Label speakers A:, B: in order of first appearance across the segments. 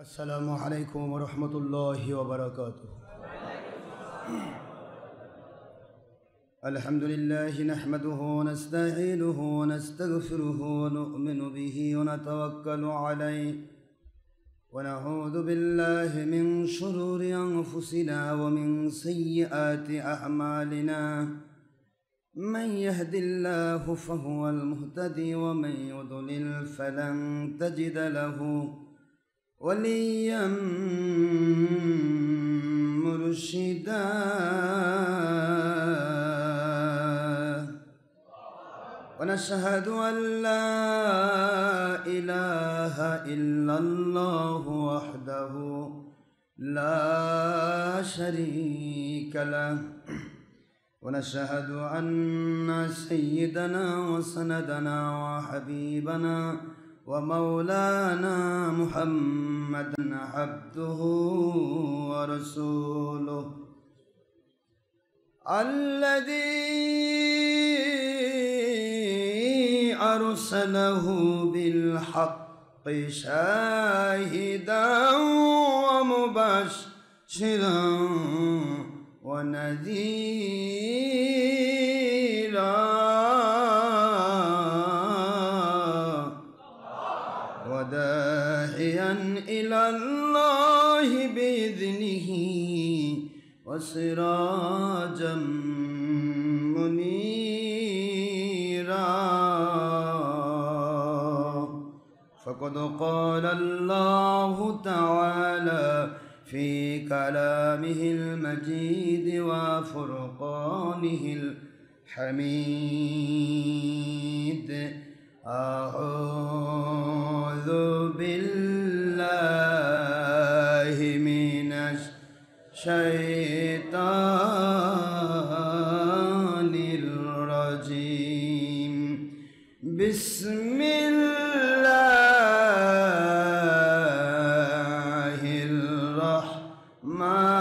A: السلام عليكم ورحمة الله وبركاته. الحمد لله نحمده ونستعينه ونستغفره ونؤمن به ونتوكل عليه ونعوذ بالله من شرور أنفسنا ومن سيئات أعمالنا. من يهد الله فهو المهتدي ومن يضلل فلن تجد له وليا مرشدا. ونشهد أن لا إله إلا الله وحده لا شريك له، ونشهد أن سيدنا وسندنا وحبيبنا ومولانا محمدا عبده ورسوله الذي أرسله بالحق شاهدا ومبشرا ونذيرا وداعيا إلى الله بإذنه وسراجا منيرا. فقد قال الله تعالى في كلامه المجيد وفرقانه الحميد: أعوذ بالله من الشيطان الرجيم. بسم الله الرحمن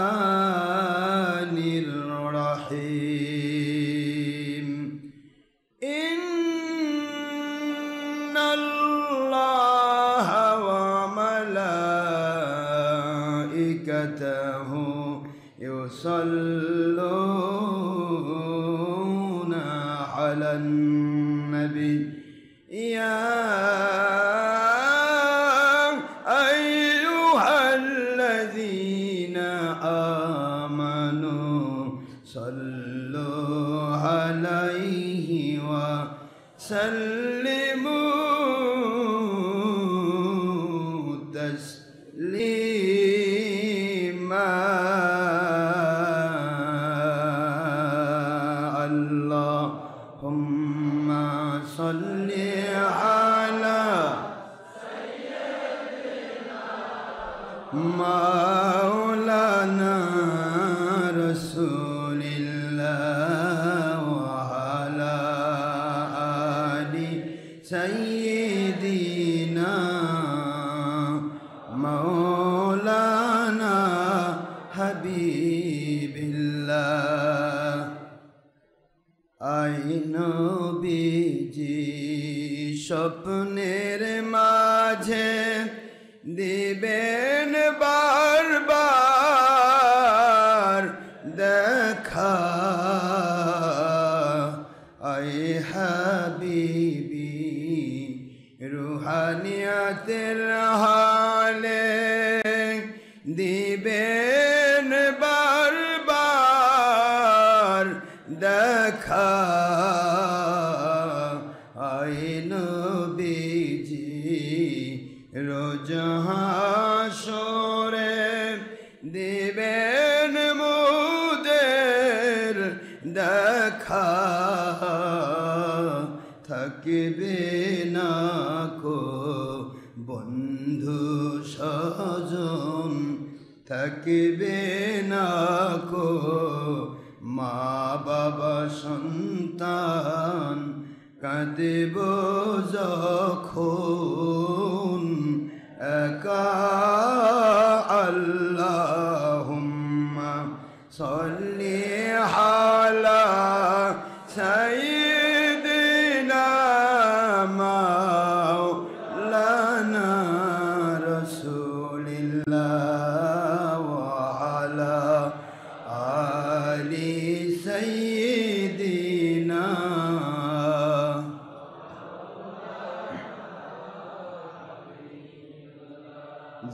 A: الرحيم. إن الله وملائكته يصلون على النبي يا أيها الذين آمنوا صلوا عليه وسلموا تسليما. اللهم صل على مولانا رسول الله وعلى آل سيدنا مولانا حبيب الله. I নবীজি স্বপ্নের মাঝে দিবেন বারবার দেখা, আই হাবিবি রুহানিয়াতের হালে দিবেন বারবার দেখা, আই নবীজি রোজ হাসরে দিবেন মুদের দেখা, থাকবে না কো বন্ধু স্বজন, থাকবে না কো মা বাবা সন্তান, কাঁদেব যখন একা। আল্লাহুম্মা সাল্লি আলা সাইয়্যিদিনা মাওলানা রাসূলিল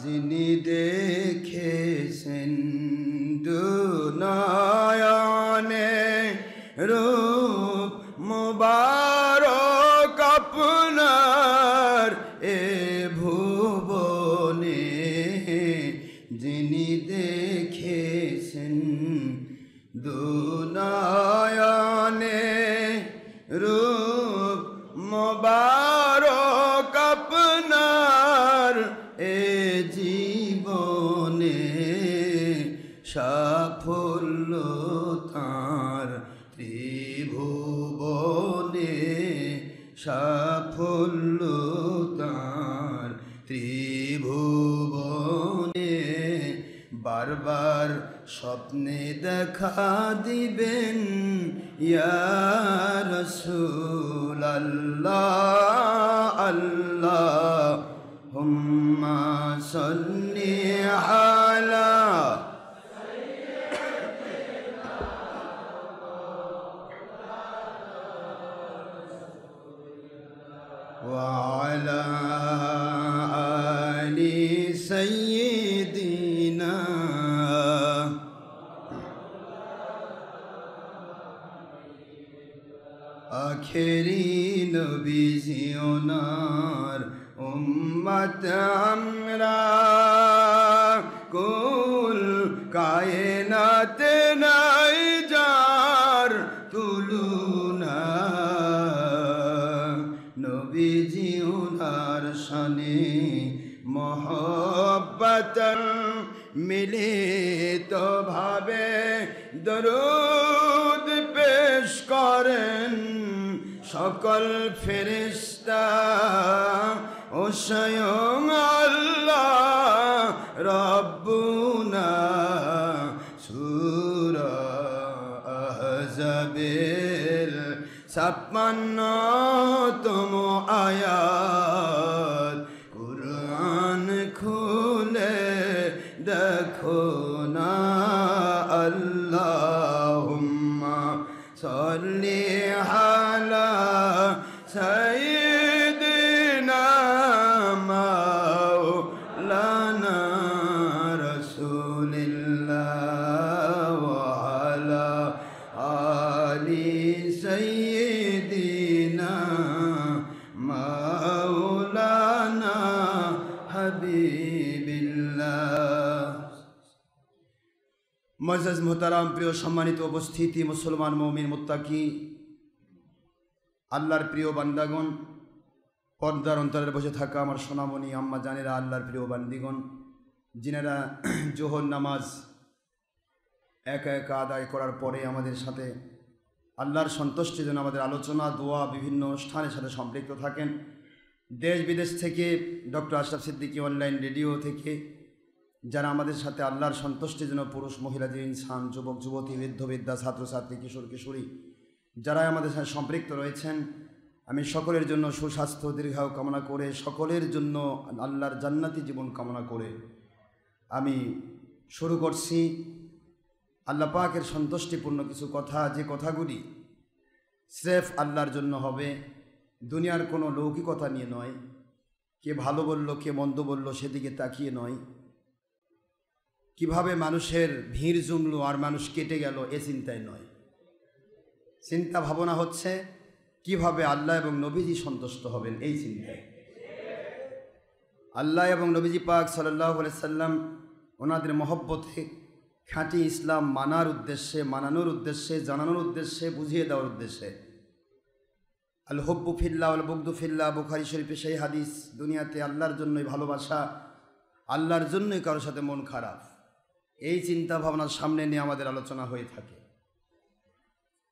A: যিনি দেখেছেন দুনয়নে রূপ মুবারক আপনার এ ভুবনে, যিনি দেখেছেন দুনয়নে রূপ মুবারক আপনার এ জীবনে, সাফল্য তাঁর ত্রিভুবনে, সাফল্য তাঁর ত্রিভুবনে, বারবার স্বপ্নে দেখা দিবেন ইয়া রাসূলাল্লাহ। আল্লাহুম্মা সাল্লি আলা ওয়া আলা আলি সাইয়্যিদিনা। আখেরি নবীজি ওনার উম্মত আমরা, কুল কায়নাতে নাই যার তুলনা। নবীজি ওনার শানে মহব্বতন মিলিত ভাবে দরুদ পেশ করেন সকল ফেরেশতা ও স্বয়ং আল্লাহ রব্বুনা। সূরা আহজাবের 56তম আয়াত, কুরআন খুলে দেখো না। আল্লাহুম্মা সাল্লি আলা সাইয়্যিদিনা মাওলানা রাসূলিল্লাহ ওয়া আলা আলি সাইয়্যিদিনা মাওলানা হাবিবিল্লাহ। মুআজ্জাজ মুহতারাম, প্রিয় সম্মানিত উপস্থিতি, মুসলমান মুমিন মুত্তাকি আল্লাহর প্রিয় বান্দাগণ, পর্দার অন্তরে বসে থাকা আমার সোনামণি আম্মা জানেরা, আল্লাহর প্রিয় বান্দিগণ, যিনারা জোহর নামাজ একা একা আদায় করার পরে আমাদের সাথে আল্লাহর সন্তুষ্টির জন্য আমাদের আলোচনা, দোয়া, বিভিন্ন অনুষ্ঠানের সাথে সম্পৃক্ত থাকেন। দেশ বিদেশ থেকে, doctor Ashraf Siddiqui online radio থেকে যারা আমাদের সাথে আল্লাহর সন্তুষ্টির জন্য, পুরুষ মহিলা ইনসান, যুবক যুবতী, বৃদ্ধ বৃদ্ধা, ছাত্রছাত্রী, কিশোর কিশোরী যারা আমাদের সাথে সম্পৃক্ত রয়েছেন, আমি সকলের জন্য সুস্বাস্থ্য দীর্ঘায়ু কামনা করে, সকলের জন্য আল্লাহর জান্নাতি জীবন কামনা করে আমি শুরু করছি আল্লাহ পাকের সন্তুষ্টিপূর্ণ কিছু কথা, যে কথাগুলি স্রেফ আল্লাহর জন্য হবে, দুনিয়ার কোনো লৌকিকতা নিয়ে নয়, কে ভালো বলল কে মন্দ বলল সেদিকে তাকিয়ে নয়, কিভাবে মানুষের ভিড় জমলো আর মানুষ কেটে গেল এ চিন্তায় নয়। চিন্তা ভাবনা হচ্ছে কিভাবে আল্লাহ এবং নবীজি সন্তুষ্ট হবেন এই চিন্তায়। আল্লাহ এবং নবীজি পাক সাল্লাল্লাহু আলাইহি সাল্লাম ওনাদের মহব্বতে খাঁটি ইসলাম মানার উদ্দেশ্যে, মানানোর উদ্দেশ্যে, জানানোর উদ্দেশ্যে, বুঝিয়ে দেওয়ার উদ্দেশ্যে। আল হুব্বু ফিল্লাহ আল বুগদু ফিল্লাহ, বুখারী শরীফে সেই হাদিস। দুনিয়াতে আল্লাহর জন্যই ভালোবাসা, আল্লাহর জন্যই কারোর সাথে মন খারাপ, এই চিন্তা ভাবনার সামনে নিয়ে আমাদের আলোচনা হয়ে থাকে।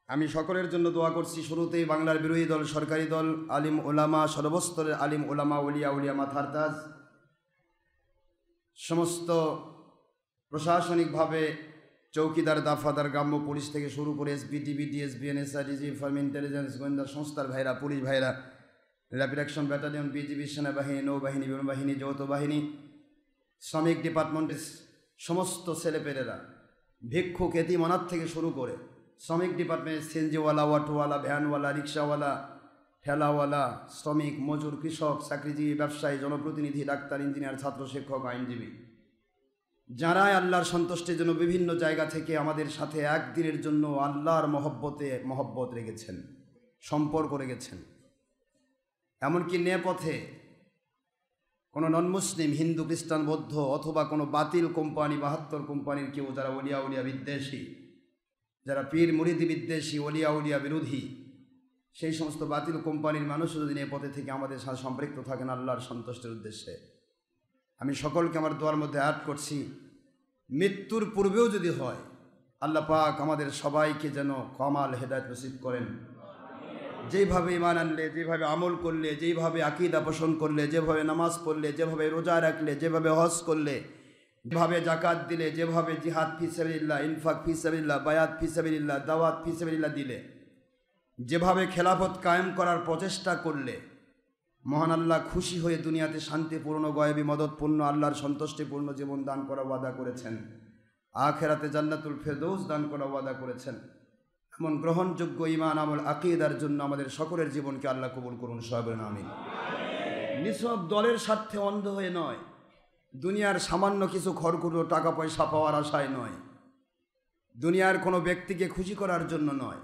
A: আমি সকলের জন্য দোয়া করছি। শুরুতেই বাংলার বিরোধী দল, সরকারি দল, আলিম ওলামা, সর্বস্তরের আলিম ওলামা, উলিয়া উলিয়া মাথার তাজ, সমস্ত প্রশাসনিকভাবে চৌকিদার, দাফাদার, গ্রাম্য পুলিশ থেকে শুরু করে SP, TB, DSP, NSI, DG, firm intelligence, গোয়েন্দা সংস্থার ভাইরা, পুলিশ ভাইরা, র্যাপিড অ্যাকশন ব্যাটালিয়ন, বিজিবি, সেনাবাহিনী, নৌবাহিনী, বিমান বাহিনী, যৌথ বাহিনী, শ্রমিক ডিপার্টমেন্টের সমস্ত ছেলেপেলেরা, ভিক্ষুক, এতিম অনাথ থেকে শুরু করে শ্রমিক ডিপার্টমেন্টের সিএনজিওয়ালা, অটোওয়ালা, ভ্যানওয়ালা, রিক্সাওয়ালা, ঠেলাওয়ালা, শ্রমিক, মজুর, কৃষক, চাকরিজীবী, ব্যবসায়ী, জনপ্রতিনিধি, ডাক্তার, ইঞ্জিনিয়ার, ছাত্র, শিক্ষক, আইনজীবী, যারাই আল্লাহর সন্তুষ্টির জন্য বিভিন্ন জায়গা থেকে আমাদের সাথে একদিনের জন্য আল্লাহর মহব্বত রেখেছেন, সম্পর্ক রেখেছেন। এমনকি নেপথ্যে কোনো নন মুসলিম, হিন্দু, খ্রিস্টান, বৌদ্ধ অথবা কোনো বাতিল কোম্পানি, 72 কোম্পানির কেউ যারা ওলিয়া বিদ্বেষী, যারা পীর মুরিদি বিদ্বেষী, ওলিয়া বিরোধী, সেই সমস্ত বাতিল কোম্পানির মানুষও যদি নেপথ্যে থেকে আমাদের সাথে সম্পৃক্ত থাকেন আল্লাহর সন্তুষ্টির উদ্দেশ্যে, আমি সকলকে আমার দোয়ার মধ্যে অ্যাড করছি, মৃত্যুর পূর্বেও যদি হয় আল্লাহ পাক আমাদের সবাইকে যেন কামাল হেদায়েত নসিব করেন। যেইভাবে ঈমান আনলে, যেভাবে আমল করলে, যেইভাবে আকীদা পোষণ করলে, যেভাবে নামাজ পড়লে, যেভাবে রোজা রাখলে, যেভাবে হজ করলে, যেভাবে জাকাত দিলে, যেভাবে জিহাদ ফি সাবিলিল্লাহ, ইনফাক ফি সাবিলিল্লাহ, বায়াত ফি সাবিলিল্লাহ, দাওয়াত ফি সাবিলিল্লাহ দিলে, যেভাবে খেলাফত কায়েম করার প্রচেষ্টা করলে, মহান আল্লাহ খুশি হয়ে দুনিয়াতে শান্তিপূর্ণ, গয়েবী, মদতপূর্ণ, আল্লাহর সন্তুষ্টিপূর্ণ জীবন দান করা ওয়াদা করেছেন। আখিরাতে জান্নাতুল ফেরদৌস দান করা ওয়াদা করেছেন। এমন গ্রহণযোগ্য ঈমান, আমল, আকীদার জন্য আমাদের সকলের জীবনকে আল্লাহ কবুল করুন, সবাই বলেন আমিন। নিছক দলের স্বার্থে অন্ধ হয়ে নয়, দুনিয়ার সামান্য কিছু খড়কুটো টাকা পয়সা পাওয়ার আশায় নয়, দুনিয়ার কোনো ব্যক্তিকে খুশি করার জন্য নয়,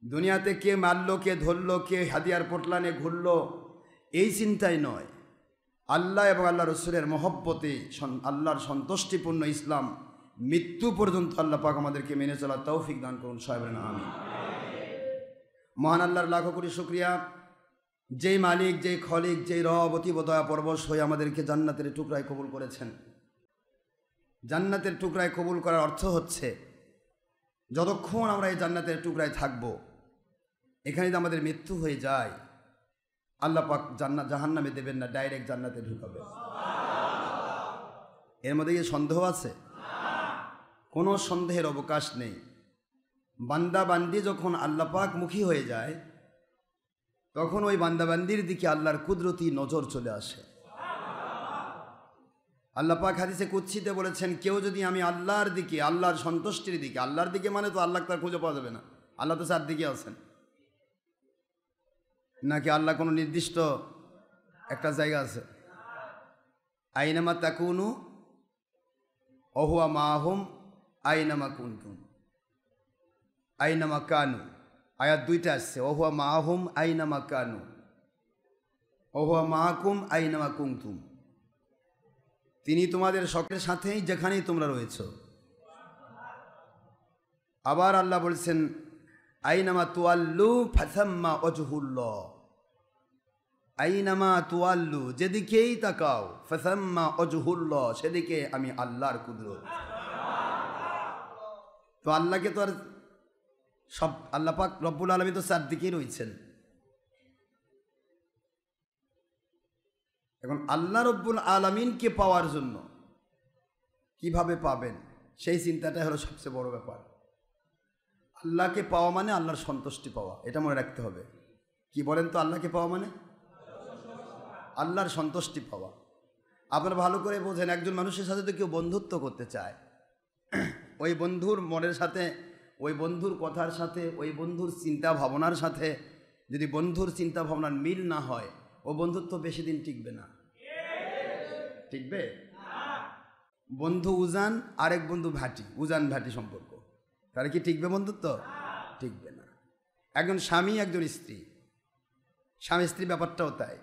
A: দুনিয়াতে কে মারল, কে ধরল, কে হাদিয়ার পোটলানে ঘুরল, এই চিন্তায় নয়, আল্লাহ এবং আল্লাহ রসুলের মহব্বতে, আল্লাহর সন্তুষ্টিপূর্ণ ইসলাম মৃত্যু পর্যন্ত আল্লাহ পাক আমাদেরকে মেনে চলার তৌফিক দান করুন, সবাই বলেন আমিন। মহান আল্লাহর লাখো কোটি শুকরিয়া, যেই মালিক, যেই খলিক, যেই রব অতীব দয়া পরবশ হয়ে আমাদেরকে জান্নাতের টুকরায় কবুল করেছেন। জান্নাতের টুকরায় কবুল করার অর্থ হচ্ছে যতক্ষণ আমরা এই জান্নাতের টুকরায় থাকব, এখানে যদি আমাদের মৃত্যু হয়ে যায় আল্লাহ পাক জাহান্নামে দেবেন না, ডাইরেক্ট জান্নাতে ঢুকাবে। এর মধ্যে কি সন্দেহ আছে? কোনো সন্দেহের অবকাশ নেই। বান্দাবান্দি যখন আল্লাহ পাক মুখী হয়ে যায় তখন ওই বান্দাবান্দির দিকে আল্লাহর কুদরতি নজর চলে আসে। আল্লাহ পাক হাদিসে কুদসিতে বলেছেন, কেউ যদি আমি আল্লাহর দিকে, আল্লাহর সন্তুষ্টির দিকে, আল্লাহর দিকে মানে তো আল্লাহ তার খুঁজে পাওয়া যাবে না, আল্লাহ তো চারদিকে আছেন, নাকি আল্লাহ কোনো নির্দিষ্ট একটা জায়গা আছে? আইনামা তাকুনু ওহুয়া মাহুম আইনামা কুনতুম, আইনামা কানু, আয়াত দুইটা আসছে, ওহুয়া মাহুম আইনামা কানু, ওহুয়া মাহকুম আইনামা কুনতুম, তিনি তোমাদের সকলের সাথেই যেখানেই তোমরা রয়েছ। আবার আল্লাহ বলছেন, আইনামা তুয়াল্লু ফাসাম্মা ওয়াজহুল্লাহ, আইনামা তুয়াল্লু, যেদিকেই তাকাও, ফাসাম্মা ওয়াজহুল্লাহ, সেদিকে আমি আল্লাহর কুদরত। তো আল্লাহকে তো আর সব, আল্লাহ পাক রব্বুল আলামিন তো চারদিকেই রয়েছেন। এখন আল্লাহ রব্বুল আলামিনকে পাওয়ার জন্য কিভাবে পাবেন সেই চিন্তাটাই হলো সবচেয়ে বড় ব্যাপার। আল্লাহকে পাওয়া মানে আল্লাহর সন্তুষ্টি পাওয়া, এটা মনে রাখতে হবে। কি বলেন তো, আল্লাহকে পাওয়া মানে আল্লাহর সন্তুষ্টি পাওয়া। আপনারা ভালো করে বোঝেন, একজন মানুষের সাথে তো কেউ বন্ধুত্ব করতে চায়, ওই বন্ধুর মনের সাথে, ওই বন্ধুর কথার সাথে, ওই বন্ধুর চিন্তা ভাবনার সাথে যদি বন্ধুর চিন্তা ভাবনার মিল না হয়, ও বন্ধুত্ব বেশি দিন টিকবে না। টিকবে? বন্ধু উজান, আরেক বন্ধু ভাটি, উজান ভাটি সম্পর্ক, তাহলে কি টিকবে বন্ধুত্ব? টিকবে না। একজন স্বামী, একজন স্ত্রী, স্বামী স্ত্রী ব্যাপারটাও তাই।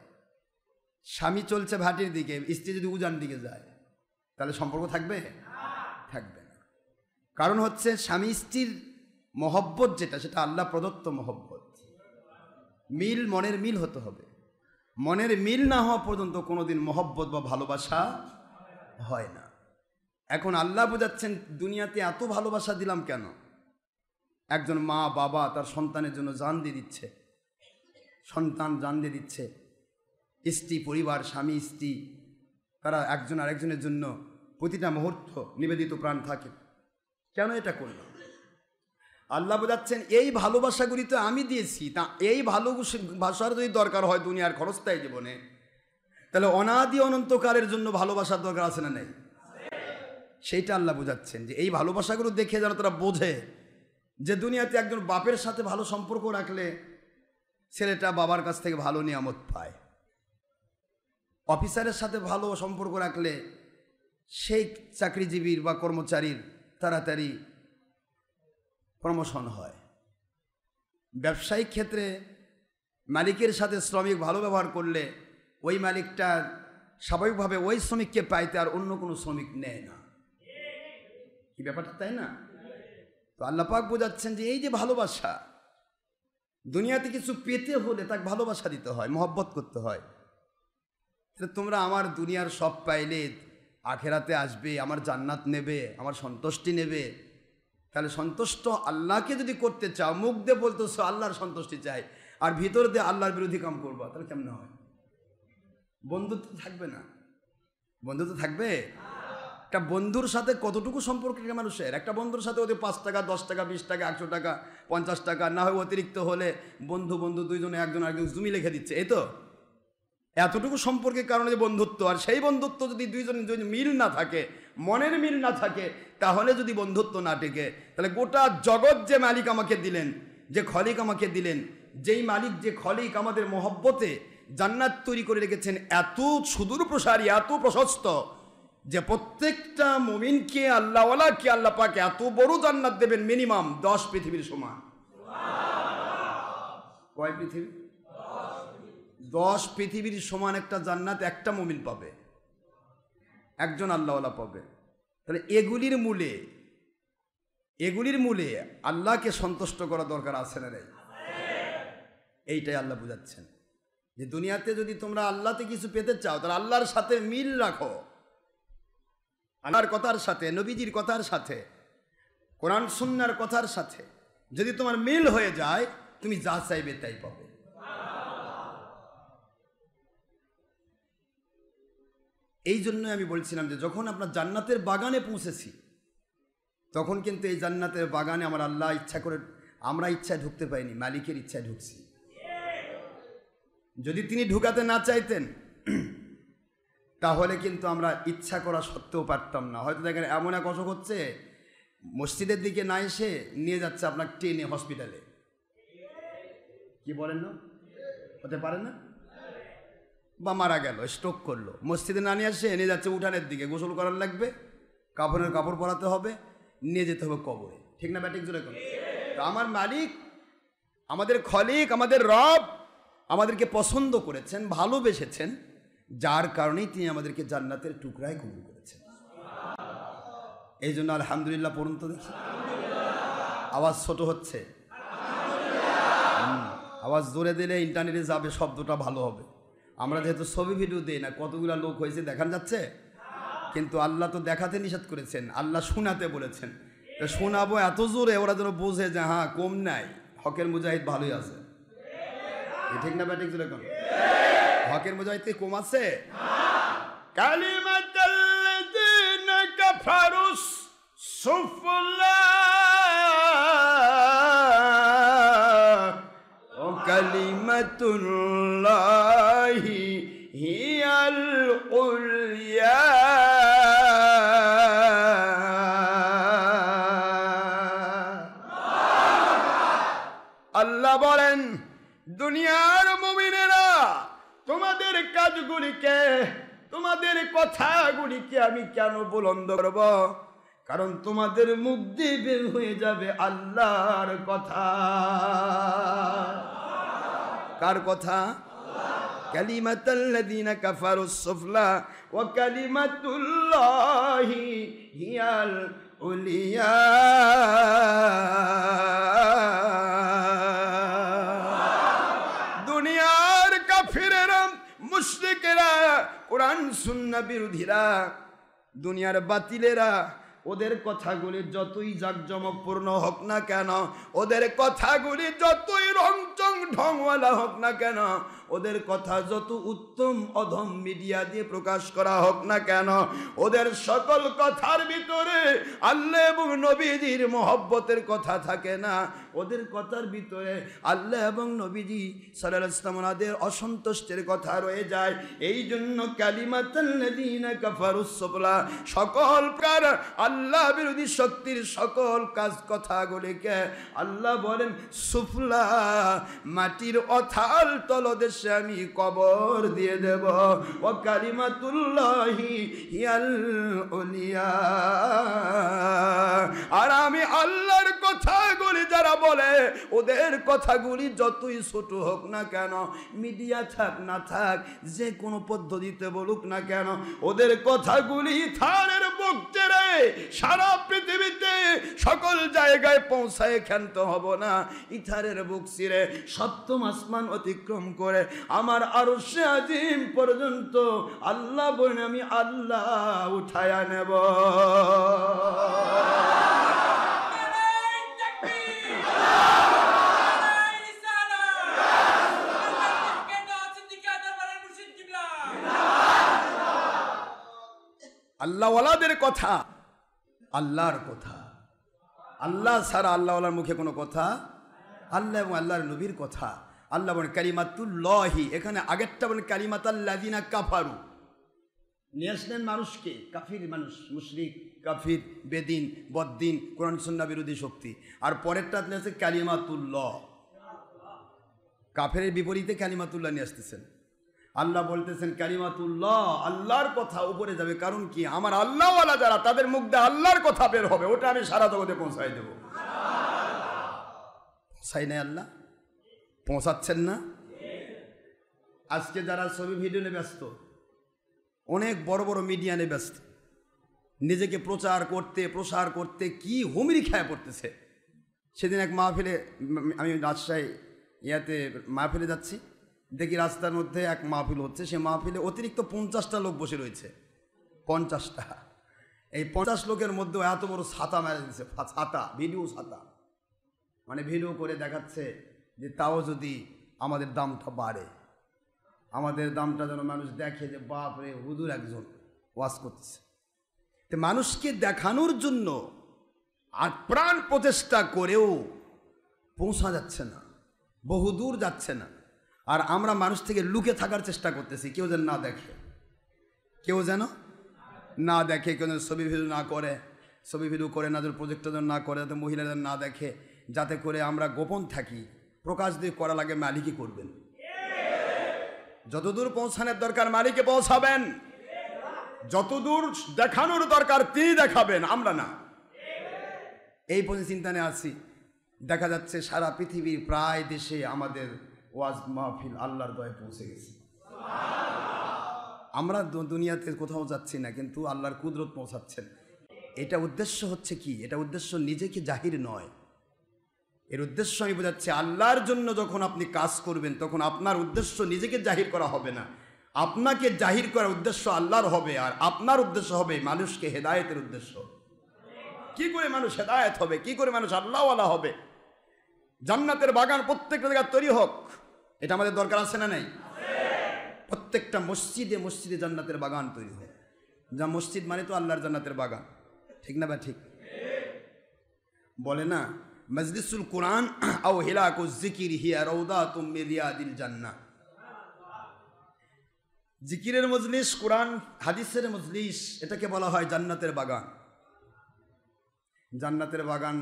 A: স্বামী চলছে ভাটির দিকে, স্ত্রী যদি উজান দিকে যায় তাহলে সম্পর্ক থাকবে? থাকবে না। কারণ হচ্ছে স্বামী স্ত্রীর মহব্বত যেটা, সেটা আল্লাহ প্রদত্ত মহব্বত। মিল, মনের মিল হতে হবে। মনের মিল না হওয়া পর্যন্ত কোনোদিন মহব্বত বা ভালোবাসা হয় না। এখন আল্লাহ বোঝাচ্ছেন, দুনিয়াতে এত ভালোবাসা দিলাম কেন? একজন মা বাবা তার সন্তানের জন্য জান দিয়ে দিচ্ছে, সন্তান জান দিয়ে দিচ্ছে, স্ত্রী পরিবার, স্বামী স্ত্রী, তারা একজন আরেকজনের জন্য প্রতিটা মুহূর্ত নিবেদিত প্রাণ থাকে। কেন এটা করলাম? আল্লাহ বোঝাচ্ছেন, এই ভালোবাসাগুলি তো আমি দিয়েছি, তা এই ভালোবাসার যদি দরকার হয় দুনিয়ার ক্ষণস্থায়ী জীবনে, তাহলে অনাদি অনন্তকালের জন্য ভালোবাসার দরকার আছে না নেই? সেইটা আল্লাহ বোঝাচ্ছেন, যে এই ভালোবাসাগুলো দেখে যেন তারা বোঝে যে দুনিয়াতে একজন বাপের সাথে ভালো সম্পর্ক রাখলে ছেলেটা বাবার কাছ থেকে ভালো নিয়ামত পায়। অফিসারের সাথে ভালো সম্পর্ক রাখলে সেই চাকরিজীবীর বা কর্মচারীর তাড়াতাড়ি প্রমোশন হয়। ব্যবসায়িক ক্ষেত্রে মালিকের সাথে শ্রমিক ভালো ব্যবহার করলে ওই মালিকটা স্বাভাবিকভাবে ওই শ্রমিককে পাইতে আর অন্য কোনো শ্রমিক নেয় না। কি ব্যাপারটা তাই না? তো আল্লাহ পাক বোঝাচ্ছেন যে এই যে ভালোবাসা, দুনিয়াতে কিছু পেতে হলে তাকে ভালোবাসা দিতে হয়, মহব্বত করতে হয়। তোমরা আমার দুনিয়ার সব পাইলে আখেরাতে আসবে, আমার জান্নাত নেবে, আমার সন্তুষ্টি নেবে, তাহলে সন্তুষ্ট আল্লাহকে যদি করতে চাও, মুখ দিয়ে বলতেছো আল্লাহর সন্তুষ্টি চাই আর ভিতর দিয়ে আল্লাহর বিরোধী কাম করবা, তাহলে কেমন হয়? বন্ধুত্ব থাকবে না। বন্ধুত্ব থাকবে? একটা বন্ধুর সাথে কতটুকু সম্পর্ক মানুষের, একটা বন্ধুর সাথে ওদের 5 টাকা 10 টাকা 20 টাকা 100 টাকা 50 টাকা না হয় অতিরিক্ত হলে বন্ধু বন্ধু দুইজনে একজন জমি লিখে দিচ্ছে, এই তো এতটুকু সম্পর্কের কারণে যে বন্ধুত্ব। আর সেই বন্ধুত্ব যদি দুইজন মিল না থাকে, মনের মিল না থাকে, তাহলে যদি বন্ধুত্ব না টেকে, তাহলে গোটা জগৎ যে মালিক আমাকে দিলেন, যে খলিক আমাকে দিলেন, যেই মালিক যে খলিক আমাদের মহব্বতে জান্নাত তৈরি করে রেখেছেন এত সুদূর প্রসারী, এত প্রশস্ত, যে প্রত্যেকটা মুমিনকে আল্লাহওয়ালাকে আল্লাহ পাক এত বড় জান্নাত দেবেন, মিনিমাম 10 পৃথিবীর সমান। কয় পৃথিবী? 10 পৃথিবীর সমান একটা জান্নাত একটা মুমিন পাবে, একজন আল্লাহওয়ালা পাবে। তাহলে এগুলির মূলে আল্লাহকে সন্তুষ্ট করা দরকার আছে না? এইটাই আল্লাহ বুঝাচ্ছেন যে দুনিয়াতে যদি তোমরা আল্লাহতে কিছু পেতে চাও, তাহলে আল্লাহর সাথে মিল রাখো, আল্লাহর কথার সাথে, নবীজির কথার সাথে, কোরআন সুন্নাহর কথার সাথে যদি তোমার মিল হয়ে যায়, তুমি যা চাইবে তাই পাবে। এই জন্য আমি বলছিলাম যে যখন আপনার জান্নাতের বাগানে পৌঁছেছি, তখন কিন্তু এই জান্নাতের বাগানে আমার আল্লাহ ইচ্ছা করে, আমরা ইচ্ছায় ঢুকতে পাইনি, মালিকের ইচ্ছায় ঢুকছি। যদি তিনি ঢুকাতে না চাইতেন তাহলে কিন্তু আমরা ইচ্ছা করা সত্ত্বেও পারতাম না। হয়তো দেখেন এমন এক অসুখ হচ্ছে, মসজিদের দিকে না এসে নিয়ে যাচ্ছে আপনার ট্রেনে হসপিটালে, কি বলেন না, হতে পারে না? বা মারা গেল, স্ট্রোক করলো, মসজিদে না নিয়ে আসে নিয়ে যাচ্ছে উঠানের দিকে, গোসল করার লাগবে, কাপড়ের কাপড় পরাতে হবে, নিয়ে যেতে হবে কবরে। ঠিক না ব্যাটিক জোরে? তো আমার মালিক, আমাদের খলিক, আমাদের রব আমাদেরকে পছন্দ করেছেন, ভালোবেসেছেন, যার কারণেই তিনি আমাদেরকে জান্নাতের টুকরায় কবুল করেছেন। এই জন্য আলহামদুলিল্লাহ পড়ুন তো দেখি। আওয়াজ ছোট হচ্ছে, আওয়াজ জোরে দিলে ইন্টারনেটে যাবে, শব্দটা ভালো হবে। আমরা যেহেতু ছবি ভিডিও দিই না, কতগুলো লোক হয়েছে দেখান যাচ্ছে, কিন্তু আল্লাহ তো দেখাতে নিষেধ করেছেন, আল্লাহ শোনাতে বলেছেন। শোনাবো এত জোরে ওরা যেন বোঝে যে হ্যাঁ কম নাই, হকের মুজাহিদ ভালোই আছে। ঠিক না ব্যাটিক জোরে? কোন হকের মুজাহিদ কি কম আছে? কালিমাতাল্লাযীনা কাফারুস সুফলা ওয়া কালিমাতুল্লাহি হিয়াল উলিয়া। আল্লাহ বলেন, দুনিয়ার মুমিনেরা তোমাদের কাজগুলিকে, তোমাদের কথাগুলিকে আমি কেন বুলন্দ করব? কারণ তোমাদের মুখ দিয়ে বের হয়ে যাবে আল্লাহর কথা। কার কথা? কালিমাতাল্লাযীনা কাফারুস সুফলা ওয়া কালিমাতুল্লাহি হিয়াল উলিয়া। দুনিয়ার কাফিরেরা, মুশরিকেরা, কোরআন সুন্নাহ বিরোধীরা, দুনিয়ার বাতিলেরা, ওদের কথাগুলি যতই জাঁকজমকপূর্ণ হোক না কেন, ওদের কথাগুলি যতই রংচং ঢংওয়ালা হোক না কেন, ওদের কথা যত উত্তম অধম মিডিয়া দিয়ে প্রকাশ করা হোক না কেন, ওদের সকল কথার ভিতরে আল্লাহ এবং নবীজির মহব্বতের কথা থাকে না। ওদের কথার ভিতরে আল্লাহ এবং নবীজি সাল্লাল্লাহু আলাইহি ওয়াসাল্লামের অসন্তুষ্টের কথা রয়ে যায়। এই জন্য কালিমাতাল্লাযীনা কাফারুস সুফলা, সকল প্রকার আল্লাহ আল্লাহ বিরোধী শক্তির সকল কাজ কথাগুলিকে আল্লাহ বলেন সুফলা, মাটির অথাল তলদেশে আমি কবর দিয়ে দেব। ও কালিমাতুল্লাহি হিয়াল উলিয়া, আর আমি আল্লাহর কথাগুলি যারা বলে ওদের কথাগুলি যতই ছোট হোক না কেন, মিডিয়া থাক না থাক, যে কোনো পদ্ধতিতে বলুক না কেন, ওদের কথাগুলি ইথারের বুক চেড়ে সারা পৃথিবীতে সকল জায়গায় পৌঁছায় ক্ষান্ত হব না। ইথারের বুক চিরে সপ্তম আসমান অতিক্রম করে আমার আরশে আজিম পর্যন্ত আল্লাহ বলেন আমি আল্লাহ উঠায়া নেব। আল্লাহওয়ালাদের কথা আল্লাহর কথা, আল্লাহ ছাড়া আল্লাহওয়ালার মুখে কোনো কথা, আল্লাহ এবং আল্লাহর নবীর কথা। আল্লাহ বলেন কালিমাতুল্লাহি, এখানে আগেরটা বলেন কালিমাতাল্লাযিনা কাফারু, নিয়ে আসলেন মানুষকে, কাফির মানুষ, মুশরিক, কাফির, বেদিন, বদ্দিন, কোরআন সুন্নাহ বিরোধী শক্তি। আর পরেরটা নিয়ে আসছে কালিমাতুল্লাহ, কাফের বিপরীতে কালিমাতুল্লাহ নিয়ে আসতেছেন। আল্লাহ বলতেছেন কালিমাতুল্লাহ, আল্লাহর কথা উপরে যাবে। কারণ কি, আমার আল্লাহওয়ালা যারা তাদের মুখ দিয়ে আল্লাহর কথা বের হবে, ওটা আমি সারা জগতে পৌঁছাই দেব। পৌঁছাই নাই আল্লাহ, পৌঁছাচ্ছেন না। আজকে যারা ছবি ভিডিও নিয়ে ব্যস্ত, অনেক বড় বড় মিডিয়া নিয়ে ব্যস্ত, নিজেকে প্রসার করতে কি হুমড়ি খেয়ে পড়তেছে। সেদিন এক মাহফিলে, আমি রাজশাহী ইয়াতে মাহফিলে যাচ্ছি, দেখি রাস্তার মধ্যে এক মাহফিল হচ্ছে। সে মাহফিলে অতিরিক্ত 50টা লোক বসে রয়েছে, 50টা। এই 50 লোকের মধ্যে এত বড় ছাতা মেরে দিচ্ছে, ছাতা, ভিডিও ছাতা, মানে ভিডিও করে দেখাচ্ছে যে তাও যদি আমাদের দামটা বাড়ে, আমাদের দামটা যেন মানুষ দেখে যে বাপরে হুজুর একজন ওয়াজ করতেছে। তো মানুষকে দেখানোর জন্য আর প্রাণ প্রচেষ্টা করেও পৌঁছা যাচ্ছে না, বহুদূর যাচ্ছে না। আর আমরা মানুষ থেকে লুকে থাকার চেষ্টা করতেছি, কেউ যেন না দেখে, কেউ যেন না দেখে, কেউ যেন ছবি ভিডিও না করে, ছবি ভিডিও করে না, যেন প্রজেক্টটা যেন না করে, যাতে মহিলারা না দেখে, যাতে করে আমরা গোপন থাকি। প্রকাশ দিয়ে করা লাগে মালিকই করবেন, যতদূর পৌঁছানোর দরকার মালিকে পৌঁছাবেন, যতদূর দেখানোর দরকার তিনি দেখাবেন, আমরা না। এই চিন্তা নিয়ে আছি। দেখা যাচ্ছে সারা পৃথিবীর প্রায় দেশে আমাদের ওয়াজ মাহফিল আল্লাহর দয়ায় পৌঁছে গেছে। আমরা দুনিয়াতে কোথাও যাচ্ছি না, কিন্তু আল্লাহর কুদরত পৌঁছাচ্ছেন। এটা উদ্দেশ্য হচ্ছে কি, এটা উদ্দেশ্য নিজেকে জাহির নয়, এর উদ্দেশ্য আমি বোঝাচ্ছি আল্লাহর জন্য যখন আপনি কাজ করবেন তখন আপনার উদ্দেশ্য নিজেকে জাহির করা হবে না, আপনাকে জাহির করার উদ্দেশ্য আল্লাহর হবে, আর আপনার উদ্দেশ্য হবে মানুষকে হেদায়েতের উদ্দেশ্য। কি করে মানুষ হেদায়েত হবে, কি করে মানুষ আল্লাহওয়ালা হবে, জান্নাতের বাগান প্রত্যেকটা জায়গায় তৈরি হোক, এটা আমাদের দরকার আছে না নাই? প্রত্যেকটা মসজিদে মসজিদে জান্নাতের বাগান তৈরি হোক। যা মসজিদ মানে তো আল্লাহর জান্নাতের বাগান, ঠিক না বা ঠিক? বলে না মজলিসুল কুরআন আও হিলাকুজ যিকির হিয়া রাউদাতুম মিন রিয়াদিল জান্নাহ। জিকিরের মজলিস, কোরআন হাদিসের মজলিস, এটাকে বলা হয় জান্নাতের বাগান। জান্নাতের বাগান,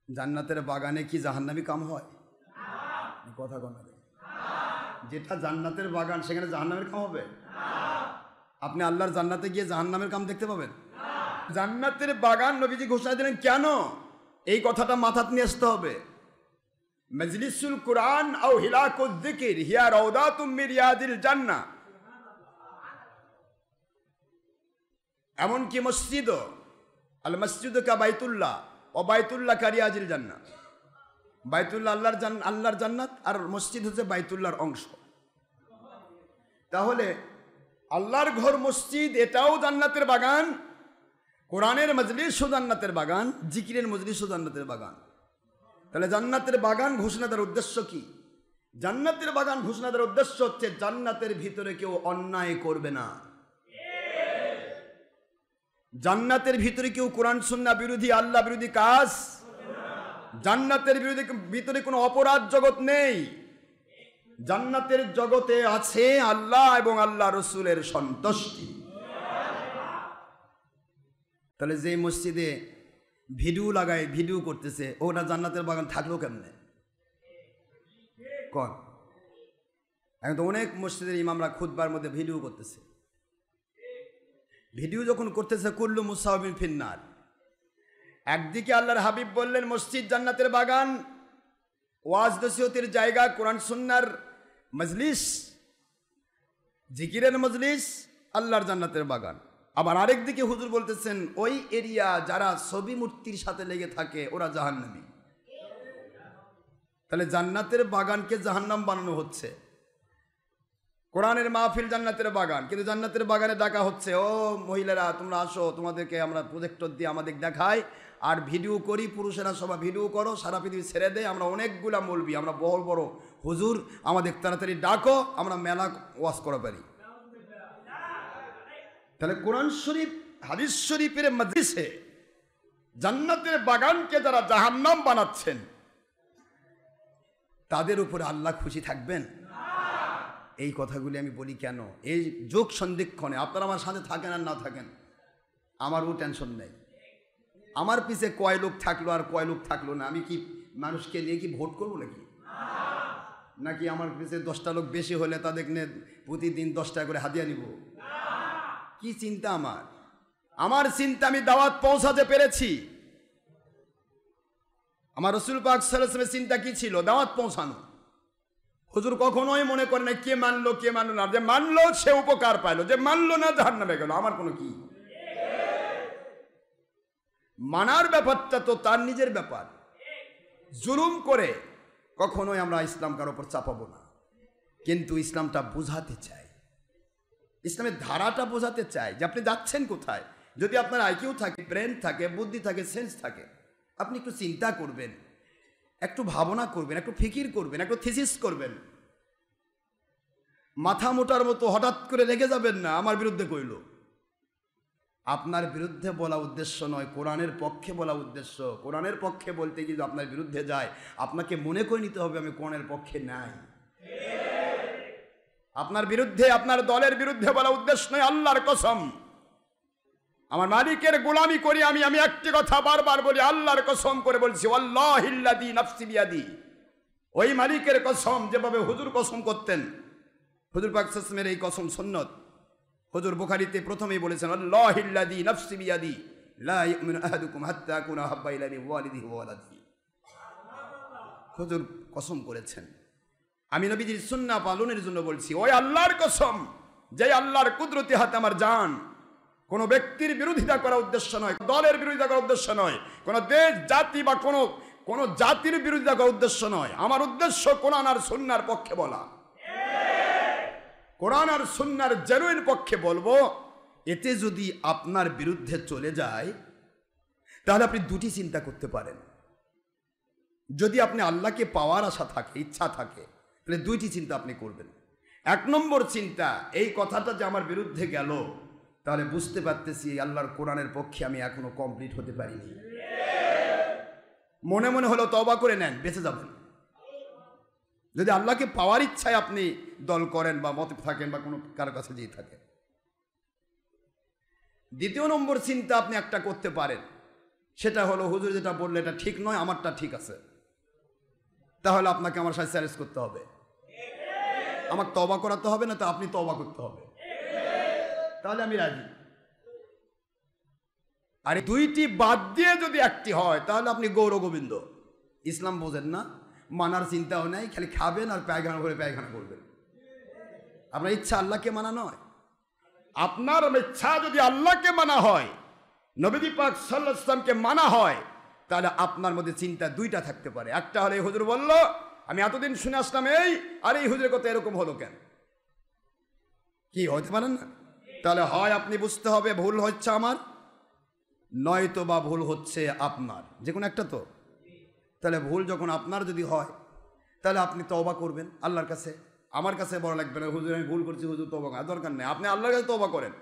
A: জান্নাতের বাগানে কি জাহান্নামী কাম হয়? কথা কোনা, যেটা জান্নাতের বাগান সেখানে জাহান্নামের কাম হবে? আপনি আল্লাহর জান্নাতে গিয়ে জাহান্নামের কাম দেখতে পাবেন? জান্নাতের বাগান নবীজি ঘোষণা দিলেন কেন? এই কথাটা মাথায় নিয়ে আসতে হবে। মজলিসুল কুরআন আও হিলাকুজ যিকির হিয়া রাউদাতুম মিন রিয়াদিল জান্নাহ। এমনকি মসজিদও, আল মসজিদু কা বাইতুল্লাহ ও বাইতুল্লাহ কা রিয়াদিল জান্নাহ। বাইতুল্লাহ আল্লাহর জান্নাত, আর মসজিদ হচ্ছে বাইতুল্লাহর অংশ। তাহলে আল্লাহর ঘর মসজিদ এটাও জান্নাতের বাগান, কোরআনের মজলিসও জান্নাতের বাগান, জিকিরের মজলিসও জান্নাতের বাগান। তাহলে জান্নাতের বাগান ঘোষণা দেওয়ার উদ্দেশ্য কি? জান্নাতের বাগান ঘোষণা দেওয়ার উদ্দেশ্য হচ্ছে জান্নাতের ভিতরে কেউ অন্যায় করবে না, জান্নাতের ভিতরে কেউ কোরআন সুন্নাহ বিরোধী, আল্লাহ বিরোধী কাজ, জান্নাতের ভিতরে কোনো অপরাধ জগৎ নেই। জান্নাতের জগতে আছে আল্লাহ এবং আল্লাহ রসুলের সন্তুষ্টি। তাহলে যেই মসজিদে ভিডিও লাগায়, ভিডিও করতেছে, ওটা জান্নাতের বাগান থাকলো কেমনে? কন, এখন তো অনেক মসজিদের ইমামরা খুতবার মধ্যে ভিডিও করতেছে। ভিডিও যখন করতেছে, কুল্লু মুসাওয়াবিন ফিন্নার। একদিকে আল্লাহর হাবিব বললেন মসজিদ জান্নাতের বাগান, ওয়াজ নসিহতের জায়গা, কোরআন সুন্নাহর মজলিস, জিকিরের মজলিস, আল্লাহর জান্নাতের বাগান। আবার আরেকদিকে হুজুর বলতেছেন ওই এরিয়া যারা ছবি মূর্তির সাথে লেগে থাকে ওরা জাহান্নামী। তাহলে জান্নাতের বাগানকে জাহান্নাম বানানো হচ্ছে। কোরআনের মাহফিল জান্নাতের বাগান, কিন্তু জান্নাতের বাগানে ডাকা হচ্ছে ও মহিলারা তোমরা আসো, তোমাদেরকে আমরা প্রজেক্টর দিয়ে আমাদের দেখাই আর ভিডিও করি, পুরুষেরা সবাই ভিডিও করো, সারা পৃথিবী ছেড়ে দেয়, আমরা অনেকগুলা মৌলবি, আমরা বড় বড় হুজুর, আমাদের তাড়াতাড়ি ডাকো, আমরা মেলা ওয়াজ করা পারি। তাহলে কোরআন শরীফ হাদিস শরীফের মজলিসে জান্নাতের বাগানকে যারা জাহান্নাম বানাচ্ছেন তাদের উপরে আল্লাহ খুশি থাকবেন? এই কথাগুলি আমি বলি কেন, এই যোগ সন্ধিক্ষণে আপনারা আমার সাথে থাকেন আর না থাকেন আমারও টেনশন নেই। আমার পিছে কয় লোক থাকলো আর কয় লোক থাকলো না, আমি কি মানুষকে নিয়ে কি ভোট করবো নাকি আমার পিছে 10টা লোক বেশি হলে তাদের নিয়ে প্রতিদিন 10 টাকা করে হাদিয়া নিব? কি চিন্তা আমার চিন্তা আমি দাওয়াত পৌঁছাতে পেরেছি। আমার রাসূল পাক সাল্লাল্লাহু আলাইহি ওয়াসাল্লামের চিন্তা কি ছিল? দাওয়াত পৌঁছানো। হুজুর কখনোই মনে করে না কে মানলো কে মানলো না, যে মানলো সে উপকার পাইলো, যে মানলো না জাহান্নামে গেল। আমার কোনো কি, মানার ব্যাপারটা তো তার নিজের ব্যাপার। জুলুম করে কখনোই আমরা ইসলাম কারোর উপর চাপাবো না, কিন্তু ইসলামটা বোঝাতে চাই, ইসলামের ধারাটা বোঝাতে চাই যে আপনি যাচ্ছেন কোথায়। যদি আপনার আইকিউ থাকে, ব্রেন থাকে, বুদ্ধি থাকে, সেন্স থাকে, আপনি একটু চিন্তা করবেন, একটু ভাবনা করবেন, একটু ফিকির করবেন, একটু থিসিস করবেন। মাথা মোটার মতো হঠাৎ করে রেখে যাবেন না আমার বিরুদ্ধে কইল। আপনার বিরুদ্ধে বলা উদ্দেশ্য নয়, কোরআনের পক্ষে বলা উদ্দেশ্য। কোরআনের পক্ষে বলতে গিয়ে আপনার বিরুদ্ধে যায়, আপনাকে মনে করে নিতে হবে আমি কোরআনের পক্ষে নাই। আপনার বিরুদ্ধে, আপনার দলের বিরুদ্ধে বলা উদ্দেশ্য নয়। আল্লাহর কসম, আমার মালিকের গোলামি করি আমি একটি কথা বারবার বলি, আল্লাহর কসম করে বলছি, ওয়াল্লাহিল্লাযী নাফসি বিয়াদি। ওই মালিকের কসম যেভাবে হুজুর কসম করতেন, হুজুর পাক সাল্লাল্লাহু আলাইহি ওয়াসাল্লামের এই কসম সুন্নত। হুজুর বুখারীতে প্রথমেই বলেছেন আল্লাহিল্লাযী নাফসি বিয়াদি লা ইউমিনু আহাদুকুম হাত্তা আকুনা হাব্বা ইলাইহি মিন ওয়ালিদিহি ওয়া ওয়ালাদিহি। হুজুর কসম করেছেন। আমি নবীজির সুন্নাহ পালনের জন্য বলছি, ওই আল্লাহর কসম যে আল্লাহর কুদরতি হাতে আমার জান। কোনো ব্যক্তির বিরোধিতা করা উদ্দেশ্য নয়, দলের বিরোধিতা করার উদ্দেশ্য নয়, কোনো দেশ জাতি বা কোনো জাতির বিরোধিতা করার উদ্দেশ্য নয়। আমার উদ্দেশ্য কোরআন আর সুন্নাহর পক্ষে বলা, কোরআন আর সুন্নাহর জেনুইন পক্ষে বলবো। এতে যদি আপনার বিরুদ্ধে চলে যায় তাহলে আপনি দুটি চিন্তা করতে পারেন। যদি আপনি আল্লাহকে পাওয়ার আশা থাকে, ইচ্ছা থাকে, তাহলে দুইটি চিন্তা আপনি করবেন। 1 নম্বর চিন্তা, এই কথাটা যে আমার বিরুদ্ধে গেল, তাহলে বুঝতে পারতেছি আল্লাহর কোরআনের পক্ষে আমি এখনো কমপ্লিট হতে পারিনি। মনে মনে হলো তওবা করে নেন, বেঁচে যাবেন। যদি আল্লাহকে পাওয়ার ইচ্ছায় আপনি দল করেন বা মতে থাকেন বা কোনো কারো কাছে যেয়ে থাকেন। 2 নম্বর চিন্তা আপনি একটা করতে পারেন, সেটা হলো হুজুর যেটা বললে এটা ঠিক নয়, আমারটা ঠিক আছে। তাহলে আপনাকে আমার সাথে চ্যালেঞ্জ করতে হবে, আমাকে তওবা করাতে হবে, না তো আপনি তওবা করতে হবে, তাহলে আমি রাজি। আর দুইটি বাদ দিয়ে যদি একটি হয় তাহলে আপনি গৌর গোবিন্দ। ইসলাম বোঝেন না, মানার চিন্তাও নেই, খালি খাবেন আর পায়খানা করে পায়খানা করবেন। আপনার ইচ্ছা আল্লাহকে মানা নয়। আপনার ইচ্ছা যদি আল্লাহকে মানা হয়, নবী পাক সাল্লাল্লাহু আলাইহি ওয়াসাল্লামকে মানা হয়, তাহলে আপনার মধ্যে চিন্তা দুইটা থাকতে পারে। একটা হলে এই হুজুর বলল, আমি এতদিন শুনে আসলাম এই, আর এই হুজুরের কথা এরকম হলো কেন, কি হতে পারেন না? তাহলে হয় আপনি বুঝতে হবে ভুল হচ্ছে আমার, নয়তো বা ভুল হচ্ছে আপনার, যে কোনো একটা তো। তাহলে ভুল যখন আপনার যদি হয় তাহলে আপনি তওবা করবেন আল্লাহর কাছে। আমার কাছে বড় লাগবে না হুজুর আমি ভুল করছি, হুজুর তওবা করার দরকার নেই, আপনি আল্লাহর কাছে তওবা করেন।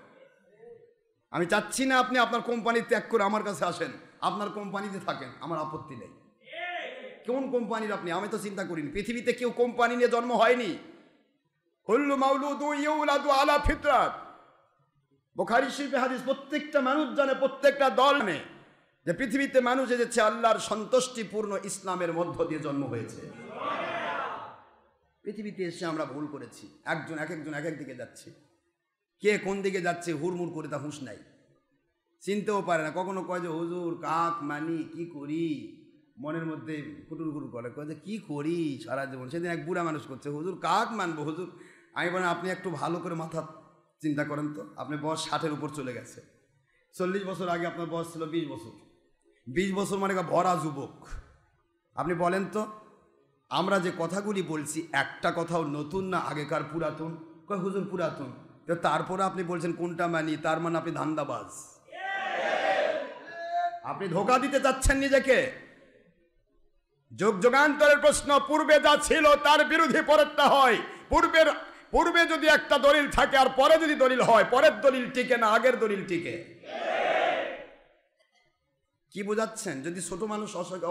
A: আমি চাচ্ছি না আপনি আপনার কোম্পানি ত্যাগ করে আমার কাছে আসেন, আপনার কোম্পানিতে থাকেন, আমার আপত্তি নেই। কোন কোম্পানির আপনি? আমি তো চিন্তা করিনি, পৃথিবীতে কেউ কোম্পানি নিয়ে জন্ম হয়নি। কুল্লু মাউলুদু ইউলাদু আলা ফিতরাত, বুখারী শরীফে হাদিস, প্রত্যেকটা মানুষ জানে, প্রত্যেকটা দল জানে যে পৃথিবীতে মানুষ এসেছে আল্লাহর সন্তুষ্টিপূর্ণ ইসলামের মধ্য দিয়ে জন্ম হয়েছে। পৃথিবীতে এসে আমরা ভুল করেছি, একজন এক এক দিকে যাচ্ছে, কে কোন দিকে যাচ্ছে হুড়মুড় করে তা হুঁশ নাই, চিনতেও পারে না। কখনো কয় যে হুজুর কাক মানি কি করি, মনের মধ্যে কুটুর কুটুর করে, কয় যে কী করি সারা জীবন। সেদিন এক বুড়া মানুষ করছে, হুজুর কাক মানবো হুজুর। আমি বলেন আপনি একটু ভালো করে মাথা চিন্তা করেন তো, আপনি বয়স 60-এর উপর চলে গেছে। 40 বছর আগে আপনার বয়স ছিল 20 বছর। 20 বছর মানে ভরা যুবক। আপনি বলেন তো, আমরা যে কথাগুলি বলছি একটা কথাও নতুন না আগেকার পুরাতন? কয় হুজুর পুরাতন। তো তারপরে আপনি বলছেন কোনটা মানি, তার মানে আপনি ধান্দাবাজ, আপনি ধোঁকা দিতে চাচ্ছেন নিজেকে। যুগ যুগান্তরের প্রশ্ন, পূর্বে যা ছিল তার বিরোধী পরেরটা হয়। পূর্বে যদি একটা দলিল থাকে আর পরে যদি দলিল হয়, পরের দলিল টিকে না, আগের দলিল টিকে। কি বোঝাচ্ছেন? যদি ছোট মানুষ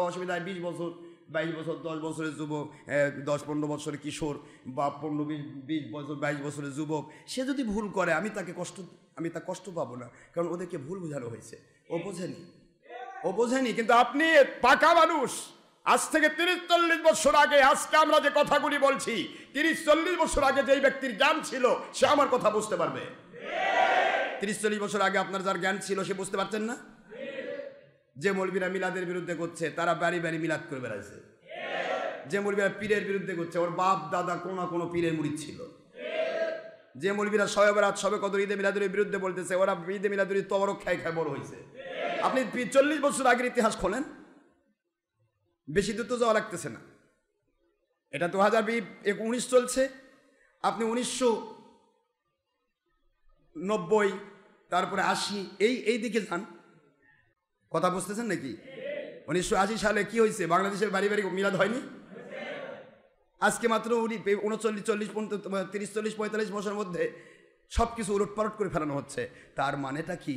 A: অসুবিধায় 20 বছর 22 বছর 10 বছরের যুবক, 10-15 বছরের কিশোর বা 15-20 বছর 22 বছরের যুবক, সে যদি ভুল করে আমি তা কষ্ট পাবো না, কারণ ওদেরকে ভুল বোঝানো হয়েছে, ও বোঝেনি। কিন্তু আপনি পাকা মানুষ, আজ থেকে 30-40 বছর আগে, আজকে আমরা যে কথাগুলি বলছি, 30-40 বছর আগে যেই ব্যক্তির জ্ঞান ছিল সে আমার কথা বুঝতে পারবে। 30-40 বছর আগে আপনার যার জ্ঞান ছিল সে বুঝতে পারছেন না। যে মৌলবীরা মিলাদের বিরুদ্ধে করছে, তারা বাড়ি বাড়ি মিলাদ করে বেড়াচ্ছে। যে মৌলবীরা পীরের বিরুদ্ধে করছে, ওর বাপ দাদা কোনো না কোনো পীরের মুরিদ ছিল। যে মৌলবীরা শবে বরাত, শবে কদর, ঈদে মিলাদুর বিরুদ্ধে বলতেছে, ওরা ঈদে মিলাদুর তবরক খাই বড় হয়েছে। আপনি 40 বছর আগের ইতিহাস খোলেন, বেশি দূর তো যাওয়া লাগতেছে না। এটা 2019 চলছে, আপনি 1990, তারপরে 80, এই দিকে যান। কথা বুঝতেছেন নাকি? 1980 সালে কি হয়েছে? বাংলাদেশের বাড়ি বাড়ি মিলাদ হয়নি? আজকে মাত্র 30-40-45 বছরের মধ্যে সব কিছু উলটপালট করে ফেলানো হচ্ছে। তার মানেটা কি?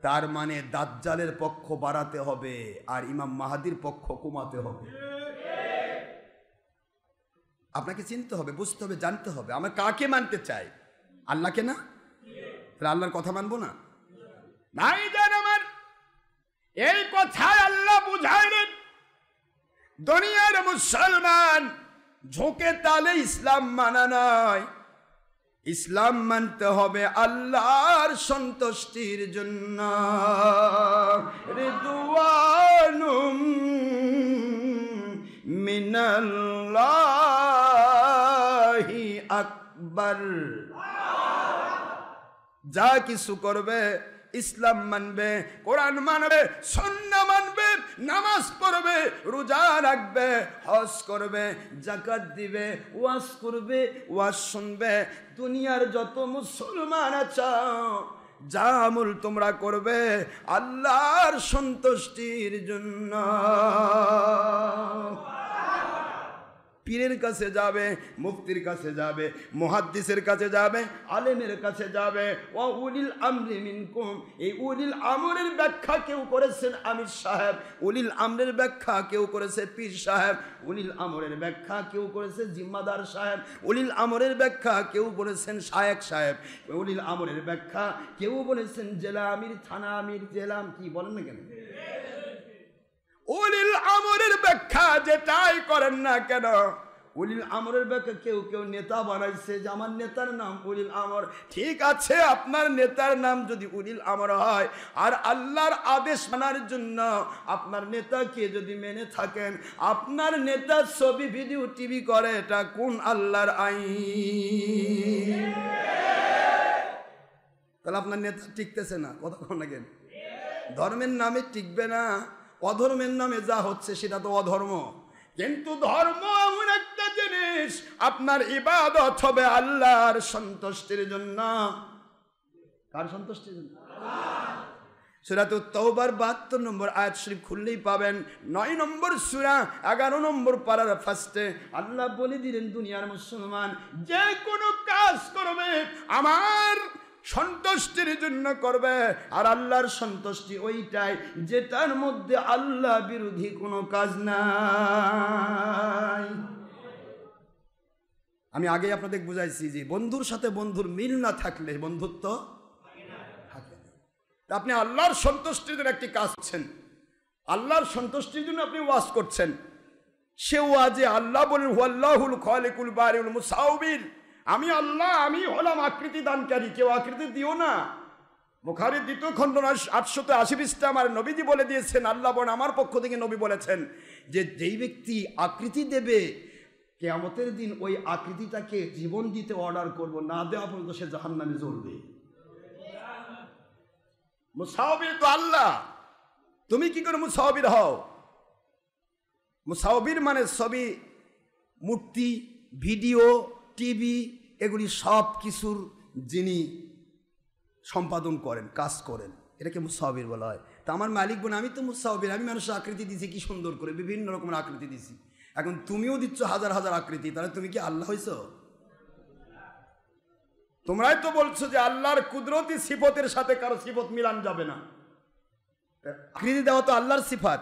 A: তার মানে দাজ্জালের পক্ষ বাড়াতে হবে আর ইমাম মাহাদির পক্ষ কমাতে হবে। আপনাকে চিনতে হবে, বুঝতে হবে, জানতে হবে আমরা কাকে মানতে চাই, আল্লাহকে না? তাহলে আল্লাহর কথা মানবো না? নাই জান আমার, এই কথায় আল্লাহ বুঝাইলেন দুনিয়ার মুসলমান ঝোঁকে তালে ইসলাম মানা নয়, ইসলাম মানতে হবে আল্লাহর সন্তুষ্টির জন্য। রিদওয়ানুম মিনাল্লাহি আকবার। যা কিছু করবে ইসলাম মানবে, কোরআন মানবে, সুন্নাহ মানবে, নামাজ পড়বে, রোজা রাখবে, হজ করবে, যাকাত দিবে, ওয়াজ করবে, ওয়াজ শুনবে। দুনিয়ার যত মুসলমান আছো, যা আমল তোমরা করবে আল্লাহর সন্তুষ্টির জন্য। পীরের কাছে যাবে, মুফতির কাছে যাবে, মুহাদ্দিসের কাছে যাবে, আলেমের কাছে যাবে। ওয়া উলিল আমরি মিনকুম, এই উলিল আমরের ব্যাখ্যা কেউ করেছেন আমির সাহেব, উলিল আমরের ব্যাখ্যা কেউ করেছে পীর সাহেব, উলিল আমরের ব্যাখ্যা কেউ করেছে জিম্মাদার সাহেব, উলিল আমরের ব্যাখ্যা কেউ বলেছেন শায়েখ সাহেব, উলিল আমরের ব্যাখ্যা কেউ বলেছেন জেলা আমির, থানা আমির, জেলাম কি বলেন না কেন? উলিল আমরের ব্যাখ্যা যেটাই করেন না কেন, উলিল আমরের ব্যাখ্যা কেউ নেতা বানাইছে যে আমার নেতার নাম উলিল আমর। ঠিক আছে, আপনার নেতার নাম যদি উলিল আমর হয় আর আল্লাহর আদেশ মানার জন্য আপনার নেতাকে যদি মেনে থাকেন, আপনার নেতা ছবি ভিডিও টিভি করে, এটা কোন আল্লাহর আইন? তাহলে আপনার নেতা টিকতেছে না, কথা কোন না কেন? ধর্মের নামে টিকবে না, অধর্মের নামে যা হচ্ছে সেটা তো অধর্ম। কিন্তু ধর্ম এমন একটা জিনিস, আপনার ইবাদত হবে আল্লাহর সন্তুষ্টির জন্য। কার সন্তুষ্টির জন্য? সূরাতুত তাওবার 72 নম্বর আয়াত শরীফ খুললেই পাবেন। 9 নম্বর সূরা 11 নম্বর পারার ফার্স্টে আল্লাহ বলে দিলেন, দুনিয়ার মুসলমান যে কোনো কাজ করবে আমার সন্তুষ্টির জন্য করবে, আর আল্লাহর সন্তুষ্টি ওইটাই যেটার মধ্যে আল্লাহ বিরোধী কোনো কাজ নাই। আমি আগে আপনাদের বুঝাইছি যে বন্ধুর সাথে বন্ধুর মিল না থাকলে বন্ধুত্ব তা আপনি আল্লাহর সন্তুষ্টির জন্য একটি কাজ করছেন, আল্লাহর সন্তুষ্টির জন্য আপনি ওয়াজ করছেন। সে ওয়াজে আল্লাহ বলেন হুয়াল্লাহুল খালিকুল বারিউল মুসাউবির, আমি আল্লাহ, আমি হলাম আকৃতি দানকারী, কেউ আকৃতি দিও না। বুখারীর 2 খণ্ড 880 পৃষ্ঠা আমার নবীজি বলে দিয়েছেন, আল্লাহ বলেন আমার পক্ষ থেকে নবী বলেছেন যে যেই ব্যক্তি আকৃতি দেবে কিয়ামতের দিন ওই আকৃতিটাকে জীবন দিতে অর্ডার করব, না দেওয়া পর্যন্ত সে জাহান্নামে জ্বলবে। মুসাউবির তো আল্লাহ, তুমি কি করে মুসাউবির হও? মুসাউবির মানে ছবি, মূর্তি, ভিডিও, টিভি, এগুলি সব কিছুর যিনি সম্পাদন করেন, কাজ করেন, এটাকে মুসাউবির বলা হয়। তা আমার মালিক বলে আমি তো মুসাউবির, আমি মানুষের আকৃতি দিছি কি সুন্দর করে, বিভিন্ন রকমের আকৃতি দিছি, এখন তুমিও দিচ্ছ হাজার হাজার আকৃতি, তাহলে তুমি কি আল্লাহ হইছ? তোমরাই তো বলছো যে আল্লাহর কুদরতি সিফতের সাথে কারো সিফত মিলান যাবে না। আকৃতি দেওয়া তো আল্লাহর সিফাত,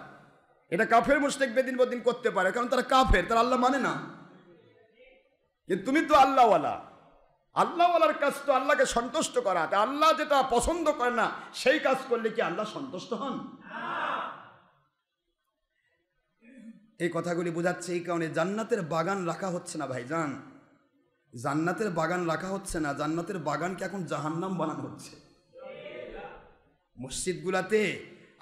A: এটা কাফের মুশরিক বেদিন বদিন করতে পারে, কারণ তারা কাফের, তারা আল্লাহ মানে না। কিন্তু তুমি তো আল্লাহওয়ালা, আল্লাহওয়ালার কাজ তো আল্লাহকে সন্তুষ্ট করা। তা আল্লাহ যেটা পছন্দ করে না সেই কাজ করলে কি আল্লাহ সন্তুষ্ট হন? এই কথাগুলি বোঝাচ্ছে এই কারণে জান্নাতের বাগান রাখা হচ্ছে না ভাইজান, জান্নাতের বাগান রাখা হচ্ছে না, জান্নাতের বাগানকে এখন জাহান্নাম বানানো হচ্ছে। মসজিদগুলাতে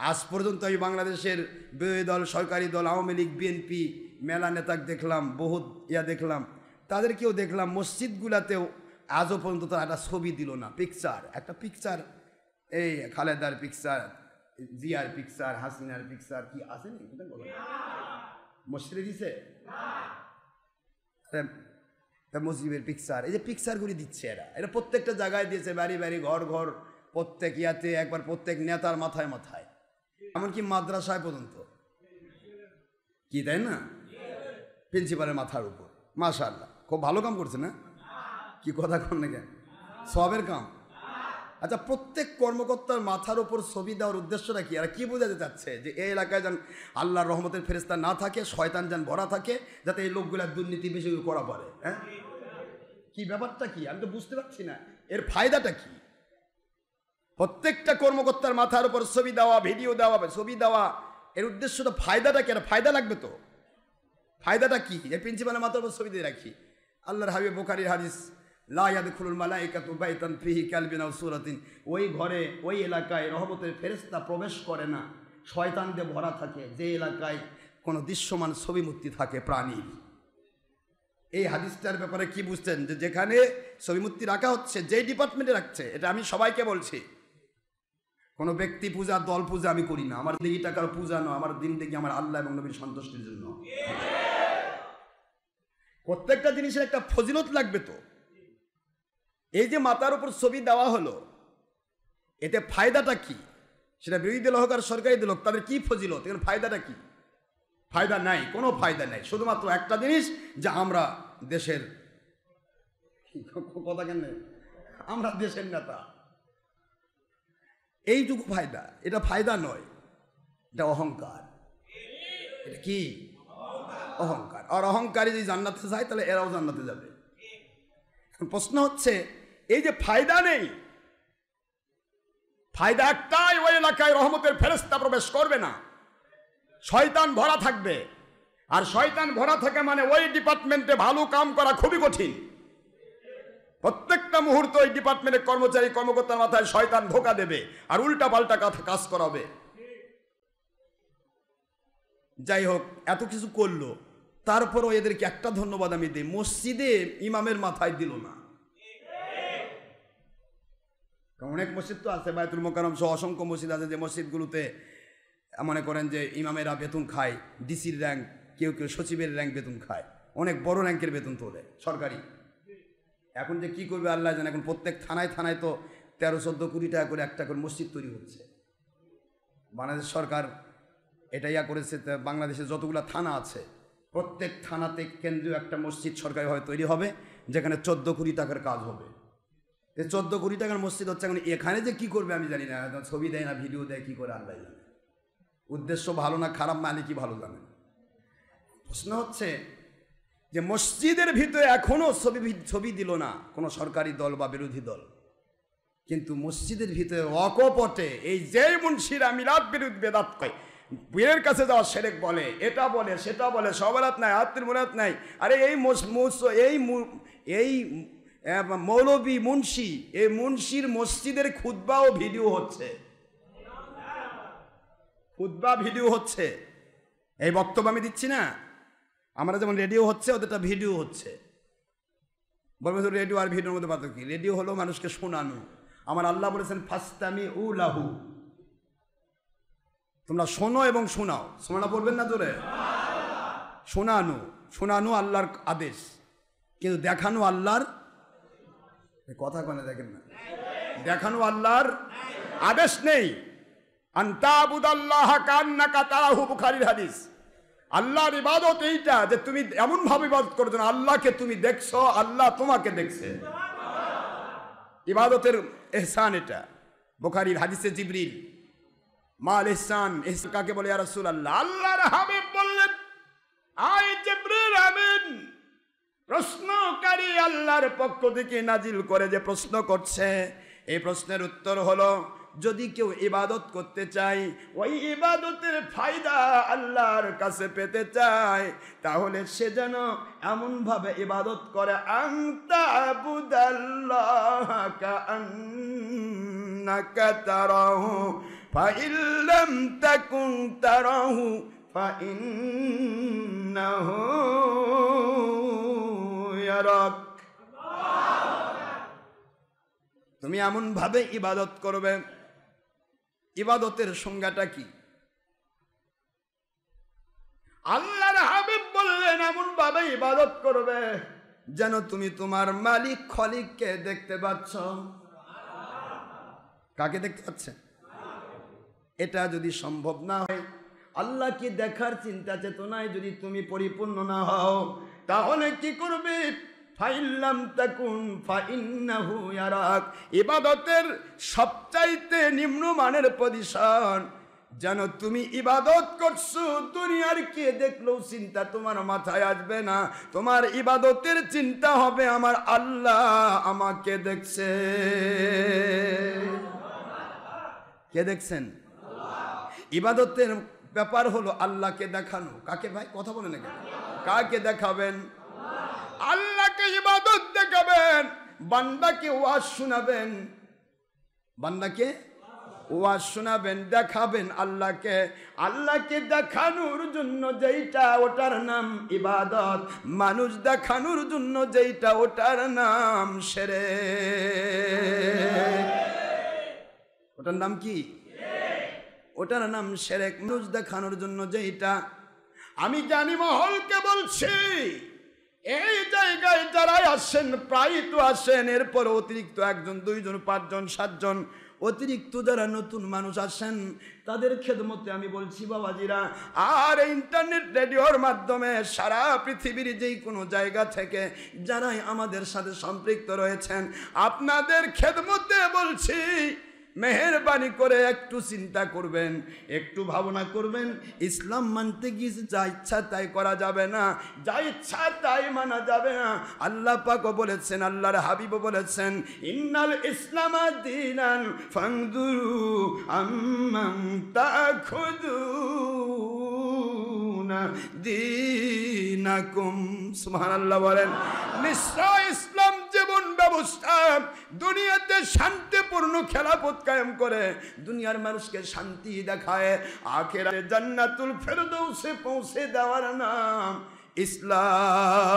A: আজ পর্যন্ত আমি বাংলাদেশের বিরোধী দল, সরকারি দল, আওয়ামী লীগ, বিএনপি মেলা নেতা দেখলাম, বহুত দেখলাম, তাদেরকেও দেখলাম মসজিদগুলাতেও আজও পর্যন্ত তারা একটা ছবি দিল না, পিকচার, একটা পিকচার, এই খালেদার পিকচার, জিয়ার পিকচার, হাসিনার পিকচার কি আছে নি মসজিদে দিছে? মুজিবের পিকচার, এই যে পিকচারগুলি দিচ্ছে এরা প্রত্যেকটা জায়গায় দিয়েছে, বাড়ি বাড়ি, ঘর ঘর, প্রত্যেক ইয়াতে একবার, প্রত্যেক নেতার মাথায় মাথায়, এমনকি মাদ্রাসায় পর্যন্ত, কি তাই না? প্রিন্সিপালের মাথার উপর। মাশাআল্লাহ, খুব ভালো কাম করছে না? কি কথা কন না কেন, সবের কাম। আচ্ছা, প্রত্যেক কর্মকর্তার মাথার উপর ছবি দেওয়ার উদ্দেশ্যটা কি? আর কি বোঝাতে চাচ্ছে? যে এই এলাকায় যেন আল্লাহর রহমতের ফেরেশতা না থাকে, শয়তান যেন ভরা থাকে, যাতে এই লোকগুলা দুর্নীতি বেশি করা পারে। হ্যাঁ, কি ব্যাপারটা কি আমি তো বুঝতে পারছি না, এর ফায়দাটা কি? প্রত্যেকটা কর্মকর্তার মাথার উপর ছবি দেওয়া, ভিডিও দেওয়া, ছবি দেওয়া, এর উদ্দেশ্যটা ফায়দাটা কি? আর ফায়দা লাগবে তো, ফায়দাটা কি? এই প্রিন্সিপালের মাথার উপর ছবি দিয়ে রাখি। আল্লাহর হাবিব বুখারীর হাদিস, লা ইয়াদখুলুল মালাইকাতু বাইতান ফিহি কালবিন আও সূরাতিন, ওই ঘরে, ওই এলাকায় রহমতের ফেরেশতা প্রবেশ করে না, শয়তান দিয়ে ভরা থাকে, যে এলাকায় কোনো দৃশ্যমান ছবি মূর্তি থাকে প্রাণীর। এই হাদিসটার ব্যাপারে কি বুঝছেন? যে যেখানে ছবি মূর্তি রাখা হচ্ছে, যেই ডিপার্টমেন্টে রাখছে, এটা আমি সবাইকে বলছি, কোনো ব্যক্তি পূজা, দল পূজা আমি করি না, আমার দিকে টাকার পূজা নয়, আমার দিন থেকে আমার আল্লাহ এবং নবীর সন্তুষ্টির জন্য। প্রত্যেকটা জিনিসের একটা ফজিলত লাগবে তো। এই যে মাথার উপর ছবি দেওয়া হলো, এতে ফায়দাটা কি? সেটা বিরোধী দল হোক আর সরকারি দল হোক, তাদের কি ফজিলত? এর ফায়দাটা কি? ফায়দা নাই, কোনো ফায়দা নাই, শুধুমাত্র একটা জিনিস, যে আমরা দেশের কথা কেন, আমরা দেশের নেতা, এইটুকু ফায়দা। এটা ফায়দা নয়, এটা অহংকার। এটা কি? অহংকার। আর অহংকারী যদি জান্নাতে যায়, তাহলে এরাও জান্নাতে যাবে। প্রশ্ন হচ্ছে, এই যে ফায়দা নেই, ফায়দা একটাই, ওই এলাকায় রহমতের ফেরেশতা প্রবেশ করবে না, শয়তান ভরা থাকবে। আর শয়তান ভরা থাকে মানে ওই ডিপার্টমেন্টে ভালো কাম করা খুবই কঠিন। প্রত্যেকটা মুহূর্তে ওই ডিপার্টমেন্টের কর্মচারী, কর্মকর্তার মাথায় শয়তান ধোকা দেবে আর উল্টা পাল্টা কাজ করাবে। যাই হোক, এত কিছু করলো, তারপরও এদেরকে একটা ধন্যবাদ আমি দিই, মসজিদে ইমামের মাথায় দিল না। অনেক মসজিদ তো আছে, বায়তুল মোকাররম সহ অসংখ্য মসজিদ আছে, যে মসজিদগুলোতে মনে করেন যে ইমামেরা বেতন খায়, ডিসির র্যাঙ্ক, কেউ কেউ সচিবের র্যাঙ্ক বেতন খায়, অনেক বড় র্যাঙ্কের বেতন তোলে সরকারি। এখন যে কি করবে আল্লাহ জানে। এখন প্রত্যেক থানায় থানায় তো 13-14 কোটি টাকা করে একটা করে মসজিদ তৈরি হচ্ছে। বাংলাদেশ সরকার এটা করেছে, বাংলাদেশে যতগুলো থানা আছে প্রত্যেক থানাতে কেন্দ্রীয় একটা মসজিদ সরকারিভাবে তৈরি হবে, যেখানে 14 কোটি টাকার কাজ হবে। এই 14 কোটি টাকার মসজিদ হচ্ছে। এখন এখানে যে কি করবে আমি জানি না, ছবি দেয় না, ভিডিও দেয়, কি করে আল্লাহ জানে। উদ্দেশ্য ভালো না খারাপ মালিকই ভালো জানে। প্রশ্ন হচ্ছে যে মসজিদের ভিতরে এখনো ছবি দিল না কোনো সরকারি দল বা বিরোধী দল, কিন্তু মসজিদের ভিতরে অকপটে এই যেই মুন্সিরা মিলাদ বিরুদ্ধ বেদাত কয়, পীরের কাছে যাওয়া শিরক বলে, এটা বলে সেটা বলে, সবারাত নাই, আত্মীর মুরাদ নাই। আরে এই মৌলবী মুন্সি, এই মুন্সির মসজিদের খুতবা ও ভিডিও হচ্ছে, খুতবা ভিডিও হচ্ছে। এই বক্তব্য আমি দিচ্ছি না, আমরা যেমন রেডিও হচ্ছে ওদেরটা ভিডিও হচ্ছে। বলবে তো রেডিও আর ভিডিওর মধ্যে পার্থক্য কি? রেডিও হলো মানুষকে শোনানো। আমার আল্লাহ বলেছেন ফাস্তামি উ লাহু, তোমরা শোনো এবং শোনাও। শোনা পড়বেন না জোরে? শোনানো, শোনানো আল্লাহর আদেশ, কিন্তু দেখানো আল্লাহর কথা কোনে দেখেন না, দেখানো আল্লাহর আদেশ নেই। আনতাবুদাল্লাহ কান্নাকা তারাহু, বুখারীর হাদিস। আল্লাহর ইবাদত এইটা যে তুমি এমন ভাবে ইবাদত করো যেন আল্লাহকে তুমি দেখছো, আল্লাহ তোমাকে দেখছে। ইবাদতের ইহসান এটা। বুখারীর হাদিসে জিবরিল মাল ইহসান, ইহসান কাকে বলে ইয়া রাসূলুল্লাহ? আল্লাহর হাবিব বললেন, আয় জিবরিল আমিন, প্রশ্নকারী আল্লাহর পক্ষ থেকে নাজিল করে যে প্রশ্ন করছে, এই প্রশ্নের উত্তর হলো যদি কেউ ইবাদত করতে চায়, ওই ইবাদতের ফায়দা আল্লাহর কাছে পেতে চায়, তাহলে সে যেন এমনভাবে ইবাদত করে আনতা আবুদাল্লাহ কাআন্নাকা তারাহু ফাইল্লাম তাকুন তারাহু ফাইন্নাহু ইয়ারাক। তুমি এমন ভাবে ইবাদত করবে। ইবাদতের সংজ্ঞাটা কি? আল্লাহর হাবিব বললেন এমন ভাবে ইবাদত করবে যেন তুমি তোমার মালিক খলিককে দেখতে পাচ্ছ। কাকে দেখতে পাচ্ছে? এটা যদি সম্ভব না হয়, আল্লাহকে দেখার চিন্তা চেতনায় যদি তুমি পরিপূর্ণ না হও, তাহলে কি করবে? ফাইল্লাম তাকুন ফাইন্নাহু ইয়ারাক। ইবাদতের সবচাইতে নিম্নমানের পজিশন, যেন তুমি ইবাদত করছো, দুনিয়ার কে দেখলেও চিন্তা তোমার মাথায় আসবে না। তোমার ইবাদতের চিন্তা হবে আমার আল্লাহ আমাকে দেখছে। কে দেখছেন? ইবাদতের ব্যাপার হলো আল্লাহকে দেখানো। কাকে ভাই কথা বলে না? কাকে দেখাবেন? আল্লাহকে ইবাদত দেখাবেন, বান্দাকে ওয়াজ শোনাবেন, বান্দাকে ওয়াজ শোনাবেন, দেখাবেন আল্লাহকে। আল্লাহকে দেখানোর জন্য যেইটা, ওটার নাম ইবাদত। মানুষ দেখানোর জন্য যেইটা, ওটার নাম শিরক। ওটার নাম কি? ওটার নাম শিরক। মানুষ দেখানোর জন্য যেইটা। আমি জানি মহলকে বলছি, এই জায়গায় যারা আসেন, প্রায় তো আসেন, এরপর অতিরিক্ত 1 2 5 7 অতিরিক্ত যারা নতুন মানুষ আসেন, তাদের খেদমতে আমি বলছি বাবাজিরা, আর ইন্টারনেট রেডিওর মাধ্যমে সারা পৃথিবীর যেই কোনো জায়গা থেকে যারাই আমাদের সাথে সম্পৃক্ত রয়েছেন, আপনাদের খেদমতে বলছি, মেহেরবানি করে একটু চিন্তা করবেন, একটু ভাবনা করবেন। ইসলাম মানতে গিয়ে যা ইচ্ছা তাই করা যাবে না, যা ইচ্ছা তাই মানা যাবে না। আল্লাহ পাকও বলেছেন, আল্লাহর হাবিবও বলেছেন, ইন্নাল ইসলামা দীনান ফানজুরু আম্মান তাখুযুনা দীনাকুম। সুবহানাল্লাহ বলেন। নিশ্চয় ইসলাম জীবন ব্যবস্থা, দুনিয়াতে শান্তিপূর্ণ খেলাফত কায়েম করে, দুনিয়ার মানুষকে শান্তি দেখায়, আখিরাতে জান্নাতুল ফেরদৌসে পৌঁছে দেওয়ার নাম ইসলাম।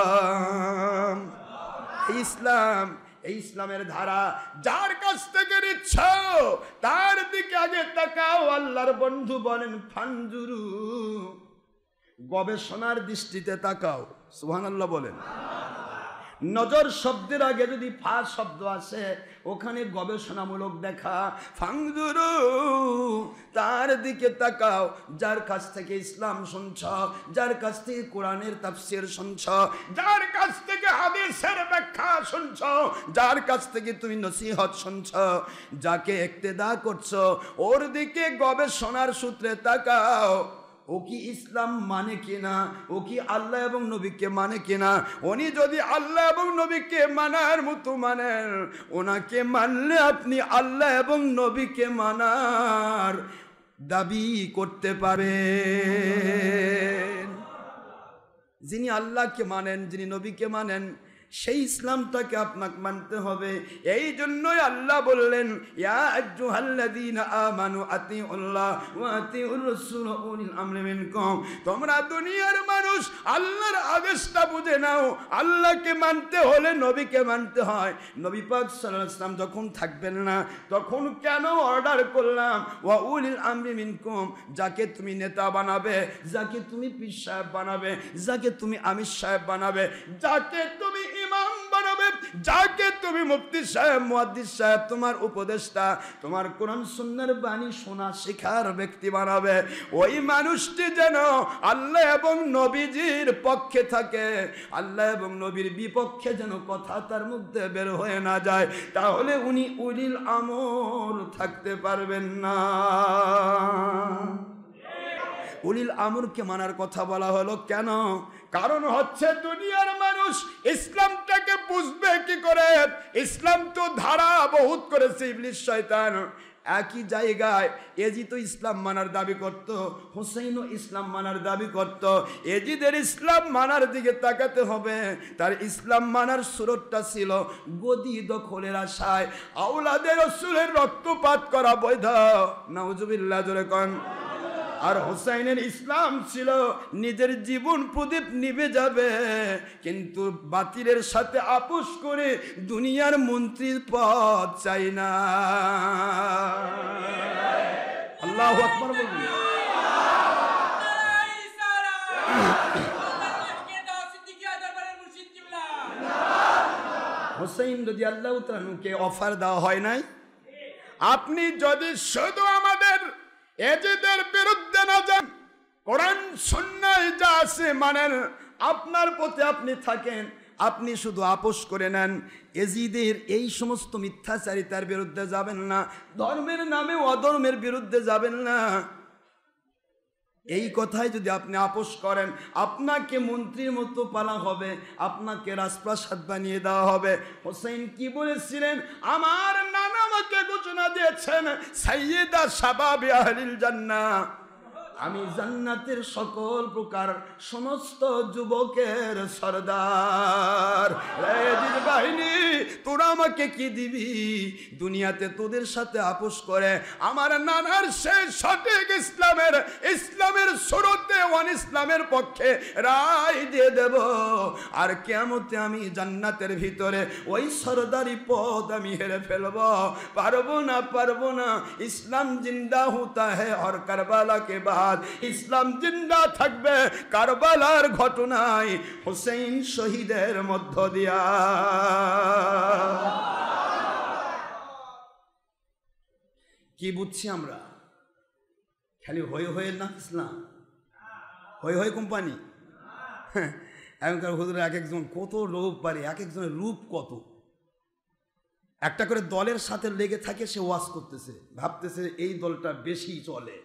A: ইসলাম, এই ইসলামের ধারা যার কাছ থেকে নিচ্ছ তার দিকে আগে তাকাও। আল্লাহর বন্ধু বলেন ফানজুরু, গবেষণার দৃষ্টিতে তাকাও। সুবহানাল্লাহ বলেন। নজর শব্দের আগে যদি ফা শব্দ আসে, ওখানে গবেষণামূলক দেখা। ফানজুরু, তার দিকে তাকাও যার কাছ থেকে ইসলাম শুনছ, যার কাছ থেকে কোরআনের তাফসীর শুনছ, যার কাছ থেকে হাদিসের ব্যাখ্যা শুনছ, যার কাছ থেকে তুমি নসিহত শুনছ, যাকে ইক্তেদা করছো, ওর দিকে গবেষণার সূত্রে তাকাও। ও কি ইসলাম মানে কিনা, ও কি আল্লাহ এবং নবীকে মানে কিনা। উনি যদি আল্লাহ এবং নবীকে মানার মতো মানেন, ওনাকে মানলে আপনি আল্লাহ এবং নবীকে মানার দাবি করতে পারেন। যিনি আল্লাহকে মানেন, যিনি নবীকে মানেন, সেই ইসলামটাকে আপনাকে মানতে হবে। এই জন্যই আল্লাহ বললেন, ইয়া আইয়ুহাল্লাযীনা আমানু আতিউল্লাহ ওয়া আতিউর রাসূল ওয়া উলিল আমরি মিনকুম। তোমরা দুনিয়ার মানুষ আল্লাহর আদেশটা বুঝে নাও। আল্লাহকে মানতে হলে নবীকে মানতে হয়। নবী পাক সাল্লাল্লাহু আলাইহি ওয়াসাল্লাম যখন থাকবেন না, তখন কেন অর্ডার করলাম ওয়া উলিল আমরি মিনকুম, যাকে তুমি নেতা বানাবে, যাকে তুমি পীর সাহেব বানাবে, যাকে তুমি আমির সাহেব বানাবে, যাকে তুমি ইমাম বানাবে, যাকে তুমি মুফতি সাহেব, মুহাদ্দিস সাহেব, তোমার উপদেষ্টা, তোমার কোরআন সুন্নাহর বাণী শোনা শেখার ব্যক্তি বানাবে, ওই মানুষটি যেন আল্লাহ এবং নবীজির পক্ষে থাকে। আল্লাহ এবং নবীর বিপক্ষে যেন কথা তার মধ্যে বের হয়ে না যায়, তাহলে উনি উলিল আমর থাকতে পারবেন না। উলিল আমরকে মানার কথা বলা হলো কেন? কারণ হচ্ছে দুনিয়ার মানুষ ইসলামটাকে বুঝবে কি করে? ইসলাম তো ধারা বহুত করেছে ইবলিস শয়তান। একই জায়গায় এজিদ ইসলাম মানার দাবি করত, হুসাইনও ইসলাম মানার দাবি করত। এজিদের ইসলাম মানার দিকে তাকাতে হবে। তার ইসলাম মানার সুরতটা ছিল গদি দখলের আশায় আওলাদের রাসূলের রক্তপাত করা বৈধ। নাউজুবিল্লাহ জোরে কোন। আর হুসাইনের ইসলাম ছিল নিজের জীবন প্রদীপ নিভে যাবে, কিন্তু বাতিলের সাথে আপোষ করে দুনিয়ার মন্ত্রীর পদ চাই না। আল্লাহু আকবার বলুন। হুসাইন রাদিয়াল্লাহু তাআলা কে অফার দেওয়া হয় নাই, আপনি যদি শুধু আমাদের এজিদের বিরুদ্ধে না যান, কোরআন সুন্নাহয় যা আছে মানেন, আপনার পথে আপনি থাকেন, আপনি শুধু আপোষ করে নেন, এজিদের এই সমস্ত মিথ্যাচারিতার বিরুদ্ধে যাবেন না, ধর্মের নামে অধর্মের বিরুদ্ধে যাবেন না, এই কথায় যদি আপনি আপোষ করেন, আপনাকে মন্ত্রীর মতো পালা হবে, আপনাকে রাজপ্রাসাদ বানিয়ে দেওয়া হবে। হোসেন কি বলেছিলেন? আমার নানা আমাকে ঘোষণা দিয়েছেন সাইয়্যিদা শাবাবি আহলিল জান্নাহ, আমি জান্নাতের সকল প্রকার সমস্ত যুবকের সরদার। এজিদ বাহিনী, তোরা আমাকে কি দিবি? দুনিয়াতে তোদের সাথে আপোষ করে আমার নানার সেই সঠিক ইসলামের সুরতে ওয়ান ইসলামের পক্ষে রায় দিয়ে দেব, আর কিয়ামতে আমি জান্নাতের ভিতরে ওই সরদারি পদ আমি হেরে ফেলব। পারবো না। ইসলাম জিন্দা হতা হ্যায় আর কারবালা কে বাদ, ইসলাম জিন্দা থাকবে কারবালার ঘটনায় হুসাইন শহীদের মধ্য দিয়া। কি বুঝছি আমরা? খালি হয়ে না ইসলাম, হয়ে কোম্পানি। এখনকার হুজুরা এক একজন কত রূপ পারে, এক একজনের রূপ কত। একটা করে দলের সাথে লেগে থাকে, সে ওয়াজ করতেছে, ভাবতেছে এই দলটা বেশি চলে,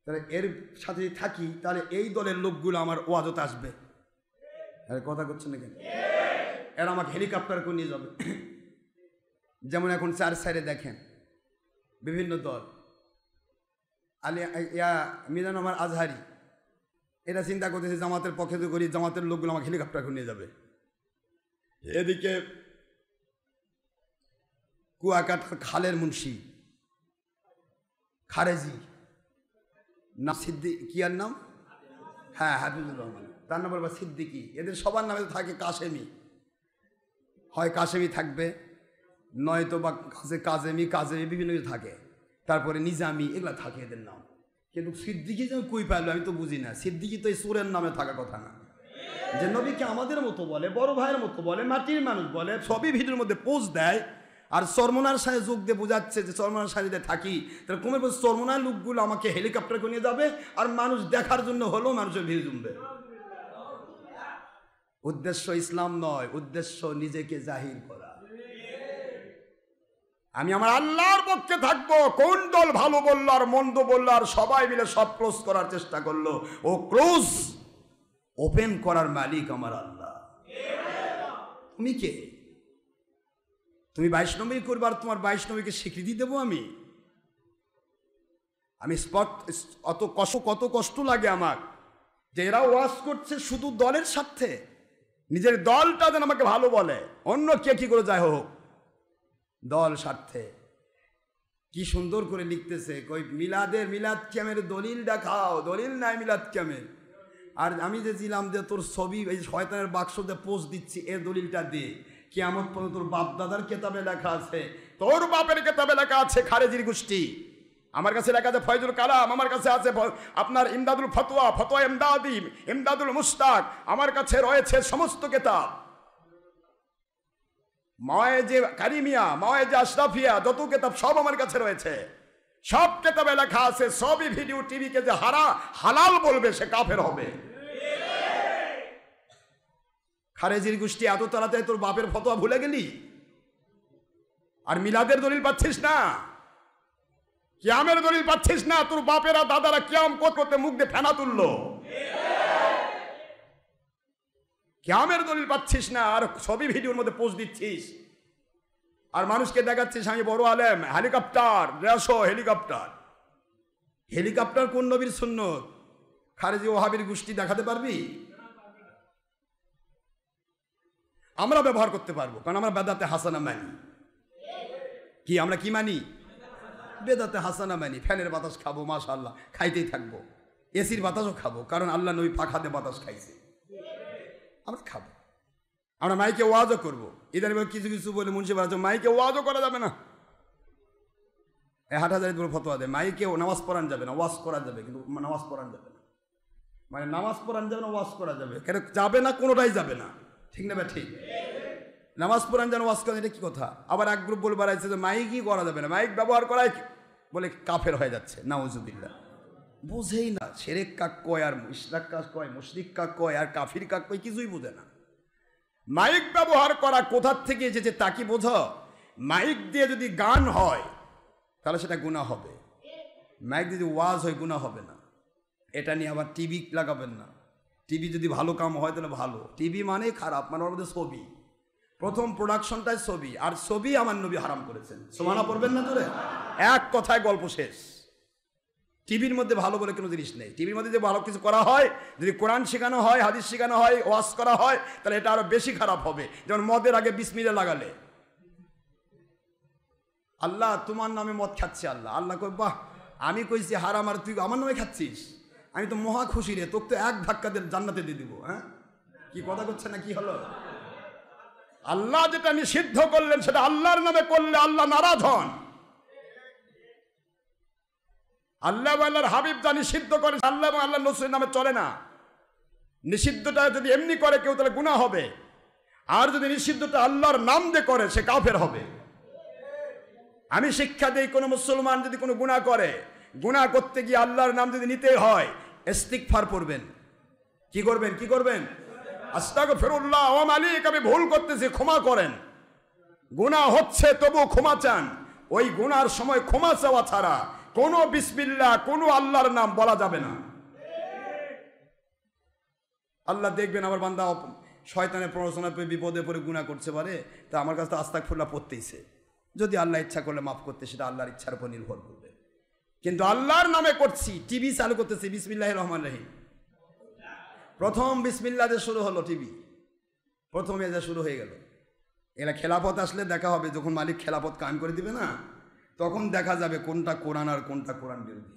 A: তাহলে এর সাথে থাকি, তাহলে এই দলের লোকগুলো আমার ওয়াজতে আসবে। আরে কথা করছেন না কেন? এরা আমাকে হেলিকপ্টার করে নিয়ে যাবে। যেমন এখন চার সাইডে দেখেন বিভিন্ন দল, মিজান আমার আজহারি, এরা চিন্তা করতেছে জামাতের পক্ষে তো করি, জামাতের লোকগুলো আমাকে হেলিকপ্টার করে নিয়ে যাবে। এদিকে কুয়াকাটার খালের মুন্সি খারেজি না, সিদ্দিকি আর নাম, হ্যাঁ হাফিজুর রহমান, তার নাম বলবা সিদ্দিকি। এদের সবার নামে থাকে কাশেমি, হয় কাশেমি থাকবে, নয়তো বা কাজেমি বিভিন্ন কিছু থাকে, তারপরে নিজামি, এগুলো থাকে এদের নাম। কিন্তু সিদ্দিকি যেন কই পাইলো আমি তো বুঝি না। সিদ্দিকি তো এই সুরের নামে থাকার কথা না। যে নবীকে আমাদের মতো বলে, বড় ভাইয়ের মতো বলে, মাটির মানুষ বলে, সবই ভিডিওর মধ্যে পোস্ট দেয়, আর চরমনার সাথে যোগ দিয়ে বোঝাচ্ছে যে চরমনার সাথে থাকি, তাহলে কমে বলছে চরমনার লোকগুলো আমাকে হেলিকপ্টার করে নিয়ে যাবে, আর মানুষ দেখার জন্য হলেও মানুষের ভিড় জমবে। উদ্দেশ্য ইসলাম নয়, উদ্দেশ্য নিজেকে জাহির করা। আমি আমার আল্লাহর পক্ষে থাকবো। কোন দল ভালো বললো আর মন্দ বললো আর সবাই মিলে সব ক্লোজ করার চেষ্টা করলো, ও ক্লোজ ওপেন করার মালিক আমার আল্লাহ। তুমি কে? তুমি বৈষ্ণবী করবে আর তোমার বৈষ্ণবীকে স্বীকৃতি দেবো আমি? কত কষ্ট লাগে আমার যে এরা ওয়াজ করছে শুধু দলের স্বার্থে, নিজের দলটা যেন আমাকে ভালো বলে, অন্য কে কি করে যায় হোক, দল স্বার্থে। কি সুন্দর করে লিখতেছে, কই মিলাদ ক্যামের দলিল দেখাও, দলিল নাই মিলাদ ক্যামের। আর আমি যে ছিলাম যে তোর ছবি এই শয়তানের বাক্সতে পোস্ট দিচ্ছি, এর দলিলটা দে। কিয়ামত পর্যন্ত তোর বাপ দাদার কেতাবে লেখা আছে, তোর বাপের কেতাবে লেখা আছে খারেজির গোষ্ঠী, আমার কাছে লেখা আছে ফয়জুল কালাম, আমার কাছে আছে আপনার ইমদাদুল ফতোয়া, ফতোয়া ইমদাদি, ইমদাদুল মুস্তাক, আমার কাছে রয়েছে সমস্ত কেতাব, মাওয়াইজে কারিমিয়া, মাওয়াইজে আশরাফিয়া, যত কেতাব সব আমার কাছে রয়েছে। সব কেতাবে লেখা আছে সবই ভিডিও টিভিকে যে হালাল বলবে সে কাফের হবে। খারেজির গোষ্ঠী এত তাড়াতাড়ি তোর বাপের ফতোয়া ভুলে গেলি? আর মিলাদের দলিল পাচ্ছিস না, কিয়ামের দলিল পাচ্ছিস না? তোর বাপেরা দাদারা কিয়াম করতে মুখ দিয়ে ফেনা তুললো, কিয়ামের দলিল পাচ্ছিস না, আর সবই ভিডিওর মধ্যে পোস্ট দিচ্ছিস আর মানুষকে দেখাচ্ছিস আমি বড় আলেম। হেলিকপ্টার দেড়শো হেলিকপ্টার কোন নবীর সুন্নত? খারেজি ওহাবির গোষ্ঠী দেখাতে পারবি? আমরা ব্যবহার করতে পারবো, কারণ আমরা বেদাতে হাসানা মানি। কি আমরা কি মানি? বেদাতে হাসানা মানি। ফ্যানের বাতাস খাবো, মাশাআল্লাহ, খাইতেই থাকবো। এসির বাতাসও খাবো, কারণ আল্লাহ নবী পাখাতে বাতাস খাইছে, আমরা খাবো। আমরা মাইকে ওয়াজও করবো। ইদানিং কিছু কিছু বলে মুন্সিপাল মাইকে ওয়াজও করা যাবে না, হাটহাজারি ফতোয়া দেয় মাইকে নামাজ পড়ান যাবে না, ওয়াজ করা যাবে, কিন্তু নামাজ পড়ান যাবে না। মানে নামাজ পড়ান যাবে না, ওয়াজ করা যাবে, কেন যাবে না? কোনোটাই যাবে না, ঠিক না? ঠিক, নামাজ পড়ান যেন ওয়াজ করেন, এটা কি কথা? আবার এক গ্রুপ বলে বেড়াইছে যে মাইকই করা যাবে না, মাইক ব্যবহার করাই বলে কাফের হয়ে যাচ্ছে, নাউজুবিল্লাহ। বুঝেই না, শিরক কাক কয় আর ইশরাক কাক কয়, মুশরিক কাক কয় আর কাফির কাক কয়, কিছুই বুঝে না। মাইক ব্যবহার করা কোথার থেকে এসেছে তা কি বোঝো? মাইক দিয়ে যদি গান হয় তাহলে সেটা গুনাহ হবে, মাইক দিয়ে যদি ওয়াজ হয় গুনাহ হবে না। এটা নিয়ে আবার টিভি লাগাবেন না। টিভি যদি ভালো কাম হয় তাহলে ভালো, টিভি মানে খারাপ, মানে ওর মধ্যে ছবি, প্রথম প্রোডাকশনটাই ছবি, আর ছবি আমার নবী হারাম করেছেন। সুবহানাল্লাহ পড়বেন না তোরে? এক কথায় গল্প শেষ। টিভির মধ্যে ভালো বলে কোনো জিনিস নেই। টিভির মধ্যে যে ভালো কিছু করা হয়, যদি কোরআন শেখানো হয়, হাদিস শেখানো হয়, ওয়াজ করা হয়, তাহলে এটা আরো বেশি খারাপ হবে। যেমন মদের আগে বিসমিল্লাহ লাগালে, আল্লাহ তোমার নামে মদ খাচ্ছে, আল্লাহ কই বাহ, আমি কইছি হারাম আর তুই আমার নামে খাচ্ছিস, আমি তো মহা খুশি রে, তোকে তো এক ধাক্কা দিয়ে জান্নাতে দিয়ে দিব। হ্যাঁ, কি কথা করছে না? কি হলো? আল্লাহ যেটা নিষিদ্ধ করলেন সেটা আল্লাহর নামে করলে আল্লাহ নারাজ হন। আল্লাহ আল্লাহর হাবিব যা নিষিদ্ধ করে আল্লাহ এবং আল্লাহ রসুলের নামে চলে না। নিষিদ্ধটা যদি এমনি করে কেউ তাহলে গুনাহ হবে, আর যদি নিষিদ্ধটা আল্লাহর নাম দিয়ে করে সে কাফের হবে। আমি শিক্ষা দেই, কোনো মুসলমান যদি কোনো গুনাহ করে, গুনাহ করতে গিয়ে আল্লাহর নাম যদি নিতে হয়, ইস্তিগফার পড়বেন। কি করবেন? কি করবেন? আস্তাগফিরুল্লাহ ওয়া মালিক, আমি ভুল করতেছি, ক্ষমা করেন। গুনাহ হচ্ছে তবু ক্ষমা চান। ওই গুনার সময় ক্ষমা চাওয়া ছাড়া কোনো বিসমিল্লাহ, কোনো আল্লাহর নাম বলা যাবে না। আল্লাহ দেখবেন আমার বান্দা শয়তানের প্ররোচনায় পেয়ে বিপদে পড়ে গুনাহ করছে পারে, তা আমার কাছে তো আস্তাগফিরুল্লাহ পড়তেইছে। যদি আল্লাহ ইচ্ছা করলে মাফ করতে, সেটা আল্লাহর ইচ্ছার উপর নির্ভর করবে। কিন্তু আল্লাহর নামে করছি, টিভি চালু করতেছি বিসমিল্লাহির রহমানির রহিম, প্রথম বিসমিল্লাহ দিয়ে শুরু হলো টিভি, প্রথমে যা শুরু হয়ে গেল। এরা খেলাফত আসলে দেখা হবে, যখন মালিক খেলাফত কায়েম করে দিবে না, তখন দেখা যাবে কোনটা কোরআন আর কোনটা কোরআন বিরোধী।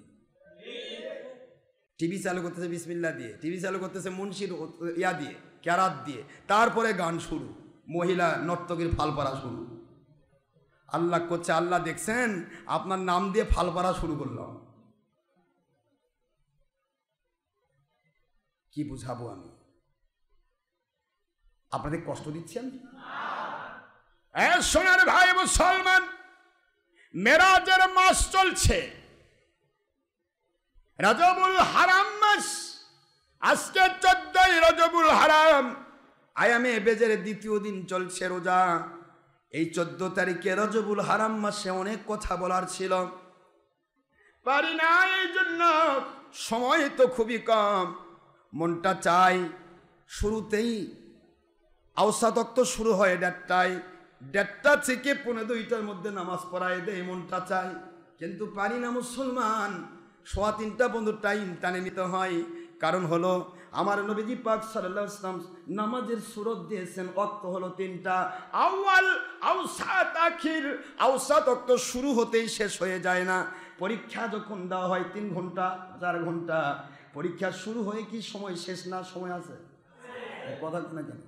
A: টিভি চালু করতেছে বিসমিল্লাহ দিয়ে, টিভি চালু করতেছে মুন্সির ইয়া দিয়ে, ক্যারাত দিয়ে, তারপরে গান শুরু, মহিলা নর্তকীর ফালপাড়া শুরু। আল্লাহ করছে, আল্লাহ দেখছেন আপনার নাম দিয়ে ফালপাড়া শুরু করলাম, কি বুঝাবো আমি? আপনাদের কষ্ট দিচ্ছি আমি? সোনার ভাই মুসলমান, মেরাজের মাস চলছে, রজবুল হারাম মাস, আজকে 14ই রজবুল হারাম, আয়ামে বেজের দ্বিতীয় দিন চলছে রোজা। এই 14 তারিখে রজবুল হারাম মাসে অনেক কথা বলার ছিল, পারি না, এই জন্য সময় তো খুবই কম। মনটা চাই শুরুতেই আওসাত ওয়াক্ত শুরু হয় 1:30টায়, 1:30 থেকে 1:45টার মধ্যে নামাজ পড়ায় দেয়, মনটা চাই, কিন্তু পারি না মুসলমান। 3:15 পর্যন্ত টাইম টানে নিতে হয়। কারণ হলো আমার নবীজি পাক সাল্লাল্লাহু আলাইহি ওয়াসাল্লাম নামাজের সুরত দিয়েছেন, ওয়াক্ত হলো 3টা, আউয়াল, আওসাত, আখির। আওসাত ওয়াক্ত শুরু হতেই শেষ হয়ে যায় না। পরীক্ষা যখন দেওয়া হয় 3 ঘন্টা 4 ঘন্টা, পরীক্ষা শুরু হয়ে কি সময় শেষ না সময় আছে? কথা না কেন?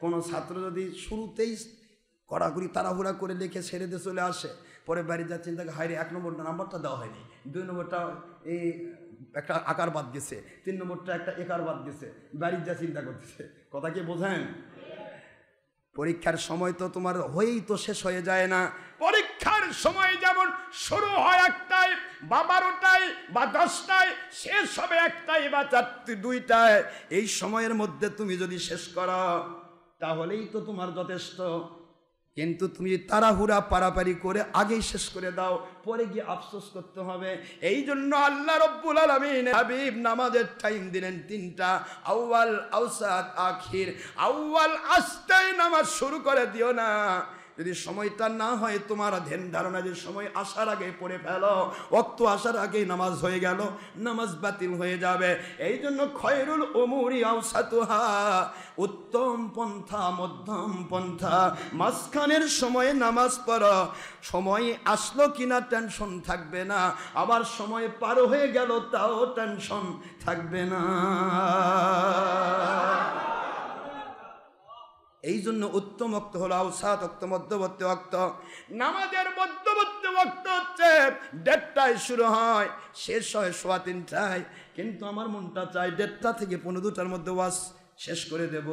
A: কোনো ছাত্র যদি শুরুতেই কড়াকড়ি তাড়াহুড়া করে লিখে ছেড়ে দিয়ে চলে আসে, পরে বাড়ি যা চিন্তা করে, হায়রে 1 নাম্বারটা দেওয়া হয়নি, 2 নম্বরটা এই একটা আকার বাদ গেছে, 3 নম্বরটা একটা একার বাদ গেছে, বাড়ির যা চিন্তা করতেছে। কথা কি বোঝেন? পরীক্ষার সময় তো তোমার হয়েই তো শেষ হয়ে যায় না। পরীক্ষার সময় যেমন শুরু হয় 1টায় বা 12টায় বা 10টায়, শেষ হবে 1টায় বা 2টায়। এই সময়ের মধ্যে তুমি যদি শেষ করো তাহলেই তো তোমার যথেষ্ট। কিন্তু তুমি তাড়াহুড়া পারাপারি করে আগেই শেষ করে দাও, পরে গিয়ে আফসোস করতে হবে। এই জন্য আল্লাহ রব্বুল আলামিন হাবিব নামাজের টাইম দিলেন 3টা, আউয়াল, আওসাত, আখির। আউয়াল আসতেই নামাজ শুরু করে দিও না। যদি সময়টা না হয় তোমার ধ্যান ধারণা যে সময় আসার আগে পড়ে ফেলো, ওয়াক্ত আসার আগেই নামাজ হয়ে গেল, নামাজ বাতিল হয়ে যাবে। এই জন্য খয়রুল উমুরি আওসাতুহা, উত্তম পন্থা মধ্যম পন্থা, মাঝখানের সময়ে নামাজ পড়ো। সময় আসলো কিনা টেনশন থাকবে না, আবার সময় পার হয়ে গেল তাও টেনশন থাকবে না। এই জন্য উত্তম ওয়াক্ত হলো আওসাত ওয়াক্ত, মধ্যবর্তী ওয়াক্ত। নামাজের মধ্যবর্তী ওয়াক্ত হচ্ছে 1:30টায় শুরু হয়, শেষ হয় 3:15টায়। কিন্তু আমার মনটা চাই 1:30টা থেকে 1:45টার মধ্যে ওয়াজ শেষ করে দেব,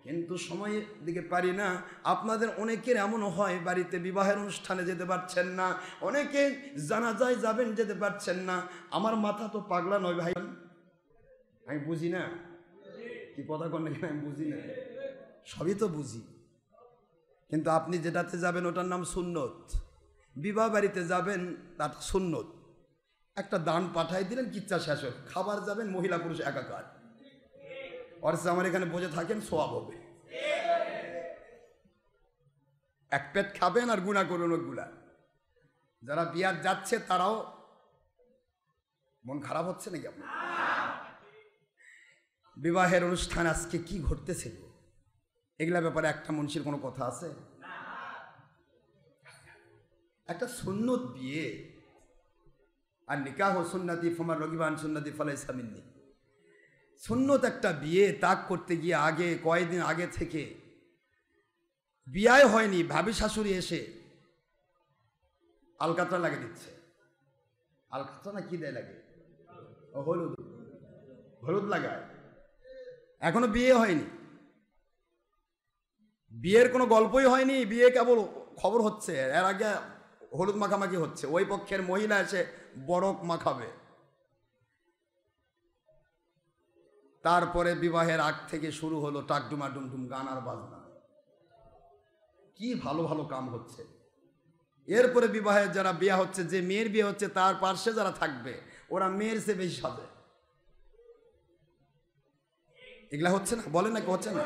A: কিন্তু সময়ের দিকে পারি না। আপনাদের অনেকের এমনও হয় বাড়িতে বিবাহের অনুষ্ঠানে যেতে পারছেন না, অনেকে জানাজায় যাবেন যেতে পারছেন না। আমার মাথা তো পাগলা নয় ভাই, আমি বুঝি না কি কথা কন নাকি, আমি বুঝি না, সবই তো বুঝি। কিন্তু আপনি যেটাতে যাবেন ওটার নাম সুন্নত, বিবাহ বাড়িতে যাবেন তার সুন্নত। একটা দান পাঠাই দিলেন, কিচ্ছা শেষ হয়, খাবার যাবেন মহিলা পুরুষ একাকার, অর্থাৎ আমার এখানে বসে থাকেন সওয়াব হবে। এক পেট খাবেন আর গুণা করুন ওগুলা। যারা বিয়ার যাচ্ছে তারাও মন খারাপ হচ্ছে নাকি আপনার? বিবাহের অনুষ্ঠান আজকে কি ঘটতেছে এগুলা ব্যাপারে একটা মুন্সির কোনো কথা আছে? একটা সুন্নত বিয়ে, আর নিকাহ সুন্নতি ফামান রগিবান সুন্নতি ফালাইসা মিন্নি। সুন্নত একটা বিয়ে তাক করতে গিয়ে আগে কয়েকদিন আগে থেকে বিয়ে হয়নি, ভাবি শাশুড়ি এসে আলকাতরা লাগে দিচ্ছে। আলকাতরা না কি দেয় লাগে? হলুদ, হলুদ লাগায়। এখনো বিয়ে হয়নি, বিয়ের কোনো গল্পই হয়নি, বিয়ে কেবল খবর হচ্ছে। এর আগে হলুদ মাখামাখি হচ্ছে, ওই পক্ষের মহিলা এসে বরক মাখাবে। তারপরে বিবাহের আগ থেকে শুরু হলো টাকডুমা ডুমডুম গান আর বাজনা, কি ভালো ভালো কাম হচ্ছে। এরপরে বিবাহের যারা বিয়ে হচ্ছে, যে মেয়ের বিয়ে হচ্ছে তার পার্শ্বে যারা থাকবে ওরা মেয়ের চেয়ে বেশি সাজে। এগুলা হচ্ছে না, বলে নাকি হচ্ছে না?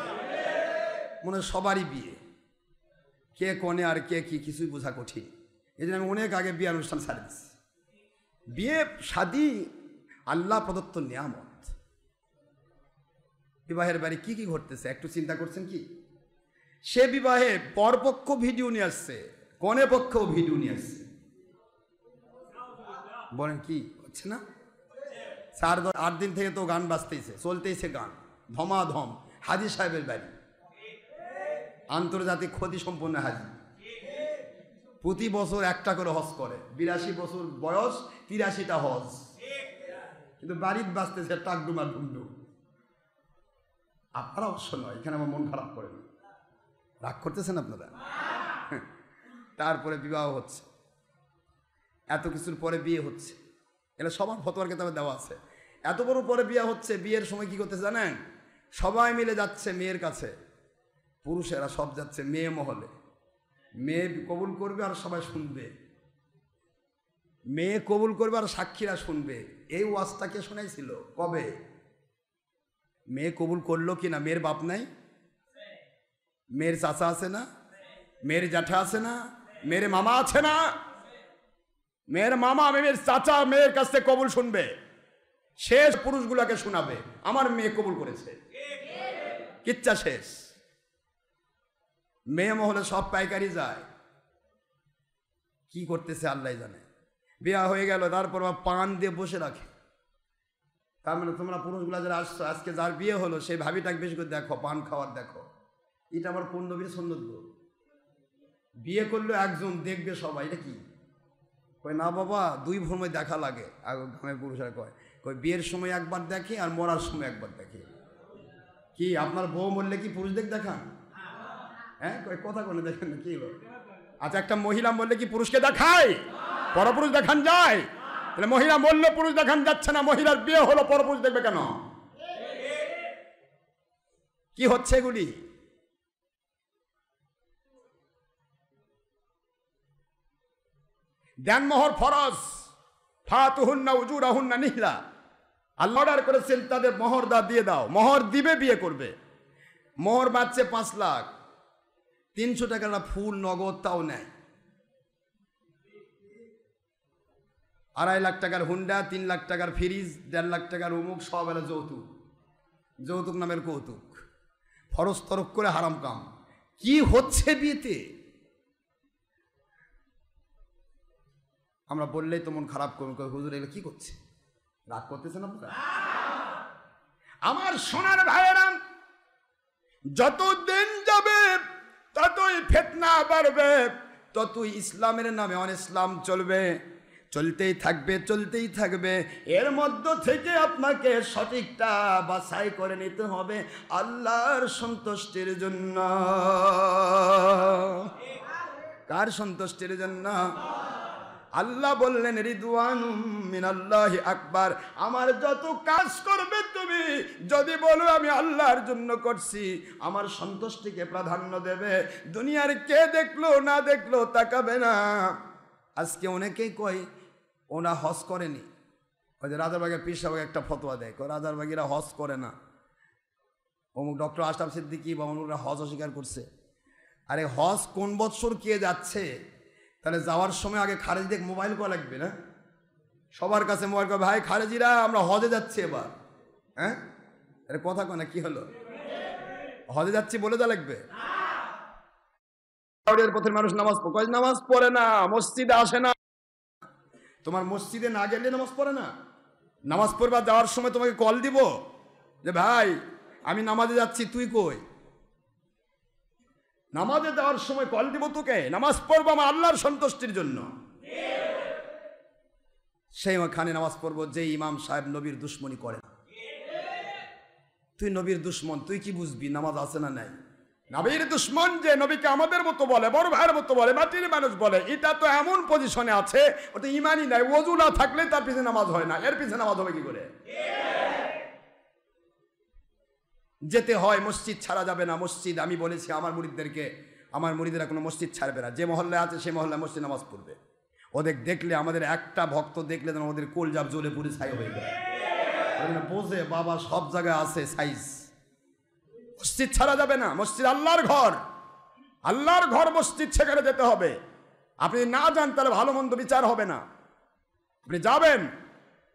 A: মনে হয় সবারই বিয়ে, কে কোনে আর কে কি কিছুই বোঝা কঠিন। এই জন্য আমি অনেক আগে বিয়ে অনুষ্ঠান ছাড়ি দিচ্ছি। বিয়ে শাদী আল্লাহ প্রদত্ত নিয়ামত। বিবাহের বাড়ি কি কি ঘটতেছে একটু চিন্তা করছেন কি? সে বিবাহে পরপক্ষ ভিডিও নিয়ে আসছে, কনে পক্ষও ভিডিও নিয়ে আসছে। বলেন কি হচ্ছে না? 4-8 দিন থেকে তো গান বাজতেইছে, চলতেইছে গান ধমাধম। হাজি সাহেবের বাড়ি, আন্তর্জাতিক খ্যাতি সম্পন্ন হাজি, প্রতি বছর একটা করে হজ করে, 82 বছর বয়স, 83টা হজ। কিন্তু বাড়ির বাঁচতেছে টাকডুমা ডুমডুম। আপনারা অবশ্য নয়, এখানে আমার মন খারাপ করে না, রাগ করতেছেন আপনারা। তারপরে বিবাহ হচ্ছে, এত কিছুর পরে বিয়ে হচ্ছে, এটা সবার ফতোয়ার কিতাবে দেওয়া আছে। এত বড় পরে বিয়ে হচ্ছে, বিয়ের সময় কি করতেছে জানেন? সবাই মিলে যাচ্ছে মেয়ের কাছে, পুরুষেরা সব যাচ্ছে মেয়ে মহলে, মেয়ে কবুল করবে আর সবাই শুনবে, মেয়ে কবুল করবে আর সাক্ষীরা শুনবে। এই ওয়াজটা কে শোনাইছিল? কবে? মেয়ে কবুল করলো কি না? মেয়ের বাপ নাই? মেয়ের চাচা আছে না? মেয়ের জ্যাঠা আছে না? মেয়ের মামা আছে না? মেয়ের মামা মেয়ের চাচা মেয়ের কাছ থেকে কবুল শুনবে, শেষ পুরুষগুলোকে শোনাবে আমার মেয়ে কবুল করেছে, কিচ্ছা শেষ। মেয়ে মহলে সব পাইকারি যায়, কি করতেছে আল্লাহ জানে। বিয়া হয়ে গেল, তারপর পান দিয়ে বসে রাখে। তার মানে তোমরা পুরুষগুলা যারা আসছো, আজকে যার বিয়ে হলো সেই ভাবিটাকে বেশি করে দেখো, পান খাওয়ার দেখো। এটা আমার কোন নবীর সুন্নত গো? বিয়ে করলো একজন, দেখবে সবাই। এটা কি কয়? না বাবা, দুই ভ্রমে দেখা লাগে। গ্রামের পুরুষরা কয় কয় বিয়ের সময় একবার দেখে আর মরার সময় একবার দেখে। কি আপনার বউ মরলে কি পুরুষদের দেখান? হ্যাঁ, কয় কথা কোনো দেখেন না কি? আচ্ছা, একটা মহিলা মরলে কি পুরুষকে দেখায়? পরপুরুষ দেখান যায়? তাহলে মহিলা মরলে পুরুষ দেখান যাচ্ছে না, মহিলার বিয়ে হলো পরপুরুষ দেখবে কেন? কি হচ্ছে এগুলি? দেনমোহর ফরজ, ফাতুহুন্না উজুরাহুন্না নিহলা। আল্লাহ অর্ডার করেছেন তাদের মোহর দিয়ে দাও। মোহর দিবে, বিয়ে করবে। মোহর বাঁচছে 5 লাখ, 300 টাকার ফুল নগদ তাও নেয়। 2.5 লাখ টাকার হুন্ডা, 3 লাখ টাকার ফ্রিজ, 1.5 লাখ টাকার অমুক, সব এলা যৌতুক। যৌতুক নামের কৌতুক, ফরজ তরফ করে হারাম কাম। কি হচ্ছে বিয়েতে? আমরা বললেই তো মন খারাপ করুন, হুজুর এগুলো কি করছে? রাগ করতেছেন আপনারা? আমার সোনার ভাইয়েরা, যত দিন যাবে ততই ফিতনা বাড়বে, ততই ইসলামের নামে অনিসলাম চলবে, চলতেই থাকবে, চলতেই থাকবে। এর মধ্য থেকে আপনাকে সঠিকটা বাছাই করে নিতে হবে আল্লাহর সন্তুষ্টির জন্য। কার সন্তুষ্টির জন্য? আল্লাহ বললেন রিদওয়ানুম মিনাল্লাহি আকবার। আমার যত কাজ করবে তুমি যদি বলো আমি আল্লাহর জন্য করছি, আমার সন্তুষ্টিকে প্রাধান্য দেবে, দুনিয়ার কে দেখলো না দেখলো তাকাবে না। আজকে অনেকেই কয় ওনা হজ করেনি। ওই যে রাজারবাগের পীর সাহেব একটা ফতোয়া দেয়, রাজারবাগীরা হজ করে না, অমুক ডক্টর আশরাফ সিদ্দিকী বা অমুকরা হজ অস্বীকার করছে। আরে হজ কোন বৎসর কে যাচ্ছে? তাহলে যাওয়ার সময় আগে খারেজিদের মোবাইল করা লাগবে না? সবার কাছে মোবাইল করে, ভাই খারেজিরা আমরা হজে যাচ্ছি এবার। হ্যাঁ, আরে কথা কয় কি হলো? হজে যাচ্ছি বলে যা লাগবে। পথের মানুষ নামাজ পড়ে না, মসজিদে আসে না। তোমার মসজিদে না গেলে নামাজ পড়ে না? নামাজ পড়বা যাওয়ার সময় তোমাকে কল দিব যে ভাই আমি নামাজে যাচ্ছি, তুই কই? নামাজে যাওয়ার সময় কল দিব তোকে। নামাজ পড়বো আমার আল্লাহর সন্তুষ্টির জন্য। সেই খানে নামাজ পড়বো যে ইমাম সাহেব নবীর দুশ্মনী করে না। তুই নবীর দুশ্মন, তুই কি বুঝবি নামাজ আছে না নাই? নবীর দুশ্মন যে নবীকে আমাদের মতো বলে, বড় ভাইয়ের মতো বলে, মাটির মানুষ বলে, এটা তো এমন পজিশনে আছে ওটা ইমানই নাই। ওযু না থাকলে তার পিছনে নামাজ হয় না, এর পিছনে নামাজ হবে কি করে? যেতে হয়, মসজিদ ছাড়া যাবে না। মসজিদ আমি বলেছি আমার মুরিদদেরকে, আমার মুরিদেরা কোনো মসজিদ ছাড়বে না। যে মহল্লায় আছে সেই মহল্লায় মসজিদ নামাজ পড়বে। ওদের দেখলে, আমাদের একটা ভক্ত দেখলে যেন ওদের কোলজাব জ্বলে পুরে ছাই হয়ে যায়। বোঝে বাবা সব জায়গায় আছে সাইজ। মসজিদ ছাড়া যাবে না। মসজিদ আল্লাহর ঘর, আল্লাহর ঘর মসজিদ, সেখানে যেতে হবে। আপনি না যান তাহলে ভালো মন্দ বিচার হবে না। আপনি যাবেন,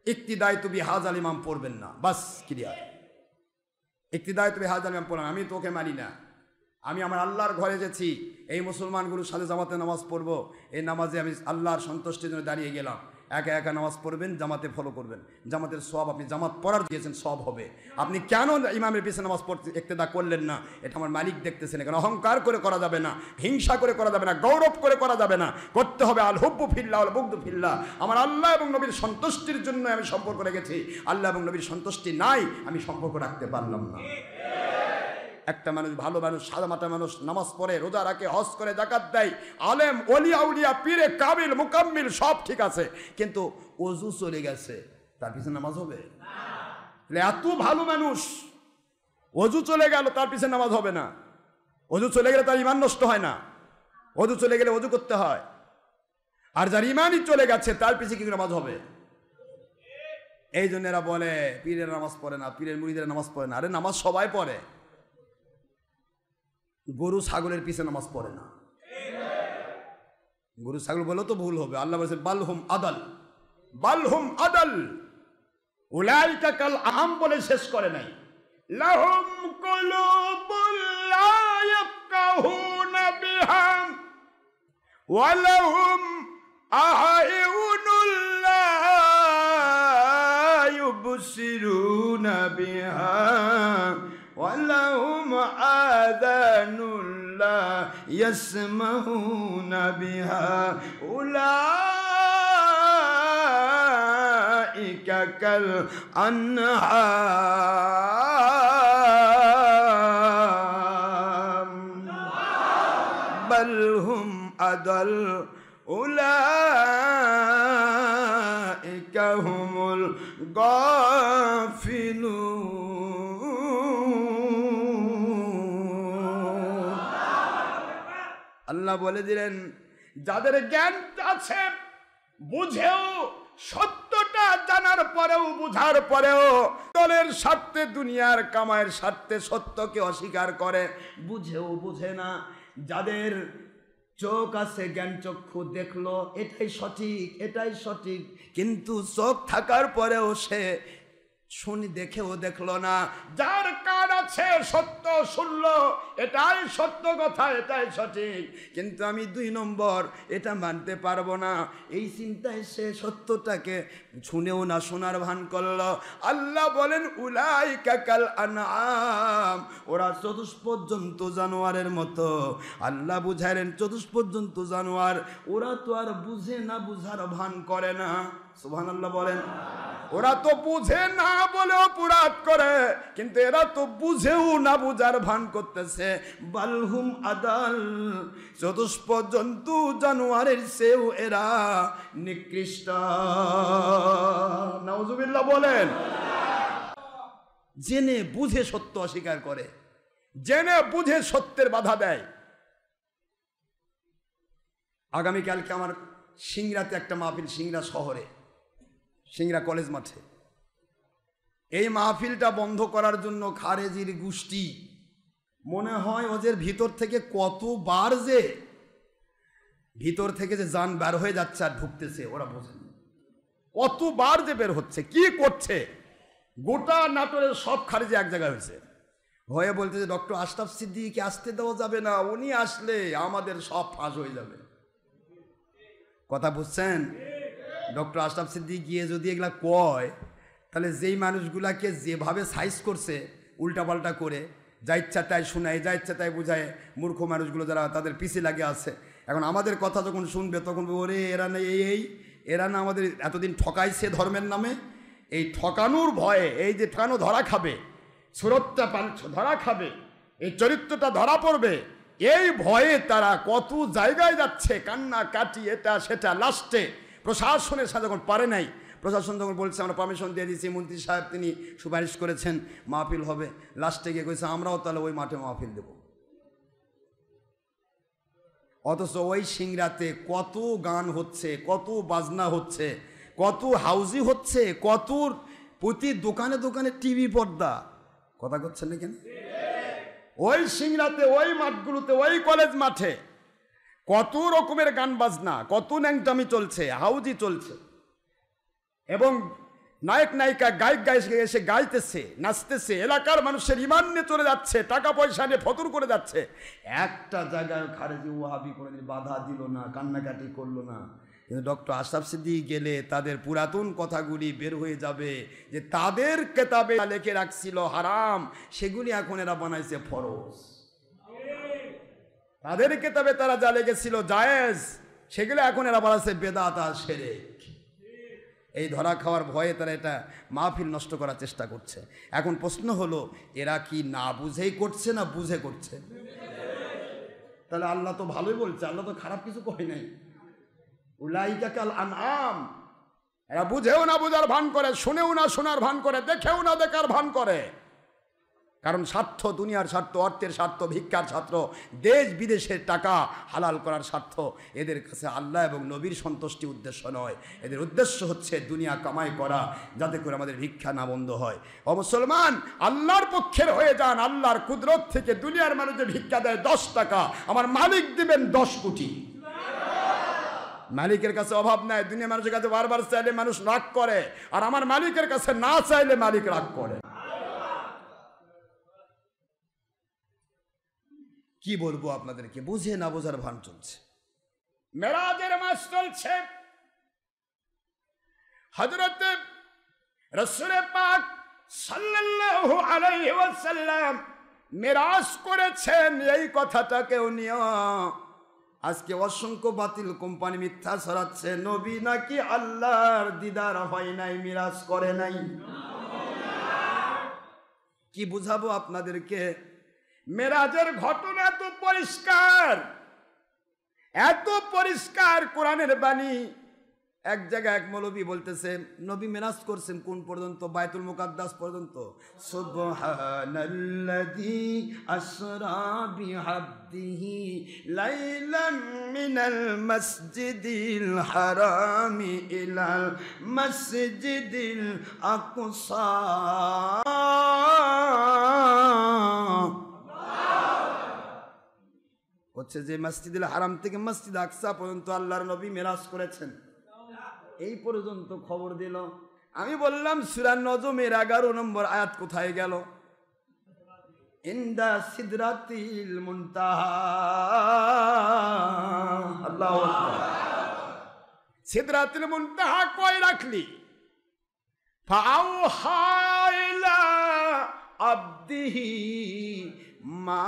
A: ইক্তিদায় তুমি হাজাল ইমাম পড়বেন না, বাস ক্লিয়ার। ইক্তিদায় তুমি হাজাল ইমাম পড়বেন, আমি তোকে মানি না। আমি আমার আল্লাহর ঘরে গেছি, এই মুসলমানগুলোর সাথে জামাতে নামাজ পড়বো। এই নামাজে আমি আল্লাহর সন্তুষ্টির জন্য দাঁড়িয়ে গেলাম। একা একা নামাজ পড়বেন, জামাতে ফলো করবেন। জামাতের সওয়াব, আপনি জামাত পড়ার দিয়েছেন, সওয়াব হবে। আপনি কেন ইমামের পিছনে নামাজ পড়তে ইক্তেদা করলেন না? এটা আমার মালিক দেখতেছেন। এখানে অহংকার করে করা যাবে না, হিংসা করে করা যাবে না, গৌরব করে করা যাবে না। করতে হবে আল হুব্বু ফিল্লাহ ওয়াল বুগদু ফিল্লাহ। আমার আল্লাহ এবং নবীর সন্তুষ্টির জন্য আমি সম্পর্ক রেখেছি। আল্লাহ এবং নবীর সন্তুষ্টি নাই, আমি সম্পর্ক রাখতে পারলাম না। একটা মানুষ, ভালো মানুষ, সাদা মাটা মানুষ, নামাজ পড়ে, রোজা রাখে, হজ করে, যাকাত দেয়, আলেম, ওলি আউলিয়া, পীরে কাবিল মুকাম্মিল সব ঠিক আছে, কিন্তু ওযু চলে গেছে, তার পিছনে নামাজ হবে? এত ভালো মানুষ, ওযু চলে গেল, তার পিছনে নামাজ হবে না। ওযু চলে গেলে তার ঈমান নষ্ট হয় না। অজু চলে গেলে অজু করতে হয়, আর যার ইমানই চলে গেছে তার পিছে কি নামাজ হবে? এই জন্য এরা বলে পীরের নামাজ পড়ে না, পীরের মুরিদের নামাজ পড়ে না। আরে নামাজ সবাই পড়ে, গরু ছাগলের পিছে নামাজ পড়ে না। গরু ছাগল বলেও তো ভুল হবে। আল্লাহ বলেছেন বালহুম আদাল, বালহুম আদাল উলাইকা কাল আম বলে শেষ করে নাই। লাহুম কুলুবুল লা ইয়াফকাহুনা বিহা ওয়া লাহুম আ'য়ুনুল লা ইউবসিরুনা বিহা ওয়া লাহুম আযানুল লা ইয়াসমাউনা বিহা উলাইকা কাল আনআম বাল হুম আদাল উলাইকা হুমুল গাফিলুন। আল্লাহ বলে দিলেন যাদের জ্ঞান আছে, বুঝেও সত্যটা জানার পরেও বুঝার পরেও দলের স্বার্থে, দুনিয়ার কামায়ের স্বার্থে সত্যকে অস্বীকার করে, বুঝেও বুঝে না। যাদের চোখ আছে, জ্ঞান চক্ষু দেখলো এটাই সঠিক, এটাই সঠিক, কিন্তু চোখ থাকার পরেও সে শুনি দেখেও দেখলো না। যার কান আছে সত্য শুনলো, এটাই সত্য কথা, এটাই সঠিক, কিন্তু আমি 2 নম্বর এটা মানতে পারবো না, এই চিন্তায় সে সত্যটাকে শুনেও না শোনার ভান করলো। আল্লাহ বলেন উলাইকা কাল আনআম, ওরা চতুষ্পদ জন্তু জানোয়ারের মতো। আল্লাহ বুঝাইলেন চতুষ্পদ জন্তু জানোয়ার, ওরা তো আর বুঝে না বুঝার ভান করে না। সুবহানাল্লাহ বলেন। ওরা তো বুঝে না বলে অপরাধ করে, কিন্তু এরা তো বুঝেও না বুঝার ভান করতেছে। বালহুম আদাল, চতুষ্পদ জন্তু জানোয়ারের চেয়েও এরা নিকৃষ্ট। নাউজুবিল্লাহ বলেন। জেনে বুঝে সত্য অস্বীকার করে, জেনে বুঝে সত্যের বাধা দেয়। আগামীকালকে আমার সিংড়াতে একটা মাহফিল, সিংড়া শহরে, সিংড়া কলেজ মাঠে। এই মাহফিলটা বন্ধ করার জন্য খারেজির গোষ্ঠী মনে হয় ওদের ভিতর থেকে কতবার যে ভিতর থেকে যে জান বের হয়ে যাচ্ছে আর ঢুকতেছে, ওরা বোঝে না কতবার যে বের হচ্ছে, কি করছে। গোটা নাটোরের সব খারেজি এক জায়গায় হয়েছে, হয়ে বলতে যে ডক্টর আশরাফ সিদ্দিকীকে আসতে দেওয়া যাবে না, উনি আসলে আমাদের সব ফাঁস হয়ে যাবে। কথা বুঝছেন? ডক্টর আশরাফ সিদ্দিকী গিয়ে যদি এগুলা কয়, তাহলে যেই মানুষগুলাকে যেভাবে সাইজ করছে উল্টাপাল্টা করে, যা ইচ্ছা তাই শোনায়, যা ইচ্ছা তাই বোঝায়, মূর্খ মানুষগুলো যারা তাদের পিছে লাগে আছে, এখন আমাদের কথা যখন শুনবে তখন ওরে এরা না এরা না আমাদের এতদিন ঠকাইছে ধর্মের নামে, এই ঠকানোর ভয়ে, এই যে ঠকানো ধরা খাবে, সুরতটা ধরা খাবে, এই চরিত্রটা ধরা পড়বে, এই ভয়ে তারা কত জায়গায় যাচ্ছে, কান্না কাটি এটা সেটা। লাস্টে প্রশাসনের সাথে যখন পারে নাই, প্রশাসন যখন বলছে আমরা পারমিশন দিয়ে দিয়েছি, মন্ত্রী সাহেব তিনি সুপারিশ করেছেন মাহফিল হবে, লাস্টে গিয়ে কইছে আমরাও তাহলে ওই মাঠে মাহফিল দেব। অথচ ওই সিংড়াতে কত গান হচ্ছে, কত বাজনা হচ্ছে, কত হাউজি হচ্ছে, কত প্রতি দোকানে দোকানে টিভি পর্দা। কথা করছেন না কেন? ওই সিংড়াতে, ওই মাঠগুলোতে, ওই কলেজ মাঠে কত রকমের গান বাজনা, কত ন্যাংটামি চলছে, হাউজি চলছে, এবং নায়ক নায়িকা গায়ক গায়ক এসে গাইতেছে, নাচতেছে, এলাকার মানুষের ইমান নিয়ে চলে যাচ্ছে, টাকা পয়সা নিয়ে ফতুর করে যাচ্ছে। একটা জায়গায় খারেজি ওয়াহাবি কোনোদিন বাধা দিল না, কান্নাকাটি করলো না। কিন্তু ডক্টর আশরাফ সিদ্দিকী গেলে তাদের পুরাতন কথাগুলি বের হয়ে যাবে, যে তাদের কেতাবে লিখে রাখছিল হারাম, সেগুলি এখন এরা বানাইছে ফরজ। তাদের কেতাবে তারা যা লেগেছিল জায়েজ, সেগুলো এখন এরা বানাইছে বেদাত আর শিরক। এই ধরা খাওয়ার ভয়ে তারা এটা মাহফিল নষ্ট করার চেষ্টা করছে। এখন প্রশ্ন হলো, এরা কি না বুঝেই করছে না বুঝে করছে? তাহলে আল্লাহ তো ভালোই বলছে, আল্লাহ তো খারাপ কিছু কয় নাই। উলাইকা কাল আনআম, এরা বুঝেও না বুঝার ভান করে, শুনেও না শোনার ভান করে, দেখেও না দেখার ভান করে। কারণ স্বার্থ, দুনিয়ার স্বার্থ, অর্থের স্বার্থ, ভিক্ষার স্বার্থ, দেশ বিদেশের টাকা হালাল করার স্বার্থ, এদের কাছে আল্লাহ এবং নবীর সন্তুষ্টি উদ্দেশ্য নয়। এদের উদ্দেশ্য হচ্ছে দুনিয়া কামাই করা, যাতে করে আমাদের ভিক্ষা না বন্ধ হয়। ও মুসলমান, আল্লাহর পক্ষের হয়ে যান। আল্লাহর কুদরত থেকে দুনিয়ার মানুষের ভিক্ষা দেয় 10 টাকা, আমার মালিক দিবেন 10 কোটি। মালিকের কাছে অভাব নাই। দুনিয়া মানুষের কাছে বারবার চাইলে মানুষ রাগ করে, আর আমার মালিকের কাছে না চাইলে মালিক রাগ করে। কি বলবো আপনাদেরকে, বুঝে না বোঝার ভান চলছে। মেরাজের মাস চলছে। হযরত রাসূল পাক সাল্লাল্লাহু আলাইহি ওয়াসাল্লাম মেরাজ করেছেন, এই কথাটা কেউ নিও। আজকে অসংখ্য বাতিল কোম্পানি মিথ্যা ছড়াচ্ছে, নবী নাকি আল্লাহর দিদার হয় নাই, মিরাজ করে নাই। কি বুঝাবো আপনাদেরকে? মেরাজের ঘটনা এত পরিষ্কার, এত পরিষ্কার, কোরআনের বাণী। এক জায়গায় এক মৌলবী বলতেছে নবী মেরাজ করছেন কোন পর্যন্ত? বাইতুল মুকাদ্দাস পর্যন্ত। সুবহানাল্লাযী আসরা বিআবদিহি লাইলাম মিনাল মাসজিদিল হারামি ইলাল মাসজিদিল আকসা। হচ্ছে যে মসজিদুল হারাম থেকে মসজিদ আকসা পর্যন্ত আল্লাহর নবী মেরাজ করেছেন, এই পর্যন্ত খবর দিল। আমি বললাম সূরা নজমের 11 নম্বর আয়াত কোথায় গেল? ইনদা সিদরাতিল মুনতাহা। আল্লাহু আকবার। সিদরাতিল মুনতাহা কই রাখলি? ফাআউহা ইলা আবদিহি মা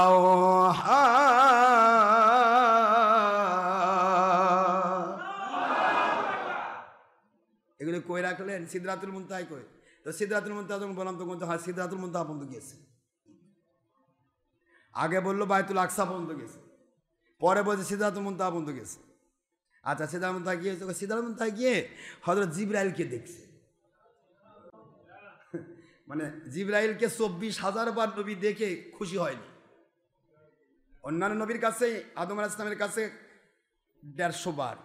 A: আওহা। এগুলো কই রাখলেন? সিদরাতুল মুনতাহা কই? তো সিদরাতুল মুনতাহা যখন বললাম তখন তো হ্যাঁ সিদরাতুল মুনতাহা পর্যন্ত গিয়েছে। আগে বললো বাইতুল আকসা পর্যন্ত গেছে, পরে বলছে সিদরাতুল মুনতাহা পর্যন্ত গেছে। আচ্ছা, সিদরাতুল মুনতাহা গিয়ে সিদরাতুল মুনতাহা গিয়ে হযরত জিবরাইলকে দেখছে। মানে জিবরাইলকে 24,000 বার নবী দেখে খুশি হয়নি। অন্যান্য নবীর কাছে, আদম আলাইহিস সালামের কাছে 150 বার,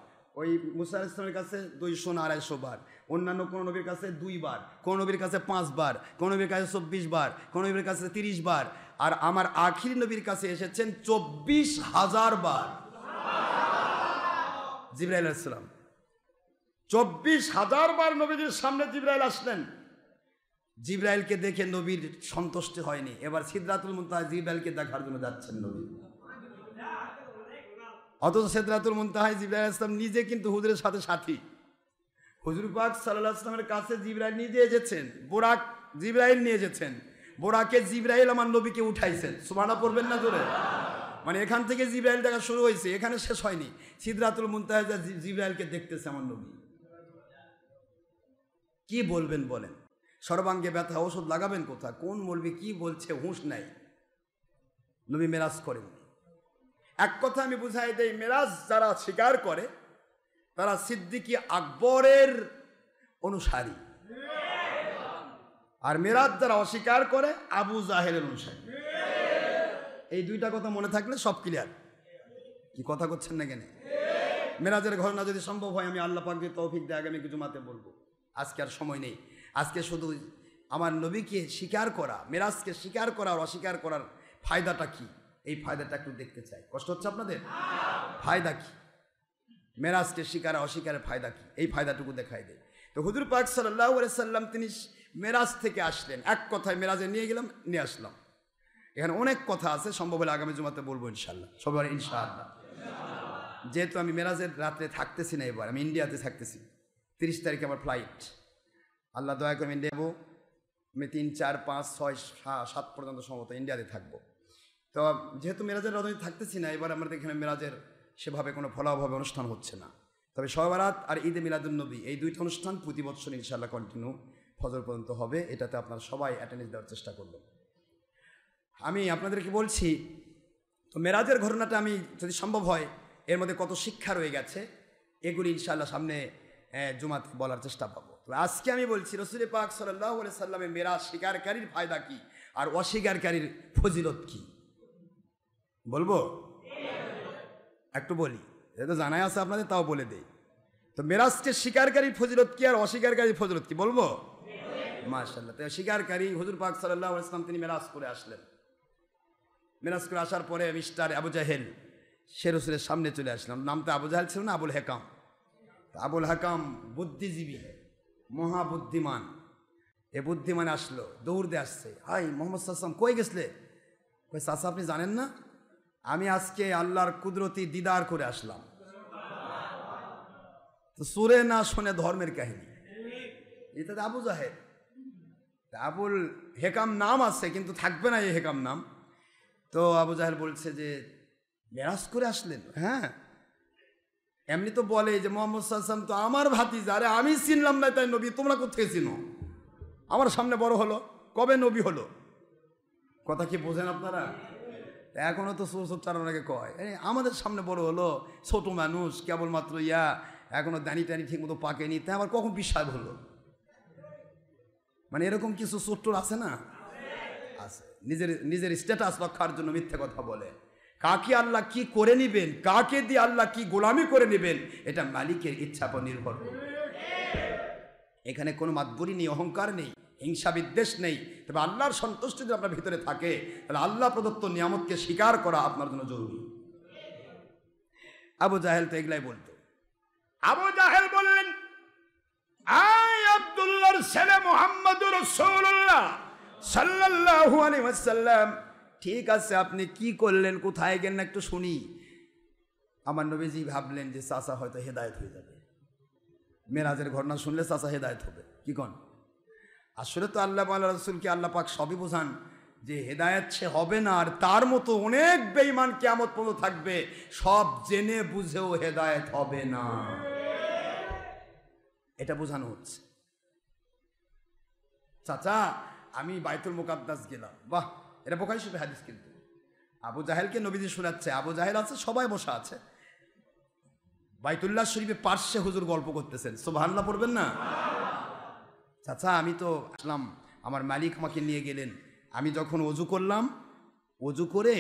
A: ওই মুসা আলাইহিস সালামের কাছে 200 না 250 বার, অন্যান্য কোন নবীর কাছে 2 বার, কোন নবীর কাছে 5 বার, কোন নবীর কাছে 24 বার, কোন নবীর কাছে 30 বার, আর আমার আখির নবীর কাছে এসেছেন 24,000 বার। জিবরাইল আলাইহিস সালাম 24,000 বার নবীর সামনে জিবরাইল আসলেন। জিবরাইলকে দেখে নবীর সন্তুষ্ট হয়নি, এবার সিদরাতুল মুনতাহা জিবরাইলকে দেখার জন্য যাচ্ছেন নবী। অথচ সিদরাতুল মুনতাহায় জিবরাইল আলাইহিস সালাম নিজে কিন্তু হুজুরের সাথে সাথী। হুজুর পাক সাল্লাল্লাহু আলাইহি ওয়াসাল্লামের কাছে জিবরাইল নিজে এসেছেন, বোরাক জিবরাইল নিয়ে এসেছেন, বোরাকে জিবরাইল আমার নবীকে উঠাইছেন। সুবহানাল্লাহ পড়বেন না জোরে? মানে এখান থেকে জিবরাইল দেখা শুরু হয়েছে, এখানে শেষ হয়নি। সিদরাতুল মুনতাহায় জিবরাইলকে দেখতেছে আমার নবী। কি বলবেন বলেন? সর্বাঙ্গে ব্যথা, ওষুধ লাগাবেন কোথা? কোন মৌলবি কি বলছে হুঁশ নাই। নবী মেরাজ করেন। এক কথা আমি বুঝাই দেই, মেরাজ যারা স্বীকার করে তারা সিদ্দিকী আকবরের অনুসারী, আর মেরাজ যারা অস্বীকার করে আবু জাহেলের অনুসারী। এই দুইটা কথা মনে থাকলে সব ক্লিয়ার। কি কথা করছেন না কেন? মেরাজের ঘটনা যদি সম্ভব হয়, আমি আল্লাহ পাক দিয়ে তৌফিক দিয়ে আগামী জুমাতে বলবো। আজকে আর সময় নেই। আজকে শুধু আমার নবীকে স্বীকার করা, মেরাজকে স্বীকার করা আর অস্বীকার করার ফায়দাটা কি, এই ফায়দাটা একটু দেখতে চাই। কষ্ট হচ্ছে আপনাদের? ফায়দা কি? মেরাজকে স্বীকার অস্বীকারের ফায়দা কি, এই ফায়দাটুকু দেখাই দেয়। তো হুজুর পাক সাল্লাল্লাহু আলাইহি সাল্লাম তিনি মেরাজ থেকে আসলেন। এক কথায় মেরাজে নিয়ে গেলাম, নিয়ে আসলাম। এখানে অনেক কথা আছে, সম্ভব হলে আগামী জুমাতে বলবো ইনশাআল্লাহ, সবার ইনশাআল্লাহ। যেহেতু আমি মেরাজের রাত্রে থাকতেছি না, এবার আমি ইন্ডিয়াতে থাকতেছি। 30 তারিখে আমার ফ্লাইট। আল্লাহ দয়া করে ইন্ডিয়া যাবো। আমি 3, 4, 5, 6, 7 পর্যন্ত সম্ভবত ইন্ডিয়াতে থাকবো। তো যেহেতু মেরাজের রাতে থাকতেছি না, এবার আমাদের এখানে মেরাজের সেভাবে কোনো ফলাভাবে অনুষ্ঠান হচ্ছে না। তবে শবে বরাত আর ঈদে মিলাদুন্নবী এই দুইটা অনুষ্ঠান প্রতি বছর ইনশাআল্লাহ কন্টিনিউ ফজর পর্যন্ত হবে। এটাতে আপনারা সবাই অ্যাটেন্ডেন্স দেওয়ার চেষ্টা করবেন। আমি আপনাদেরকে বলছি, তো মেরাজের ঘটনাটা আমি যদি সম্ভব হয়, এর মধ্যে কত শিক্ষা রয়ে গেছে, এগুলি ইনশাআল্লাহ সামনে জুমাতে বলার চেষ্টা পাবো। তো আজকে আমি বলছি রসুল পাক সাল্লাল্লাহু আলাইহি সাল্লামের মেরাজ স্বীকারকারীর ফায়দা কি আর অস্বীকারীর ফজিলত কি বলবো? একটু বলি, এটা জানাই আছে আপনাদের, তাও বলে দেই। তো মেরাজকে স্বীকারকারীর ফজিলত কি আর অস্বীকারীর ফজিলত কি বলবো? মাশাআল্লাহ। তো স্বীকারকারী হুজুর পাক সাল্লাল্লাহু আলাইহি সাল্লাম তিনি মেরাজ করে আসলেন। মেরাজ করে আসার পরে মিস্টার আবু জাহেল সে রসুলের সামনে চলে আসলাম। নামটা আবু জাহেল ছিল না, আবুল হেকাম। আবুল হাকাম বুদ্ধিজীবী, মহাবুদ্ধিমান। এ বুদ্ধিমান আসলো, দৌড় দিয়ে আসছে। হাই মোহাম্মদ সাল্লাম কই গেছলে? কই চাচা আপনি জানেন না আমি আজকে আল্লাহর কুদরতি দিদার করে আসলাম। তো সুরে না শুনে ধর্মের কাহিনী, এটা তো আবু জাহেল। আবুল হেকাম নাম আছে কিন্তু থাকবে না এই হেকাম নাম। তো আবু জাহেল বলছে যে মেরাজ করে আসলেন? হ্যাঁ। এমনি তো বলে যে মোহাম্মদ সাল্লাম তো আমার ভাতিজা। আরে আমি চিনলাম না তাই নবী, তোমরা কোথায় চিনো? আমার সামনে বড় হলো, কবে নবী হলো? কথা কি বোঝেন আপনারা? এখনো তো ছোট চারণাকে কয় আমাদের সামনে বড় হলো, ছোট মানুষ কেবলমাত্র এখনো দানি টানি ঠিক মতো পাকেনি, তাই আবার কখন বিশ্বাস হলো? মানে এরকম কিছু চোট্টর আছে না? আছে। নিজের স্ট্যাটাস রক্ষার জন্য মিথ্যে কথা বলে। কাকে আল্লাহ কি করে নিবেন, কাকে দিয়ে আল্লাহ কি গোলামি করে নেবেন, এটা মালিকের ইচ্ছা উপর নির্ভর করবে। এখানে কোনো মাতবরি নেই, অহংকার নেই, হিংসা বিদ্বেষ নেই। তবে আল্লাহর সন্তুষ্টি যদি আপনার ভিতরে থাকে তাহলে আল্লাহ প্রদত্ত নিয়ামতকে স্বীকার করা আপনার জন্য জরুরি। আবু জাহেল তো এগুলাই বলতো। আবু জাহেল বললেন, আয় আব্দুল্লাহর ছেলে মুহাম্মদুর রাসূলুল্লাহ সাল্লাল্লাহু আলাইহি ওয়াসাল্লাম, ঠিক আছে আপনি কি করলেন, কোথায় গেলেন একটু শুনি। আমার নবীজি ভাবলেন যে চাচা হয়তো হেদায়েত হয়ে যাবে, মেরাজের ঘটনা শুনলে চাচা হেদায়েত হবে। কি কন? আসলে তো আল্লাহ রাসূলকে আল্লাহ পাক সবই বোঝান যে হেদায়েত সে হবে না, আর তার মতো অনেক বেঈমান কিয়ামত পর্যন্ত থাকবে, সব জেনে বুঝেও হেদায়েত হবে না, এটা বোঝানো হচ্ছে। চাচা আমি বাইতুল মুকাদ্দাস গেলাম, বাহ, এটা বুখারী শরীফের হাদিস। কিন্তু আবু জাহেলকে নবীজি শোনাচ্ছে, আবু জাহেল আছে, সবাই বসা আছে, বাইতুল্লাহ শরীফে পার্শ্বে হুজুর গল্প করতেছেন, সুবহানাল্লাহ পড়বেন না? চাচা আমি তো আসলাম, আমার মালিক আমাকে নিয়ে গেলেন, আমি যখন ওযু করলাম, ওযু করে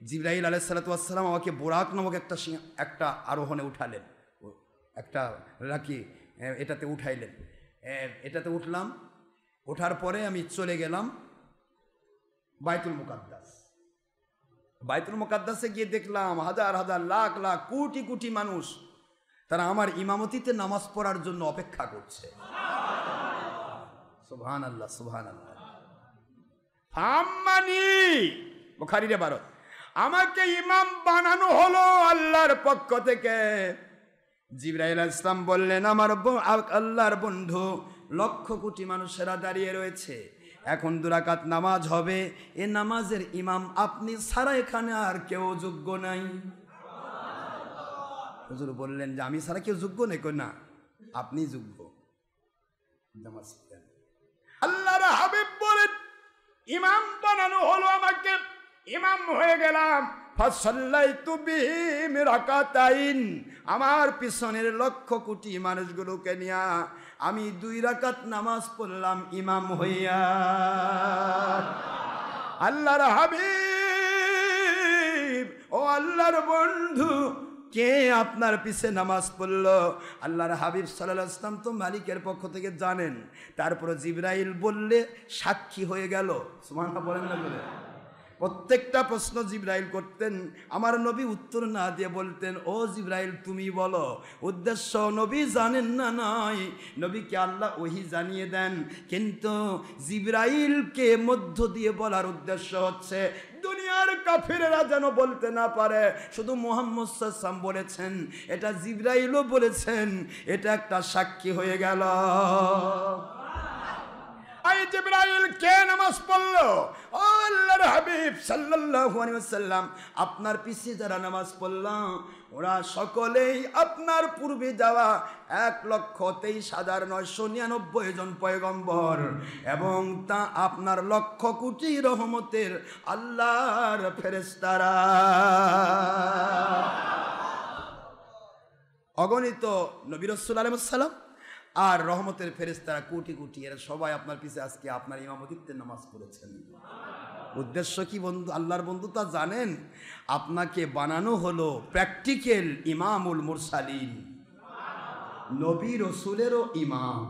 A: জিবরাইল আলাইহিস সালাতু ওয়াস সালাম আমাকে বোরাক নামক একটা আরোহণে উঠালেন, একটা রাখি এটাতে উঠাইলেন, এটাতে উঠলাম। ওঠার পরে আমি চলে গেলাম বাইতুল মুকাদ্দাস। বাইতুল মুকাদ্দাসে গিয়ে দেখলাম হাজার হাজার লাখ লাখ কোটি কোটি মানুষ তারা আমার ইমামতিতে নামাজ পড়ার জন্য অপেক্ষা করছে। সুবহানাল্লাহ, সুবহানাল্লাহ। আম্মানি বুখারীর 12, আমাকে ইমাম বানানো হলো আল্লাহর পক্ষ থেকে। জিবরাইল আলাইহিস সালাম বললেন, আমার আল্লাহর বন্ধু, লক্ষ কোটি মানুষেরা দাঁড়িয়ে রয়েছে, এখন 2 রাকাত নামাজ হবে, এ নামাজের ইমাম আপনি ছাড়া এখানে আর কেউ যোগ্য নাই। হুজুর বললেন যে আমি ছাড়া কেউ যোগ্য নেই? কই না, আপনি যোগ্য। নামাজ আল্লাহর হাবিব বলেন, ইমাম বানানো হলো আমাকে, ইমাম হয়ে গেলাম। ফাসাল্লাইতু বিহিম রাকাতাইন, আমার পিছনের লক্ষ কোটি মানুষগুলোকে নিয়ে আমি 2 রাকাত নামাজ পড়লাম ইমাম হইয়া। আল্লাহর হাবিব, ও আল্লাহর বন্ধু, কে আপনার পিছে নামাজ পড়লো? আল্লাহর হাবিব সাল্লাল্লাহু আলাইহি ওয়াসাল্লাম তো মালিকের পক্ষ থেকে জানেন, তারপরে জিবরাইল বললে সাক্ষী হয়ে গেল। সুবহানাল্লাহ বলেন না? বলে প্রত্যেকটা প্রশ্ন জিবরাইল করতেন, আমার নবী উত্তর না দিয়ে বলতেন, ও জিবরাইল তুমি বলো। উদ্দেশ্য নবী জানেন না নয়, নবীকে আল্লাহ ওহী জানিয়ে দেন, কিন্তু জিবরাইলকে মধ্য দিয়ে বলার উদ্দেশ্য হচ্ছে দুনিয়ার কাফিরেরা যেন বলতে না পারে শুধু মুহাম্মদ সাল্লাল্লাহু আলাইহি ওয়াসাল্লাম বলেছেন, এটা জিবরাইলও বলেছেন, এটা একটা সাক্ষী হয়ে গেল। আই জিবরাইল কে নামাজ পড়লো? ও আল্লাহর হাবিব সাল্লাল্লাহু আলাইহি ওয়াসাল্লাম, আপনার পিছে যারা নামাজ পড়লো ওরা সকলেই আপনার পূর্বে যাওয়া 1,23,999 জন পয়গম্বর, এবং তা আপনার লক্ষ কোটি রহমতের আল্লাহর ফেরেশতারা। অগণিত নবী রাসূল আলাইহিস সালাম আর রহমতের ফেরেশতারা কোটি কোটি, এরা সবাই আপনার পিছে আজকে আপনার ইমামতিত্বের নামাজ পড়েছেন। উদ্দেশ্য কি বন্ধু, আল্লাহর বন্ধু তা জানেন? আপনাকে বানানো হলো প্র্যাকটিক্যাল ইমামুল মুরসালিন, নবী রসুলেরও ইমাম।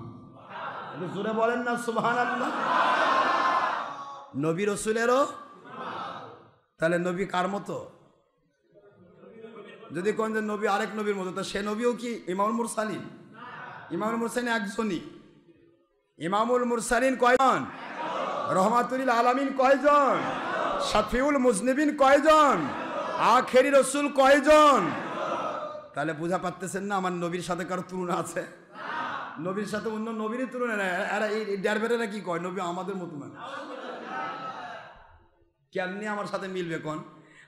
A: জোরে বলেন না সুবহানাল্লাহ। নবী রসুলেরও, তাহলে নবী কার মতো? যদি কোন যে নবী আরেক নবীর মতো, তা সে নবীও কি ইমামুল মুরসালিন? ইমামুল মুরসালিন একজনই। ইমামুল মুরসালিন কয়জন? রহমাতুল আলামিন কয়জন? শাফিউল মুজনিবিন কয়জন? আখেরি রসুল কয়জন? তাহলে বুঝা পারতেছেন না আমার নবীর সাথে কারো তুলনা আছে? নবীর সাথে অন্য নবীরই তুলনা নেই। এরা এই ড্যারবেটেরা কি কয় নবী আমাদের মতো না, কেমনি আমার সাথে মিলবে কোন?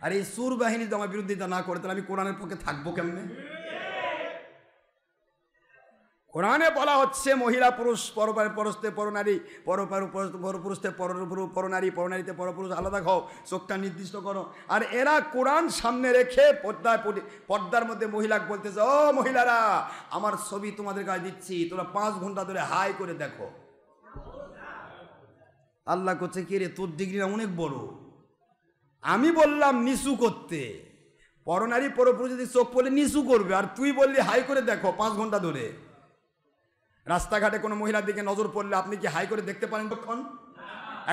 A: আর এই সুর বাহিনী যদি আমার বিরোধিতা না করে তাহলে আমি কোরআনের পক্ষে থাকবো কেমনে? কোরআনে বলা হচ্ছে মহিলা পুরুষ পরস্তে পরনারী, পুরুষতে পরনারী, পরনারীতে পরপুরুষ, আলাদা খাও, চোখটা নির্দিষ্ট করো। আর এরা কোরআন সামনে রেখে পর্দার মধ্যে মহিলা বলতেছে, ও মহিলারা আমার ছবি তোমাদের কাছে দিচ্ছি, তোমরা 5 ঘন্টা ধরে হাই করে দেখো। আল্লাহ করছে কি রে, তোর ডিগ্রিটা অনেক বড়। আমি বললাম নিচু করতে, পরনারী পরপুরুষ যদি চোখ পড়লে নিচু করবে, আর তুই বললি হাই করে দেখো 5 ঘন্টা ধরে। রাস্তাঘাটে কোনো মহিলার দিকে নজর পড়লে আপনি কি হাই করে দেখতে পারেন তখন?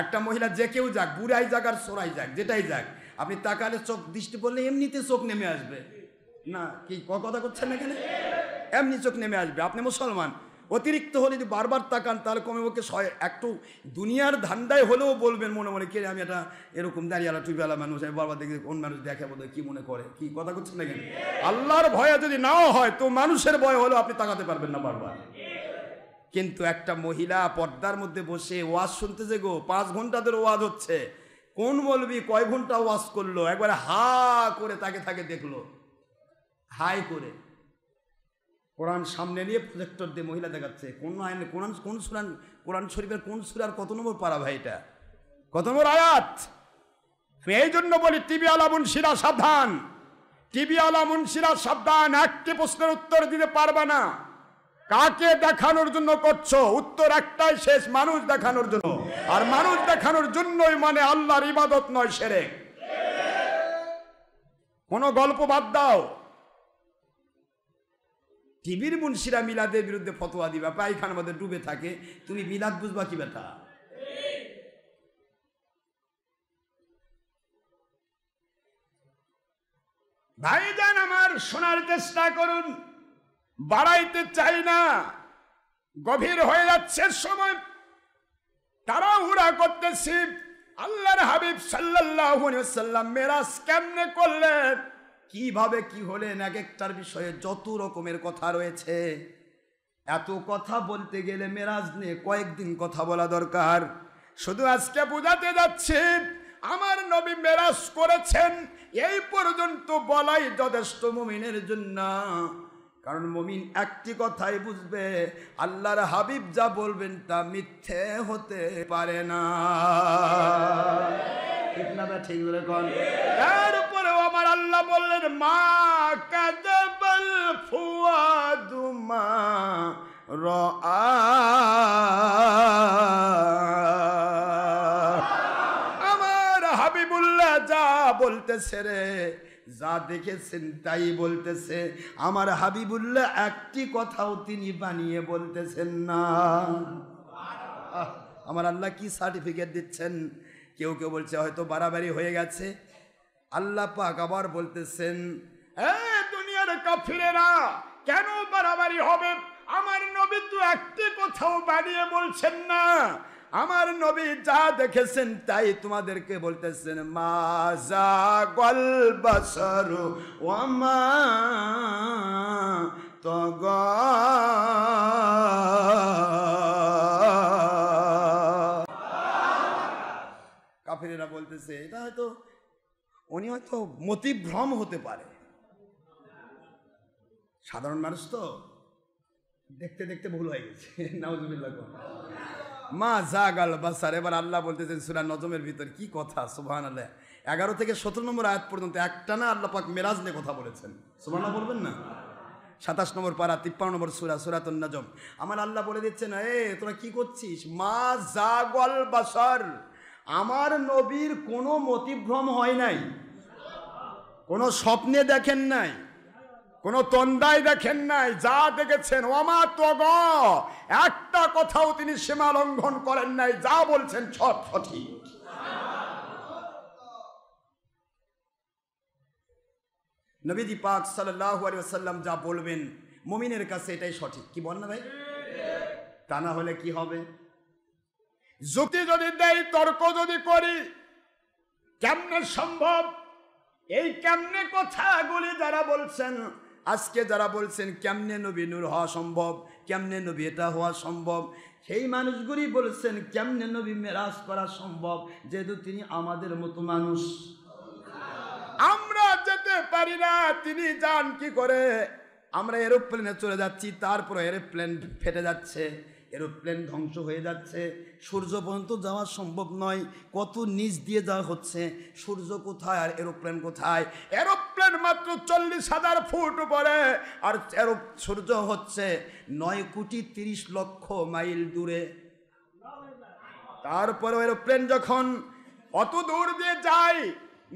A: একটা মহিলা যে কেউ যাক, বুড়াই যাক আর সোরাই যাক, যেটাই যাক, আপনি তাকালে চোখ দৃষ্টি পড়লে এমনিতে চোখ নেমে আসবে না? কি কথা করছেন না এখানে? এমনি চোখ নেমে আসবে। আপনি মুসলমান, অতিরিক্ত হলে যদি বারবার তাকান তাহলে কমে পক্ষে একটু দুনিয়ার ধান্দায় হলেও বলবেন মনে মনে, কে আমি এটা এরকম দাঁড়িয়েলা টুপিওয়ালা মানুষ, আমি বারবার দেখি কোন মানুষ দেখে বোধ কি মনে করে। কি কথা করছেন না কেন? আল্লাহর ভয়ে যদি নাও হয় তো মানুষের ভয় হলেও আপনি তাকাতে পারবেন না বারবার। কিন্তু একটা মহিলা পর্দার মধ্যে বসে ওয়াজ শুনতেছে গো, 5 ঘন্টা ধরে ওয়াজ হচ্ছে, কোন বলবি কয় ঘন্টা ওয়াজ করলো, একবারে হা করে তাকে দেখলো, হাই করে। কোরআন সামনে নিয়ে প্রজেক্টর দিয়ে মহিলা দেখাচ্ছে। কোরআন শরীফের কোন সূরার কত নম্বর পারা ভাই? এটা কত নম্বর আয়াত? এই জন্য বলি টিভি আলা মুন্সিরা সাবধান, টিভি আলা মুন্সিরা সাবধান। একটি প্রশ্নের উত্তর দিতে পারবে না। কাকে দেখানোর জন্য করছো? উত্তর একটাই শেষ, মানুষ দেখানোর জন্য। আর মানুষ দেখানোর জন্যই মানে আল্লাহর ইবাদত নয়, শিরক। কোন গল্প বাদ দাও। টিভির মুন্সিরা মিলাদের বিরুদ্ধে ফতোয়া দিবা, পায়খানার মধ্যে ডুবে থাকে, তুমি মিলাদ বুঝবা কি বেটা? ভাইজান আমার, শোনার চেষ্টা করুন, বাড়াইতে চাই না, গভীর হয়ে যাচ্ছে সময়, তাড়াহুড়া করতেছি। আল্লাহর হাবিব সাল্লাল্লাহু আলাইহি ওয়াসাল্লাম মেরাজ কেমনে করলেন, কিভাবে কি হলেন, এক একটার বিষয়ে যত রকমের কথা রয়েছে। এত কথা বলতে গেলে মেরাজ নিয়ে কয়েকদিন কথা বলা দরকার। শুধু আজকে বোঝাতে যাচ্ছি আমার নবী মেরাজ করেছেন, এই পর্যন্ত বলাই যথেষ্ট মুমিনের জন্য। কারণ মুমিন একটি কথাই বুঝবে, আল্লাহর হাবিব যা বলবেন তা মিথ্যে হতে পারে না। ঠিক না বা ঠিক বলে কোন? তারপরেও আমার আল্লাহ বললেন, মা কাযাবাল ফুয়াদু মা রাআ। আমার হাবিবুল্লাহ যা বলতেছে রে, যা দেখেছেন তাই বলতেছে। আমার হাবিবুল্লাহ একটি কথাও তিনি বানিয়ে বলতেছেন না। আমার আল্লাহ কি সার্টিফিকেট দিচ্ছেন? কেউ কেউ বলছে হয়তো বাড়াবাড়ি হয়ে গেছে। আল্লাহ পাক আবার বলতেছেন, দুনিয়ার কাফিরেরা কেন বাড়াবাড়ি হবে? আমার নবী তো একটি কথাও বানিয়ে বলছেন না। আমার নবী যা দেখেছেন তাই তোমাদেরকে বলতেছেন। মা যাগাল বাসারু ওয়া মা তাগা। কাফিরেরা বলতেছে এটা হয়তো উনি হয়তো মতিভ্রম হতে পারে, সাধারণ মানুষ তো দেখতে দেখতে ভুল হয়ে গেছে। নাউজুবিল্লাহ। মা যাগাল বাসার। এবার আল্লাহ বলতেছেন সূরা নজমের ভিতর, কি কথা সুবহানাল্লাহ, 11 থেকে 17 নম্বর আয়াত পর্যন্ত একটা না আল্লাহ পাক মেরাজ নিয়ে কথা বলেছেন। সুবহানাল্লাহ বলবেন না? 27 নম্বর পারা 53 নম্বর সূরা সূরাতুন নাজম। আমার আল্লাহ বলে দিচ্ছেন, তোরা কি করছিস? মা জাগল বাসার, আমার নবীর কোনো মতিভ্রম হয় নাই, কোনো স্বপ্নে দেখেন নাই, কোনো তন্দায় দেখেন নাই, যা দেখেছেন ওমা তগ, একটা কথাও তিনি সীমা লঙ্ঘন করেন নাই, যা বলছেন সঠিক। নবীজি পাক সাল্লাল্লাহু আলাইহি ওয়াসাল্লাম যা বলবেন মুমিনের কাছে এটাই সঠিক। কি বল না ভাই? তা না হলে কি হবে? যুক্তি যদি দেই, তর্ক যদি করি, কেমনে সম্ভব? এই কেমনে কথাগুলি যারা বলছেন, আজকে যারা বলছেন কেমনে নবী নূর হওয়া সম্ভব, কেমনে নবী এটা হওয়া সম্ভব, সেই মানুষগুলি বলছেন কেমনে নবী মেরাজ করা সম্ভব, যেহেতু তিনি আমাদের মতো মানুষ, আমরা যেতে পারি না, তিনি যান কি করে? আমরা এরোপ্লেনে চলে যাচ্ছি, তারপর এরোপ্লেন ফেটে যাচ্ছে, এরোপ্লেন ধ্বংস হয়ে যাচ্ছে, সূর্য পর্যন্ত যাওয়া সম্ভব নয়, কত নিচ দিয়ে যাওয়া হচ্ছে, সূর্য কোথায় আর এরোপ্লেন কোথায়? এরোপ্লেন মাত্র 40,000 ফুট উপরে, আর সূর্য হচ্ছে 9,30,00,000 মাইল দূরে। তারপরে এরোপ্লেন যখন অত দূর দিয়ে যায়,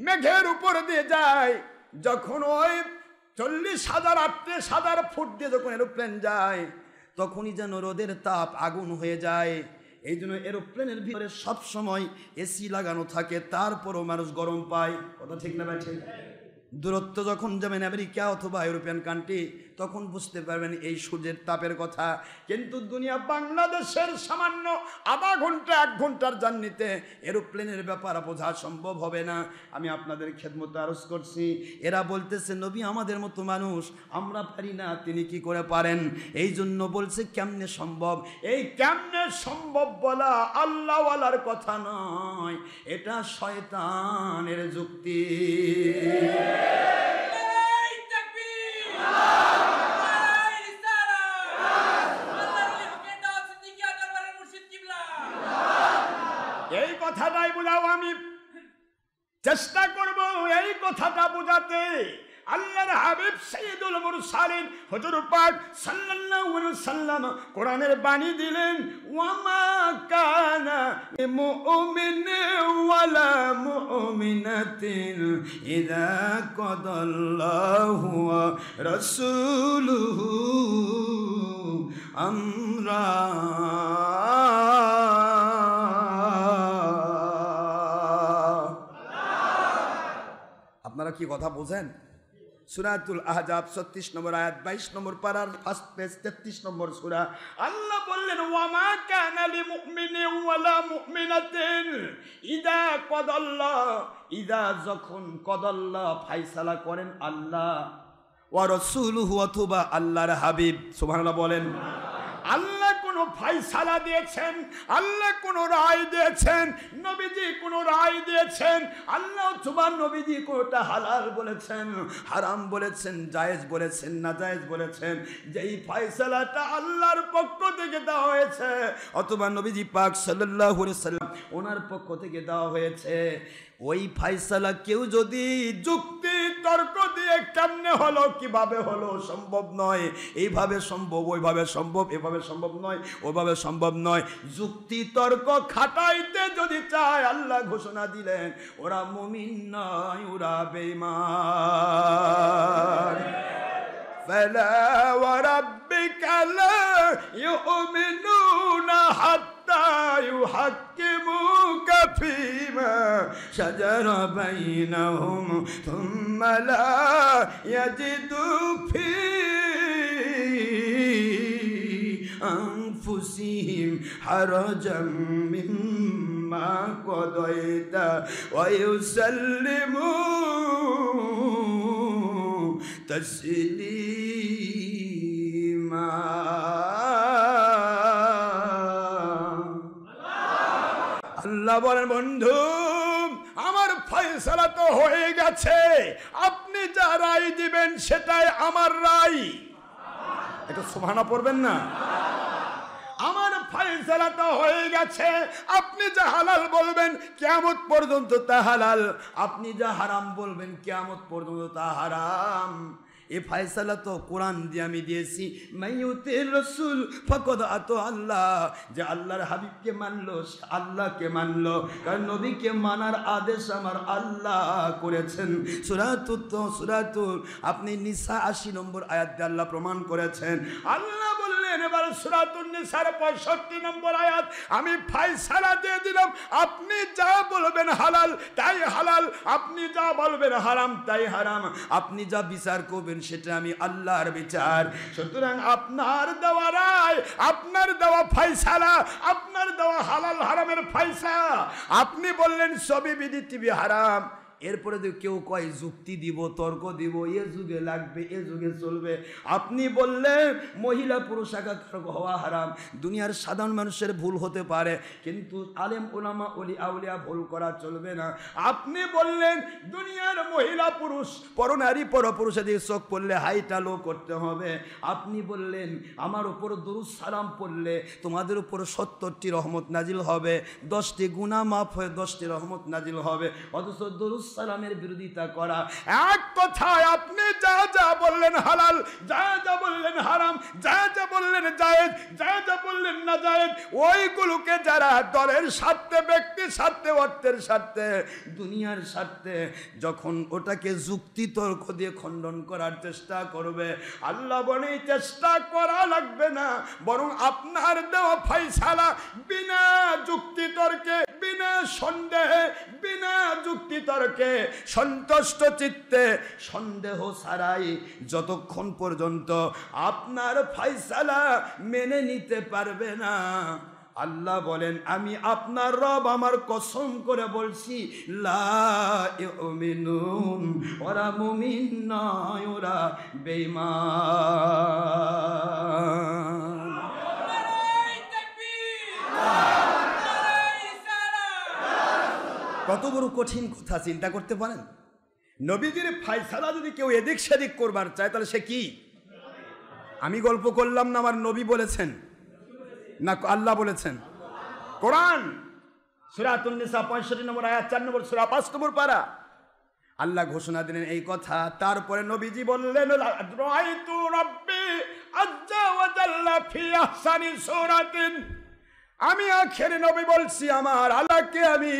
A: মেঘের উপর দিয়ে যায়, যখন ওই 40,000-38,000 ফুট দিয়ে যখন এরোপ্লেন যায়, তখনই যেন রোদের তাপ আগুন হয়ে যায়। এই জন্য এরোপ্লেনের ভিতরে সবসময় এসি লাগানো থাকে, তারপরও মানুষ গরম পায়। কথা ঠিক না ভাই? ঠিক। দূরত্ব যখন যাবেন আমেরিকা অথবা ইউরোপিয়ান কান্ট্রি, তখন বুঝতে পারবেন এই সূর্যের তাপের কথা। কিন্তু দুনিয়া বাংলাদেশের সামান্য আধা ঘন্টা 1 ঘন্টার জার্নিতে এরোপ্লেনের ব্যাপার বোঝা সম্ভব হবে না। আমি আপনাদের খেদমতে আরজ করছি, এরা বলতেছে নবী আমাদের মতো মানুষ, আমরা পারি না, তিনি কি করে পারেন? এই জন্য বলছে কেমনে সম্ভব। এই কেমনে সম্ভব বলা আল্লাহওয়ালার কথা নয়, এটা শয়তানের যুক্তি। এই কথাটাই বুঝাও, আমি চেষ্টা করব এই কথাটা বুঝাতে। আল্লাহর হাবিব সাইয়্যিদুল মুরসালিন হুজুর পাক সাল্লাল্লাহু আলাইহি ওয়াসাল্লাম কোরআনের বাণী দিলেন, ওয়ামা কানা লিমুমিনিন ওয়ালা মুমিনাতিন ইযা কাদাল্লাহু ওয়া রাসূলুহু আমরা। আপনারা কি কথা বোঝেন? সূরাতুল আহজাব 36 নম্বর আয়াত, 22 নম্বর পারার ফার্স্ট পেজ, 33 নম্বর সূরা। আল্লাহ বললেন, ওয়ামা কানা লিমুমিনিন ওয়ালা মুমিনাতিন ইযা কাদাল্লাহ, ইযা যখন কাদাল্লাহ ফায়সালা করেন আল্লাহ, ওয়া রাসূলুহু অথবা আল্লাহর হাবিব, সুবহানাল্লাহ বলেন। আল্লাহ কোন ফায়সালা দিয়েছেন, আল্লাহ কোন রায় দিয়েছেন, নবীজি কোন রায় দিয়েছেন, আল্লাহ অথবা নবীজি কোনটা হালাল বলেছেন, হারাম বলেছেন, জায়েজ বলেছেন, নাজায়েজ বলেছেন, যেই ফায়সালাটা আল্লাহর পক্ষ থেকে দেওয়া হয়েছে অথবা নবীজি পাক সাল্লাল্লাহু আলাইহি সাল্লাম ওনার পক্ষ থেকে দেওয়া হয়েছে, ওই ফায়সালা কেউ যদি যুক্তি তর্ক দিয়ে কেমনে হলো, কিভাবে হলো, সম্ভব নয়, এইভাবে সম্ভব, ওইভাবে সম্ভব, এভাবে সম্ভব নয়, ওইভাবে সম্ভব নয়, যুক্তি তর্ক খাটাইতে যদি চায়, আল্লাহ ঘোষণা দিলেন ওরা মুমিন নয়, ওরা বেঈমান। ফালা ওয়া রাব্বিকা লা ইউমিনুনা হাত্তা ইউহাক্কিমুকা ফীমা শাজারা বাইনাহুম থুম্মা লা ইয়াজিদু ফী আনফুসিহিম হারাজাম মিম্মা কাদাইতা ওয়া ইউসাল্লিমু তাসলিমা। আল্লাহ বলেন, বন্ধু আমার ফয়সালা তো হয়ে গেছে, আপনি যা রায় দিবেন সেটাই আমার রায়। এটা সুবহানাল্লাহ পড়বেন না? আমার ফয়সালা তো হয়ে গেছে, আপনি যা হালাল বলবেন কিয়ামত পর্যন্ত তা হালাল, আপনি যা হারাম বলবেন কিয়ামত পর্যন্ত তা হারাম। এ ফায়সালা তো কোরআন দিয়ে আমি দিয়েছি, মাইয়ুতির রাসূল ফাকাদ আতা আল্লাহ, যে আল্লাহর হাবিবকে মানলো আল্লাহকে মানলো, কারণ নবীকে মানার আদেশ আমার আল্লাহ করেছেন। সূরাতুল আপনি নিসা 80 নম্বর আয়াত দিয়ে আল্লাহ প্রমাণ করেছেন। আল্লাহ বললেন এবার সূরাতুন নিসার 65 নম্বর আয়াত, আমি ফায়সালা দিয়ে দিলাম, আপনি যা বলবেন হালাল তাই হালাল, আপনি যা বলবেন হারাম তাই হারাম, আপনি যা বিচার করবেন সেটা আমি আল্লাহর বিচার। সুতরাং আপনার দেওয়া রায়, আপনার দেওয়া ফায়সালা, আপনার দেওয়া হালাল হারামের ফায়সালা, আপনি বললেন ছবি বিডি টিভি হারাম, এরপরে যদি কেউ কয় যুক্তি দিব তর্ক দিব, এ যুগে লাগবে এ যুগে চলবে, আপনি বললেন মহিলা পুরুষ একাকার হওয়া হারাম। দুনিয়ার সাধারণ মানুষের ভুল হতে পারে, কিন্তু আলেম ওলামা ওলি আউলিয়া ভুল করা চলবে না। আপনি বললেন দুনিয়ার মহিলা পুরুষ পরনারী পরপুরুষে দিয়ে চোখ পড়লে হাইটা লো করতে হবে। আপনি বললেন আমার উপর দুরূদ সালাম পড়লে তোমাদের উপর 70টি রহমত নাজিল হবে, 10টি গুনাহ মাফ হয়ে 10টি রহমত নাজিল হবে, অথচ দুরূদ সালামের বিরোধিতা করা। এক কথায় আপনি যা যা বললেন হালাল, যা যা বললেন হারাম, যা যা বললেন জায়েজ, যা যা বললেন না জায়েজ, ওইগুলোকে যারা দলের স্বার্থে, ব্যক্তির স্বার্থে, অর্থের স্বার্থে, দুনিয়ার স্বার্থে যখন ওটাকে যুক্তি তর্ক দিয়ে খণ্ডন করার চেষ্টা করবে, আল্লাহ বলে চেষ্টা করা লাগবে না, বরং আপনার দেওয়া ফায়সালা বিনা যুক্তি তর্কে, বিনা সন্দেহে, বিনা যুক্তি তর্কে, সন্তুষ্ট চিত্তে, সন্দেহ ছাড়াই, যতক্ষণ পর্যন্ত আপনার ফায়সালা মেনে নিতে পারবে না, আল্লাহ বলেন আমি আপনার রব আমার কসম করে বলছি, লা ইউমিনুন, ওরা মুমিন নয়, ওরা বেঈমান। কত বড় কঠিন কথা চিন্তা করতে পারেন। নবীজির ফায়সালা যদি কেউ এদিক সেদিক করবার চায় তাহলে সে কি? আমি গল্প করলাম না, আমার নবী বলেছেন না আল্লাহ বলেছেন? কোরআন সূরাতুন নিসা 65 নম্বর আয়াত 4 নম্বর সূরা 5 নম্বর পারা আল্লাহ ঘোষণা দিলেন এই কথা। তারপরে নবীজি বললেন রাআইতু রাব্বি আজ্জা ওয়া জাল্লা ফি আহসানি সূরাতিন, আমি আখের নবী বলছি আমার আল্লাহকে আমি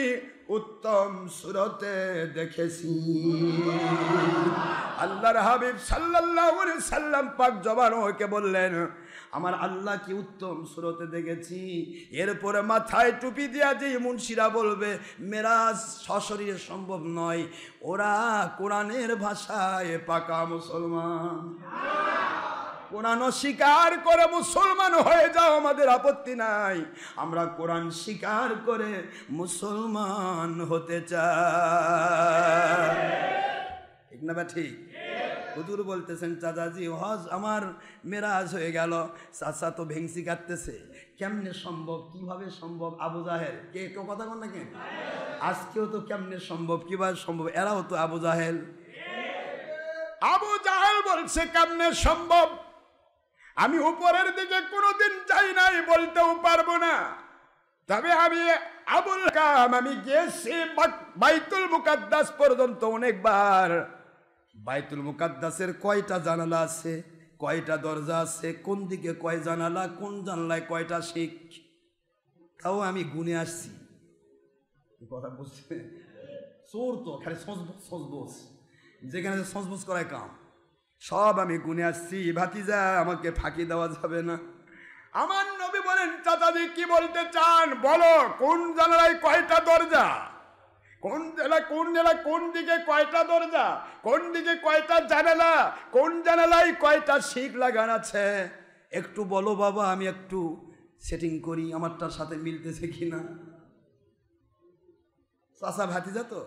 A: উত্তম সূরতে দেখেছি। আল্লাহর হাবিব সাল্লাল্লাহু আলাইহি সাল্লাম পাক জবানকে বললেন আমার আল্লাহ কি উত্তম সূরতে দেখেছি। এরপরে মাথায় টুপি দিয়া যে মুন্সিরা বলবে মেরাজ সশরীরে সম্ভব নয়, ওরা কোরআনের ভাষায় পাকা মুসলমান। কোরআন স্বীকার করে মুসলমান হয়ে যাও, আমাদের আপত্তি নাই, আমরা কোরআন স্বীকার করে মুসলমান হতে চাই। ঠিক না ঠিক? হুজুর বলতেছেন চাচাজি হজ আমার মেরাজ হয়ে গেল, চাচা তো ভেংসি কাটতেছে, কেমনে সম্ভব, কিভাবে সম্ভব? আবু জাহেল কে কেউ কথা বল না কেন? আজকেও তো কেমনে সম্ভব, কিভাবে সম্ভব, এরাও তো আবু জাহেল। আবু জাহেল বলছে কেমনে সম্ভব, আমি উপরের দিকে কোনোদিন যাই নাই, বলতেও পারবো না, তবে আমি আবুল কাম আমি গেছি বাইতুল মুকাদ্দাস পর্যন্ত অনেকবার। বাইতুল মুকাদ্দাসের কয়টা জানালা আছে, কয়টা দরজা আছে, কোন দিকে কয় জানালা, কোন জানলায় কয়টা শিখ, তাও আমি গুনে আসছি। কথা বুঝছে? চোর তো খালি সজবোস, যেখানে সজবোস করায় কাম, সব আমি গুনে আসছি। ভাতিজা আমাকে ফাঁকি দেওয়া যাবে না। আমার নবী বলেন চাচাজি কি বলতে চান বলো, কোন জানালায় কয়টা দরজা, কোন জেলা কোন দিকে কয়টা দরজা, কোন দিকে কয়টা জানালা, কোন জানালায় কয়টা শিক লাগান আছে, একটু বলো বাবা, আমি একটু সেটিং করি আমারটার সাথে মিলতেছে কিনা। চাচা ভাতিজা তো।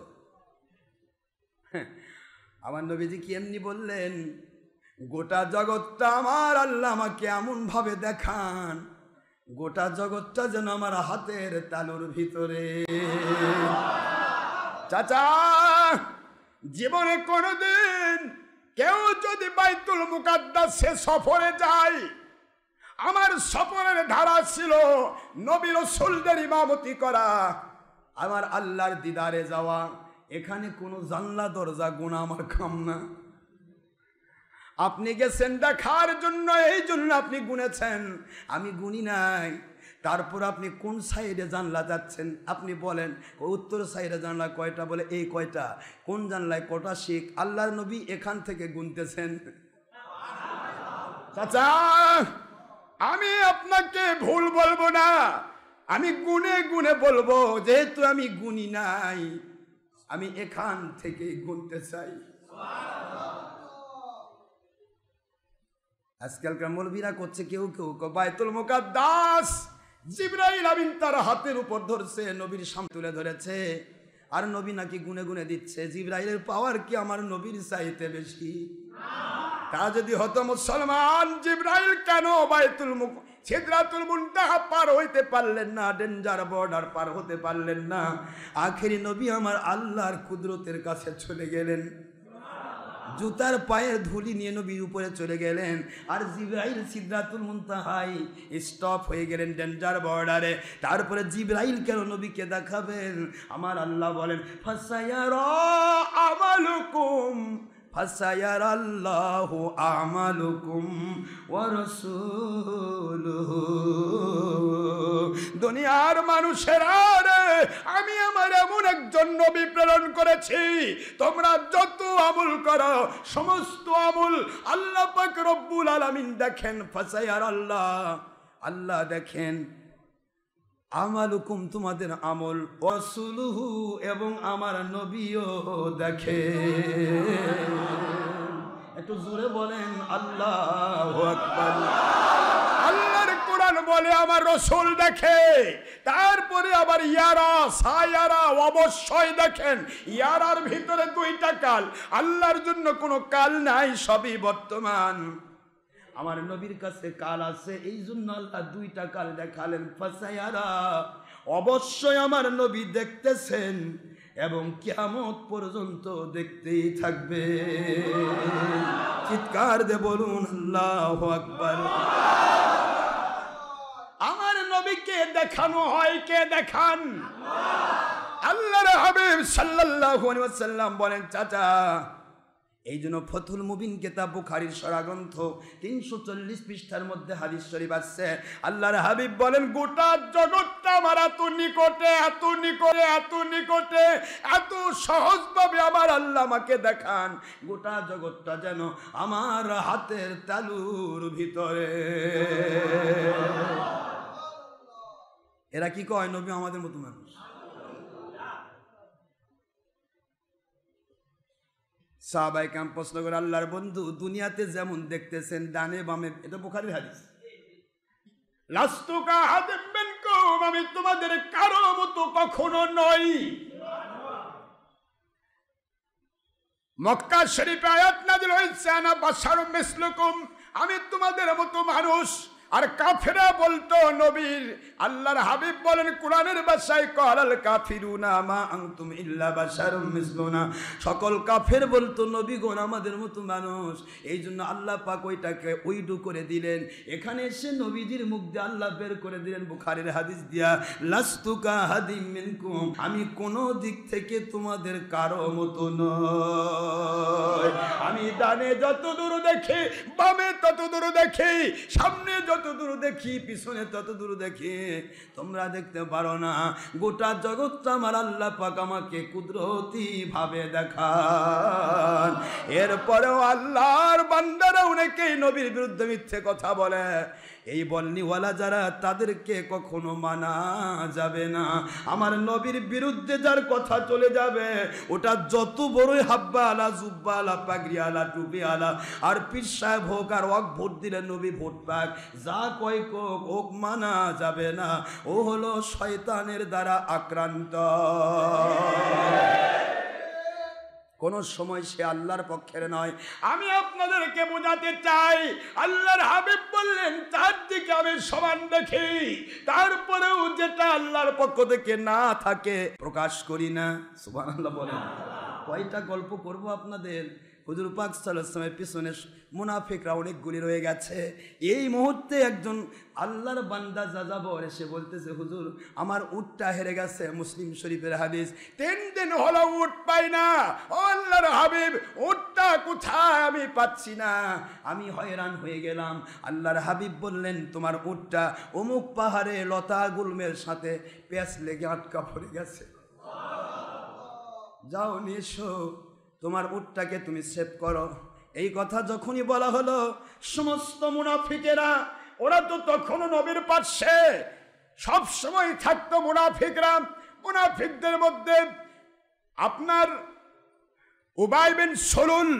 A: আমার নবীজি কি এমনি বললেন, গোটা জগৎটা আমার আল্লাহ আমাকে এমন ভাবে দেখান, গোটা জগৎটা যেন আমার হাতের তালুর ভিতরে। চাচা জীবনে কোনদিন কেউ যদি বাইতুল মুকাদ্দাসে সফরে যায়, আমার সফরের ধারা ছিল নবী রাসূলদের ইমামতি করা, আমার আল্লাহর দিদারে যাওয়া। এখানে কোনো জানলা দরজা গোনা আমার কাম না। আপনি গেছেন দেখার জন্য, এই জন্য আপনি গুনেছেন, আমি গুনি নাই। তারপর আপনি কোন সাইডে জানলা যাচ্ছেন আপনি বলেন, উত্তর সাইডে জানলা কয়টা, বলে এই কয়টা। কোন জানলায় কটা শিখ? আল্লাহর নবী এখান থেকে গুনতেছেন। চাচা আমি আপনাকে ভুল বলবো না, আমি গুনে গুনে বলবো, যেহেতু আমি গুনি নাই আমি এখান থেকে গুনতে চাই। আজকালকার মৌলবীরা করছে, কেউ কেউ বাইতুল মুকাদ্দাস জিবরাইল আমিন তার হাতের উপর ধরছে, নবীর সামনে তুলে ধরেছে, আর নবী নাকি গুনে গুনে দিচ্ছে। জিবরাইলের পাওয়ার কি আমার নবীর চাইতে বেশি? তা যদি হতো মুসলমান, জিবরাইল কেন বাইতুল সিদরাতুল মুনতাহা পার হইতে পারলেন না, ডেঞ্জার বর্ডার পার হতে পারলেন না? আখেরি নবী আমার আল্লাহর কুদরতের কাছে চলে গেলেন, জুতার পায়ের ধুলি নিয়ে নবীর উপরে চলে গেলেন, আর জিবরাইল সিদরাতুল মুনতাহায় স্টপ হয়ে গেলেন ডেঞ্জার বর্ডারে। তারপরে জিবরাইল কেন নবীকে দেখাবেন? আমার আল্লাহ বলেন, ফাসায়ারা আমালুকুম ফাসায়ারাল্লাহু আমালুকুম ওয়া রাসূলুহু। দুনিয়ার মানুষেরা রে, আমি আমার এমন একজন নবী প্রেরণ করেছি, তোমরা যত আমল করো সমস্ত আমল আল্লাহ পাক রব্বুল আলামিন দেখেন। ফাসায়ারাল্লাহ, আল্লাহ দেখেন, আমালুকুম তোমাদের আমল, রাসূলুহু এবং আমার নবীও দেখে। একটু জোরে বলেন আল্লাহু আকবার। আল্লাহর কোরআন বলে আমার রাসূল দেখে, তারপরে আবার ইয়ারা সায়ারা অবশ্যই দেখেন। ইয়ারার ভিতরে দুইটা কাল, আল্লাহর জন্য কোনো কাল নাই, সবই বর্তমান। আমার নবীর কাছে কাল আছে, এই জন্য আল্লাহ দুইটা কাল দেখালেন। ফাসায়ারা, অবশ্যই আমার নবী দেখতেছেন এবং কিয়ামত পর্যন্ত দেখতেই থাকবে। চিৎকার দিয়ে বলুন আল্লাহু আকবার। আমার নবীকে দেখানো হয়, কে দেখান? আল্লাহর হাবিব সাল্লাল্লাহু আলাইহি ওয়াসাল্লাম বলেন, চাচা এই জন্য ফতুল মুবিন কিতাব বুখারীর সরা গ্রন্থ 340 পৃষ্ঠার মধ্যে হাদিস শরীফ আছে, আল্লাহর হাবিব বলেন, গোটা জগৎটা আমার এত নিকটে, এত নিকটে, এত নিকটে, এত সহজভাবে আমার আল্লাহ আমাকে দেখান, গোটা জগৎটা যেন আমার হাতের তালুর ভিতরে। এরা কি কয় নবী আমাদের মতো মানুষ? সাহাবায়ে কেরাম প্রশ্ন করে, আল্লাহর বন্ধু দুনিয়াতে যেমন দেখতেছেন ডানে বামে, এটা বুখারীর হাদিস, লাস্তুকা হাদিম মিনকুম, আমি তোমাদের কারো মতো কখনো নই। মক্কা শরীফে আয়াত নাযিল হয়েছে, আনা বাশারুম মিসলুকুম, আমি তোমাদের মতো মানুষ। আর কাফেররা বলতো নবীর, আল্লাহর হাবিব বলেন কোরআনের ভাষায়, ক্বালাল কাফিরুনা মা আনতুম ইল্লা বাশারুম মিসলুনা, সকল কাফের বলতো নবীগণ আমাদের মতো মানুষ। এই জন্য আল্লাহ পাক ওইটাকে উইডু করে দিলেন, এখানে এসে নবীজির মুখ দিয়ে আল্লাহ বের করে দিলেন বুখারীর হাদিস দিয়া, লাস্তুকা হাদিম মিনকুম, আমি কোন দিক থেকে তোমাদের কারো মতো নই। আমি ডানে যত দূর দেখি, বামে তত দূর দেখি, সামনে যত দূর দেখি, পিছনে তত দূর দেখি, তোমরা দেখতে পারো না। গোটা জগৎটা আমার আল্লাহ পাক আমাকে কুদরতি ভাবে দেখান। এরপরেও আল্লাহর বান্দারা অনেকেই নবীর বিরুদ্ধে মিথ্যে কথা বলে, এই বলনিওয়ালা যারা, তাদেরকে কখনো মানা যাবে না। আমার নবীর বিরুদ্ধে যার কথা চলে যাবে, ওটা যত বড়ই হাব্বা আলা, জুব্বা আলা, পাগড়ি আলা, টুপি আলা, আর পীর সাহেব হোক, আর ওয়াক ভোট দিলে নবী ভোট পাক, যা কয় কোক, ওক মানা যাবে না। ও হলো শয়তানের দ্বারা আক্রান্ত, কোন সময় সে আল্লাহর পক্ষের নয়। আমি আপনাদেরকে বোঝাতে চাই, আল্লাহর হাবিব বললেন চারদিকে আমি সমান দেখি, তারপরেও যেটা আল্লাহর পক্ষ থেকে না থাকে প্রকাশ করি না। সুবহানাল্লাহ বলেন। কয়টা গল্প করব আপনাদের? হুজুর পাক সাল্লাল্লাহু আলাইহি ওয়াসাল্লামের পিছনে মুনাফিকরা অনেকগুলি রয়ে গেছে। এই মুহূর্তে একজন আল্লাহর বান্দা যাযাবর এসে বলতেছে, হুজুর আমার উটটা হেরে গেছে। মুসলিম শরীফের হাদিস। 3 দিন হলো উট পাই না, ও আল্লাহর হাবিব উটটা কোথায় আমি পাচ্ছি না, আমি হয়রান হয়ে গেলাম। আল্লাহর হাবিব বললেন, তোমার উটটা অমুক পাহাড়ে লতা গুল্মের সাথে পেঁচ লেগে আটকা পড়ে গেছে, যাও নিয়ে এসো, তোমার উটটাকে তুমি সেভ করো। এই কথা যখনই বলা হলো, সমস্ত মুনাফিকেরা, ওরা তো তখনও নবীর পাশে সব সময় থাকতো মুনাফিকরা। মুনাফিকদের মধ্যে আপনার উবাই বিন সলুল,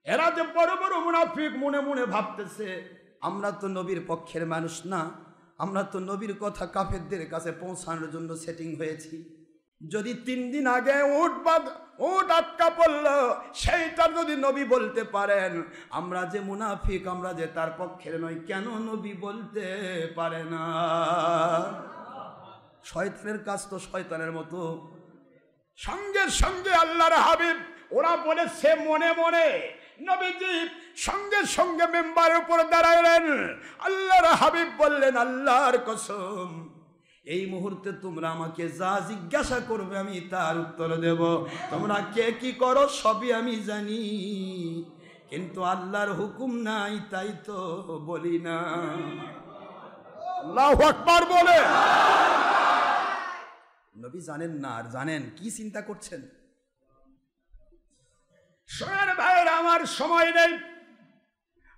A: এরা যে বড় বড় মুনাফিক, মনে মনে ভাবতেছে আমরা তো নবীর পক্ষের মানুষ না, আমরা তো নবীর কথা কাফেরদের কাছে পৌঁছানোর জন্য সেটিং হয়েছি। যদি 3 দিন আগে উট আটকা পড়ল, সেইটা যদি নবী বলতে পারেন, আমরা যে মুনাফিক, আমরা যে তার পক্ষের নই, কেন নবী বলতে পারে না? শয়তানের কাজ তো শয়তানের মতো। সঙ্গে সঙ্গে আল্লাহর হাবিব, ওরা বলেছে মনে মনে, নবীজি সঙ্গে সঙ্গে মেম্বারের উপর দাঁড়ালেন। আল্লাহর হাবিব বললেন, আল্লাহর কসম, এই মুহূর্তে তোমরা আমাকে যা জিজ্ঞাসা করবে আমি তার উত্তর দেব। তোমরা কে কি করো সবই আমি জানি, কিন্তু আল্লাহর হুকুম নাই তাই তো বলি না। আল্লাহু আকবার বলে। নবী জানেন না, আর জানেন কি চিন্তা করছেন। সোনার ভাইয়ের আমার সময় নেই।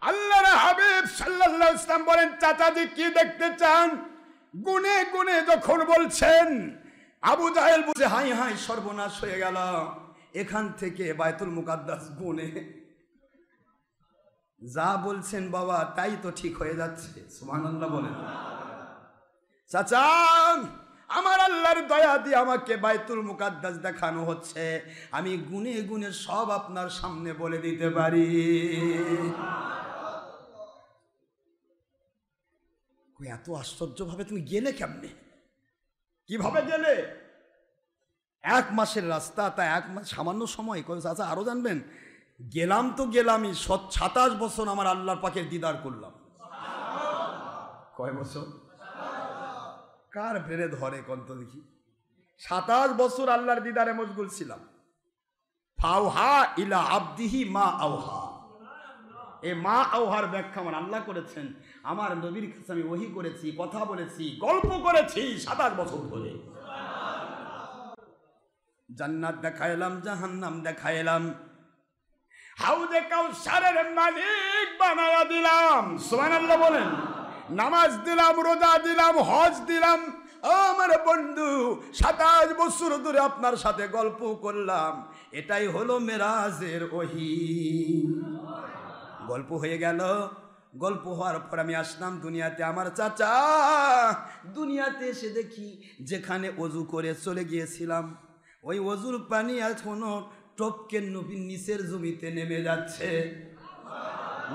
A: আল্লাহর হাবিব সাল্লাল্লাহু আলাইহি ওয়াসাল্লাম বলেন, চাচাজি কি দেখতে চান? গুনে গুনে যখন বলছেন, আবু জাহেল বলছে, হাই হাই সর্বনাশ হয়ে গেল, এখান থেকে বাইতুল মুকাদ্দাস গুনে যা বলছেন বাবা তাই তো ঠিক হয়ে যাচ্ছে। সুবহানাল্লাহ বলেন। চাচা, আমার আল্লাহর দয়া দিয়ে আমাকে বাইতুল মুকাদ্দাস দেখানো হচ্ছে, আমি গুনে গুনে সব আপনার সামনে বলে দিতে পারি। এত আশ্চর্যভাবে তুমি গেলে কেমনে? কিভাবে গেলে? 1 মাসের রাস্তা, তা 1 মাস সামান্য সময়। চাচা আরো জানবেন, গেলাম তো গেলামই, 27 বছর আমার আল্লাহর পাকের দিদার করলাম। কয় বছর? কার ফেরে ধরে কন্ত দেখি। 27 বছর আল্লাহর দিদারে মশগুল ছিলাম। ফাওহা ইলা আবদিহি মা আওহা। এই মা আওহার ব্যাখ্যা আমার আল্লাহ করেছেন। আমার নবীর কাছে আমি ওহী করেছি, কথা বলেছি, গল্প করেছি 27 বছর ধরে। জান্নাত দেখাইলাম, জাহান্নাম দেখাইলাম, হাউজে কাউসারের মালিক বানায়া দিলাম। সুবহানাল্লাহ বলেন। নামাজ দিলাম, রোজা দিলাম, হজ দিলাম। আমার বন্ধু 27 বছর ধরে আপনার সাথে গল্প করলাম, এটাই হলো মেরাজের ওহী। গল্প হয়ে গেল। গল্প হওয়ার পর আমি আসলাম দুনিয়াতে। আমার চাচা, দুনিয়াতে এসে দেখি যেখানে অজু করে চলে গিয়েছিলাম, ওই অজুর পানি এখনো টপকে নবীর নিচের জমিতে নেমে যাচ্ছে।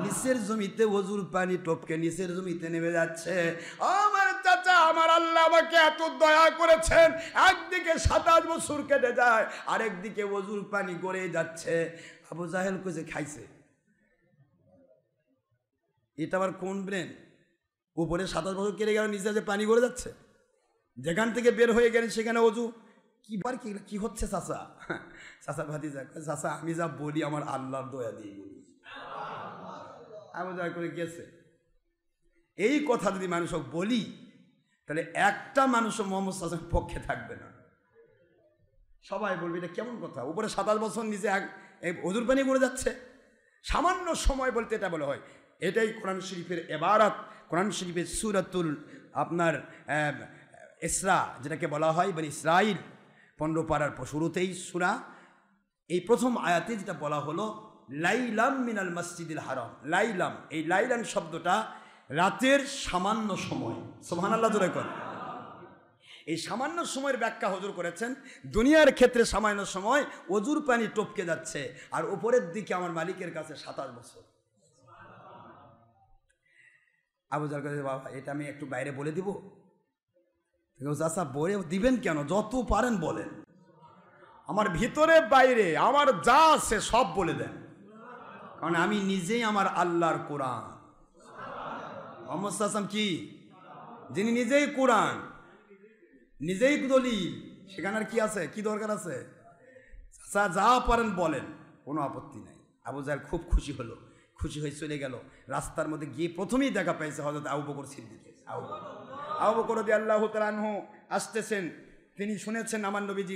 A: নিচের জমিতে অজুর পানি টপকে নিচের জমিতে নেমে যাচ্ছে। আমার চাচা, আমার আল্লাহ আমাকে এত দয়া করেছেন, একদিকে 27 বছর কেটে যায়, আরেকদিকে অজুর পানি গড়ে যাচ্ছে। আবু জাহেল কইছে, খাইছে। এটা আবার কোন ব্রেন? উপরে 27 বছর কেটে গেল, নিচে যে পানি গড়ে যাচ্ছে, যেখান থেকে বের হয়ে গেলেন সেখানে অজু। কি হচ্ছে চাচা? চাচা ভাতিজা, চাচা আমি যা বলি আমার আল্লাহর দয়া দিয়ে বলি। আবু জাহেল করে গেছে। এই কথা যদি মানুষ বলি, তাহলে একটা মানুষও মোহাম্মদ সাল্লাল্লাহু আলাইহি ওয়াসাল্লামের পক্ষে থাকবে না। সবাই বলবে এটা কেমন কথা, উপরে 27 বছর নিচে অজুর পানি গড়ে যাচ্ছে। সামান্য সময় বলতে এটা বলা হয়। এটাই কোরআন শরীফের এবারাত। কোরআন শরীফের সূরাতুল আপনার ইসরা, যেটাকে বলা হয় বনি ইসরাইল, 15 পারার শুরুতেই সূরা, এই প্রথম আয়াতে যেটা বলা হলো, লাইলাম মিনাল মসজিদিল হারাম। লাইলাম, এই লাইলাম শব্দটা রাতের সামান্য সময়। সুবহানাল্লাহ জোরে কর। এই সামান্য সময়ের ব্যাখ্যা হুজুর করেছেন, দুনিয়ার ক্ষেত্রে সামান্য সময়, অজুর পানি টপকে যাচ্ছে, আর উপরের দিকে আমার মালিকের কাছে 27 বছর। আবু জাহেল কাছে, বাবা এটা আমি একটু বাইরে বলে দিব? চাচা বলে দিবেন কেন, যত পারেন বলেন, আমার ভিতরে বাইরে আমার যা আছে সব বলে দেন। কারণ আমি নিজেই আমার আল্লাহর কোরআন। মুহাম্মদ সাল্লাল্লাহু আলাইহি ওয়াসাল্লাম কি? যিনি নিজেই কোরআন, নিজেই দলিল, সেখানে আর কি আছে, কি দরকার আছে? যা পারেন বলেন, কোনো আপত্তি নাই। আবু জাহেল খুব খুশি হলো, খুশি হয়ে চলে গেল। রাস্তার মধ্যে গিয়ে প্রথমেই দেখা পেয়েছে হযরত আবু বকর সিদ্দিক। আবু বকর রাদিয়াল্লাহু তাআলা আনহু আসতেছেন। তিনি শুনেছেন আমার নবীজি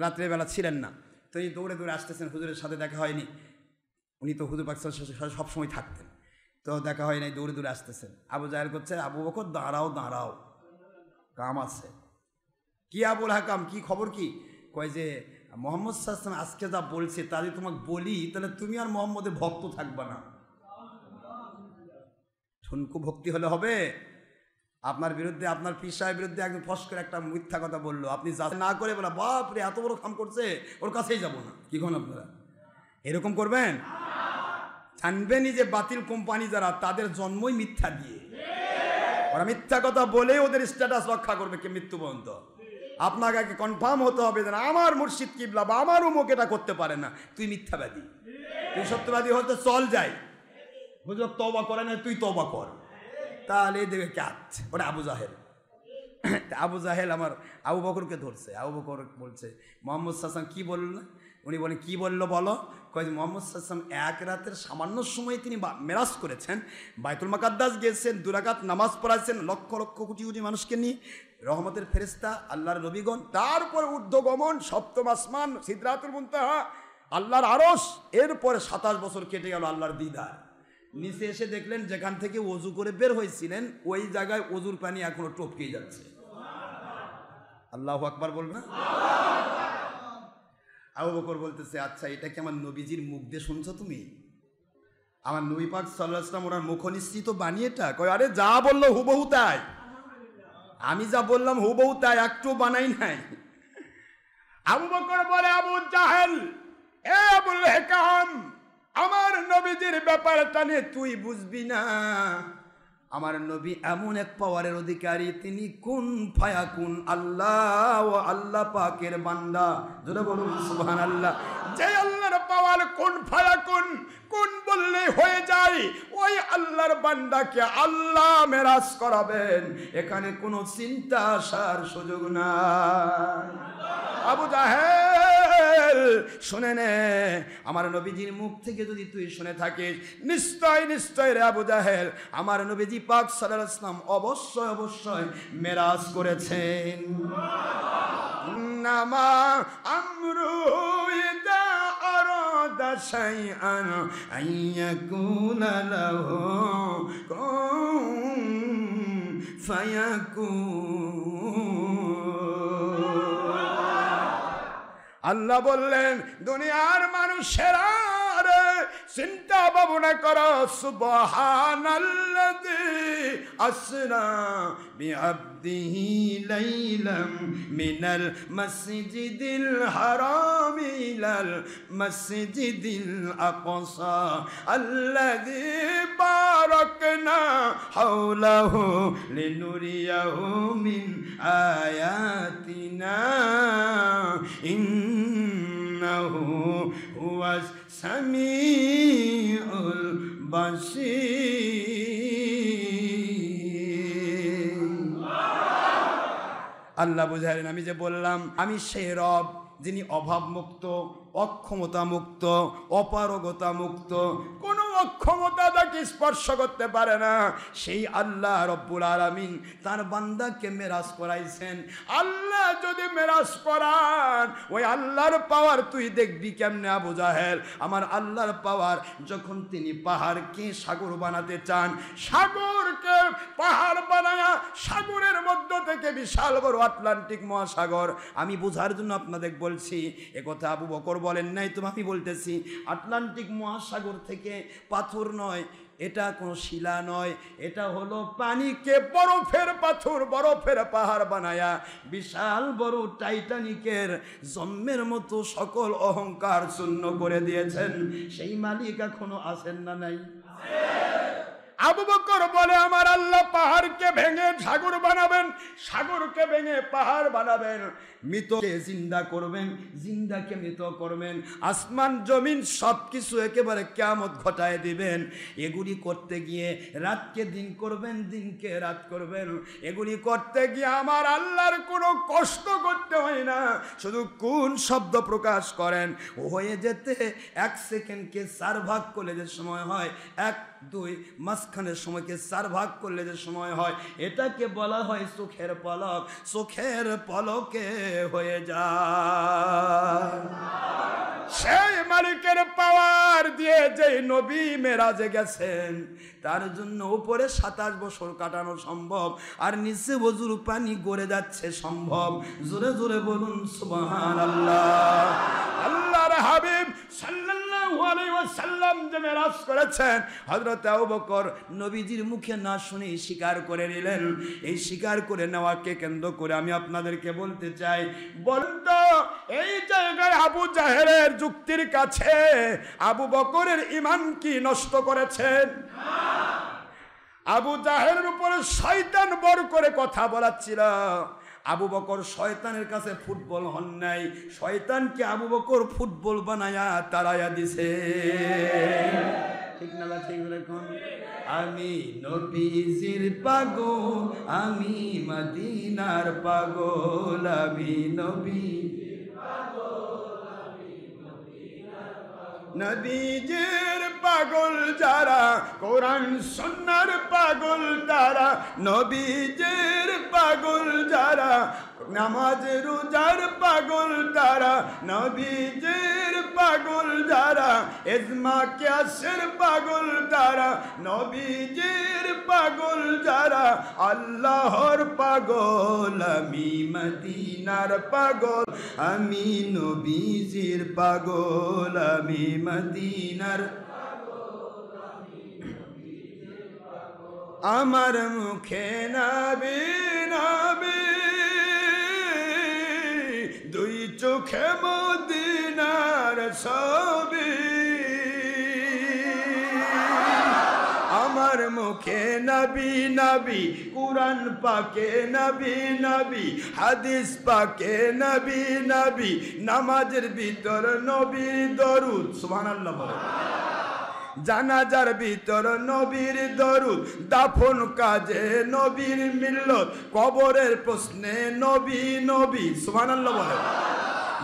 A: রাত্রেবেলা ছিলেন না, তো এই দৌড়ে দৌড়ে আসতেছেন। হুজুরের সাথে দেখা হয়নি, উনি তো হুজুর পাক সাল্লাল্লাহু আলাইহি ওয়াসাল্লাম সবসময় থাকতেন, তো দেখা হয় নাই, দৌড়ে দৌড়ে আসতেছেন। আবু জাহেল করছে, আবু বকর দাঁড়াও দাঁড়াও, কাম আছে। কি আবুল হাকাম, কি খবর? কি কয় যে মুহাম্মদ সাল্লাল্লাহু আলাইহি ওয়াসাল্লাম আজকে যা বলছে তা যদি তোমাকে বলি তাহলে তুমি আর মুহাম্মদের ভক্ত থাকবা না। ঠুনকু ভক্তি হলে হবে? আপনার বিরুদ্ধে, আপনার পীর সাহেবের বিরুদ্ধে একদম ফস করে একটা মিথ্যা কথা বললো, আপনি যা না করে বলা বাপ রে এত বড় কাম করছে, ওর কাছেই যাব না। কি কোন আপনারা এরকম করবেন? জানবেনই যে বাতিল কোম্পানি যারা, তাদের জন্মই মিথ্যা দিয়ে। ওরা মিথ্যা কথা বলে ওদের স্ট্যাটাস রক্ষা করবে কে মৃত্যু পর্যন্ত। আপনাকে আগে কনফার্ম হতে হবে যে আমার মুর্শিদ কিবলা বা আমার উমুক এটা করতে পারে না, তুই মিথ্যাবাদী। তুই সত্যবাদী হতে চল যাই, হুজুর তওবা করে না, তুই তওবা কর, তাহলে দেবে ক্যাট। ওটা আবু জাহেল। আবু জাহেল আমার আবু বকরকে ধরছে। আবু বকর বলছে মুহাম্মদ সাল্লাল্লাহু আলাইহি ওয়াসাল্লাম কি বলল? উনি বলেন কি বললো বলো? কয় মুহাম্মদ সাল্লাল্লাহু আলাইহি ওয়াসাল্লাম এক রাতের সামান্য সময় তিনি মেরাজ করেছেন, বাইতুল মুকাদ্দাস গিয়েছেন, 2 রাকাত নামাজ পড়াইছেন লক্ষ লক্ষ কোটি কোটি মানুষকে নিয়ে, রহমতের ফেরেশতা, আল্লাহর নবীগণ, তারপর ঊর্ধ্বগমন, সপ্তম আসমান, সিদরাতুল মুনতাহা, আল্লাহর আরশ, এরপরে 27 বছর কেটে গেল আল্লাহর দিদার। নিচে এসে দেখলেন যেখান থেকে ওযু করে বের হয়েছিলেন ওই জায়গায় ওযুর পানি এখনো টপকে যাচ্ছে। আল্লাহু আকবার বলবে না? আবু বকর বলতেছে, আচ্ছা এটা কি আমার নবীজির মুখ দিয়ে শুনছো তুমি? আমার নবী পাক সাল্লাল্লাহু আলাইহি ওয়াসাল্লাম ওনার মুখনিসৃত বাণী এটা? কয় আরে যা বললো হুবহু তাই, আমি যা বললাম হুবহু তাই, একটু বানাই নাই। আবু বকর বলে, আবু জাহেল, এ আবুল হিকাম, আমার নবীজির ব্যাপারটা নিয়ে তুই বুঝবি না। আমার নবী এমন এক পাওয়ারের অধিকারী, তিনি কুন ফায়াকুন, আল্লাহ ও আল্লাহ পাকের বান্দা। যারা বলুন সুবহানাল্লাহ। যে আল্লাহর পাওয়ার কুন ফায়াকুন, কোন বললেই হয়ে যায়, ওই আল্লাহর বান্দাকে আল্লাহ মেরাজ করাবেন, এখানে কোনো চিন্তা আসার সুযোগ নাই। আবু জাহেল শুনে নে, আমার নবীজির মুখ থেকে যদি তুই শুনে থাকিস, নিশ্চয় নিশ্চয় রে আবু জাহেল, আমার নবীজি পাক সাল্লাল্লাহু আলাইহি ওয়াসাল্লাম অবশ্যই অবশ্যই মেরাজ করেছেন। নামা আমরু ইদা আরাদা শাইআন আইয়াকুনা লাহু কুন ফায়াকুন। আল্লাহ বললেন, দুনিয়ার মানুষেরা চিন্তা ভাবনা করো, সুবহানাল্লাযী আসরা বিআবদিহি লাইলাম মিনাল মাসজিদিল হারাম ইলাল মাসজিদিল আকসা আল্লাযী বারাকনা হাওলাহু লিনুরিয়াহু মিন আয়াতিনা ইন্নাহু হুয়াস সামিউল বাসীর। আল্লাহ বুঝালেন, আমি যে বললাম আমি সেই রব যিনি অভাব মুক্ত, অক্ষমতা মুক্ত, অপারগতা মুক্ত, কোন অক্ষমতা তাকে স্পর্শ করতে পারে না, সেই আল্লাহ রব্বুল আলামিন তার বান্দাকে মেরাজ করাইছেন। আল্লাহ যদি মেরাজ করান, ওই আল্লাহর পাওয়ার তুই দেখবি কেমনে আবু জাহেল। আমার আল্লাহর পাওয়ার, যখন তিনি পাহাড়কে সাগর বানাতে চান, সাগরকে পাহাড় বানায়া সাগরের মধ্য থেকে বিশাল বড় আটলান্টিক মহাসাগর, আমি বোঝার জন্য আপনাদের বলছি, একথা আবু বকর বলেন নাই, তো আমি বলতেছি, আটলান্টিক মহাসাগর থেকে পাথর নয়, এটা কোনো শিলা নয়, এটা হলো পানিকে বরফের পাথর, বরফের পাহাড় বানায়া বিশাল বড় টাইটানিকের জন্মের মতো সকল অহংকার শূন্য করে দিয়েছেন। সেই মালিক এখনো আছেন না নাই? আবু বকর বলে আমার আল্লাহ পাহাড়কে ভেঙে সাগর বানাবেন, সাগরকে ভেঙে পাহাড় বানাবেন, মৃতকে জিন্দা করবেন, জিন্দাকে মৃত করবেন, আসমান জমিন সব কিছু একেবারে কিয়ামত ঘটায় দিবেন। এগুলি করতে গিয়ে রাতকে দিন করবেন, দিনকে রাত করবেন। এগুলি করতে গিয়ে আমার আল্লাহর কোনো কষ্ট করতে হয় না, শুধু কোন শব্দ প্রকাশ করেন হয়ে যেতে 1 সেকেন্ডকে 4 ভাগ করলে যে সময় হয়, 1 2 মাঝখানের সময়কে 4 ভাগ করলে যে সময় হয়, এটাকে বলা হয় চোখের পলক। চোখের পলকে হয়ে যায়। সেই মালিকের পাওয়ার দিয়ে যেই নবী মেরাজে গেছেন, তার জন্য উপরে 27 বছর কাটানো সম্ভব, আর নিচে ওযুর পানি গড়ে যাচ্ছে সম্ভব। জোরে জোরে বলুন সুবহানাল্লাহ। আল্লাহর হাবিব সাল্লাল্লাহু আলাইহি ওয়াসাল্লাম যে মেরাজ করেছেন, হযরত আবু বকর নবীজির মুখে না শুনে স্বীকার করে নিলেন। এই স্বীকার করে নেওয়াকে কেন্দ্র করে আমি আপনাদেরকে বলতে চাই, বলুন তো এই জায়গায় আবু জাহেলের যুক্তির কাছে আবু বকরের ঈমান কি নষ্ট করেছেন? আবু জাহেলের উপরে শয়তান বর করে কথা বলাচ্ছিল। আবু বকর শয়তানের কাছে ফুটবল হন নাই, শয়তানকে আবু বকর ফুটবল বানায়া তাড়াইয়া দিছে। ঠিক না ঠিক রাখুন। আমি নবীজির পাগল, আমি মদিনার পাগল, আমি নবীজির নবীজির পাগল যারা, কোরআন সুন্নাহর পাগল তারা, নবীজির পাগল যারা, নামাজ রোজার পাগল তারা, নবীজির পাগল যারা, ইজমা কিয়াসের পাগল তারা, নবীজির পাগল যারা, আল্লাহর পাগল, আমি মদিনার পাগল, আমি নবীজির পাগল, আমি মদিনার। আমার মুখে নবী নবী, দুই চোখে মদিনার ছবি। আমার মুখে নবী নবী, কুরআন পাকে নবী নবী, হাদিস পাকে নবী নবী, নামাজের ভিতর নবীর দরুদ। সুবহানাল্লাহ বলে। জানাজার ভিতর নবীর দরুদ, দাফন কাজে নবীর মিল্লত, কবরের প্রশ্নে নবী নবী। সুবহানাল্লাহ বলে।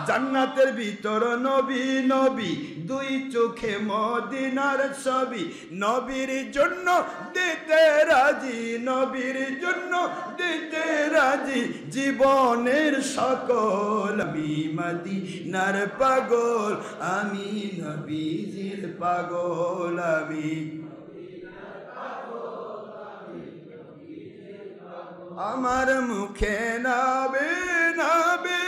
A: জান্নাতের ভিতর নবী নবী, দুই চোখে মদিনার ছবি। নবীর জন্য দিতে রাজি, নবীর জন্য দিতে রাজি, জীবনের সকল। আমি মদিনার পাগল, আমি নবীজির পাগল, আমি। আমার মুখে নবী নবী,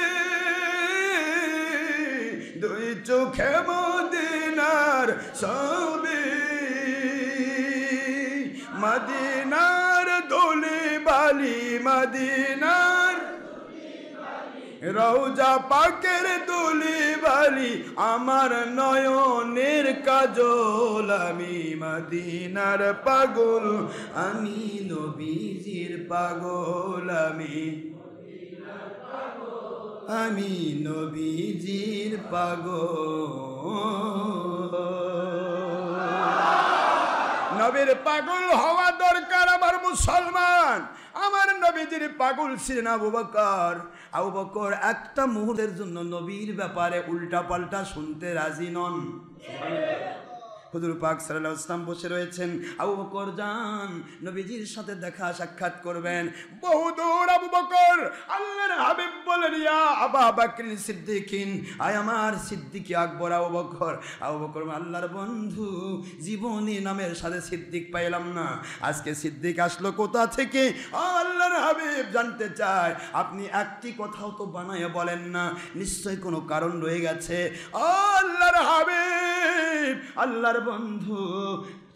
A: দুই চোখে মদিনার ছবি। মদিনার ধুলি বালি, মদিনার রওজা পাকের ধুলি বালি, আমার নয়নের কাজল। আমি মদিনার পাগল, আমি নবীজির পাগল, আমি। আমি নবীজির পাগল। নবীর পাগল হওয়া দরকার আমার মুসলমান। আমার নবীজির পাগল ছিলেন আবু বকর। আবু বকর একটা মুহূর্তের জন্য নবীর ব্যাপারে উল্টা পাল্টা শুনতে রাজি নন। হুজুর পাক সাল্লাল্লাহু আলাইহি ওয়াসাল্লাম বসে রয়েছেন, আবু বকর যান নবীজির সাথে দেখা সাক্ষাৎ করবেন। বহুদূর আবু বকর, আল্লাহর হাবিব বলেন, ইয়া আবা বকর সিদ্দিকিন, আয় আমার সিদ্দিক আকবর আবু বকর। আবু বকর আল্লাহর বন্ধু, জীবনী নামের সাথে সিদ্দিক পাইলাম না, আজকে সিদ্দিক আসলো কোথা থেকে? আল্লাহর হাবিব জানতে চায়। আপনি একটি কথাও তো বানায় বলেন না, নিশ্চয় কোনো কারণ রয়ে গেছে। আল্লাহর হাবিব, আল্লাহর বন্ধু,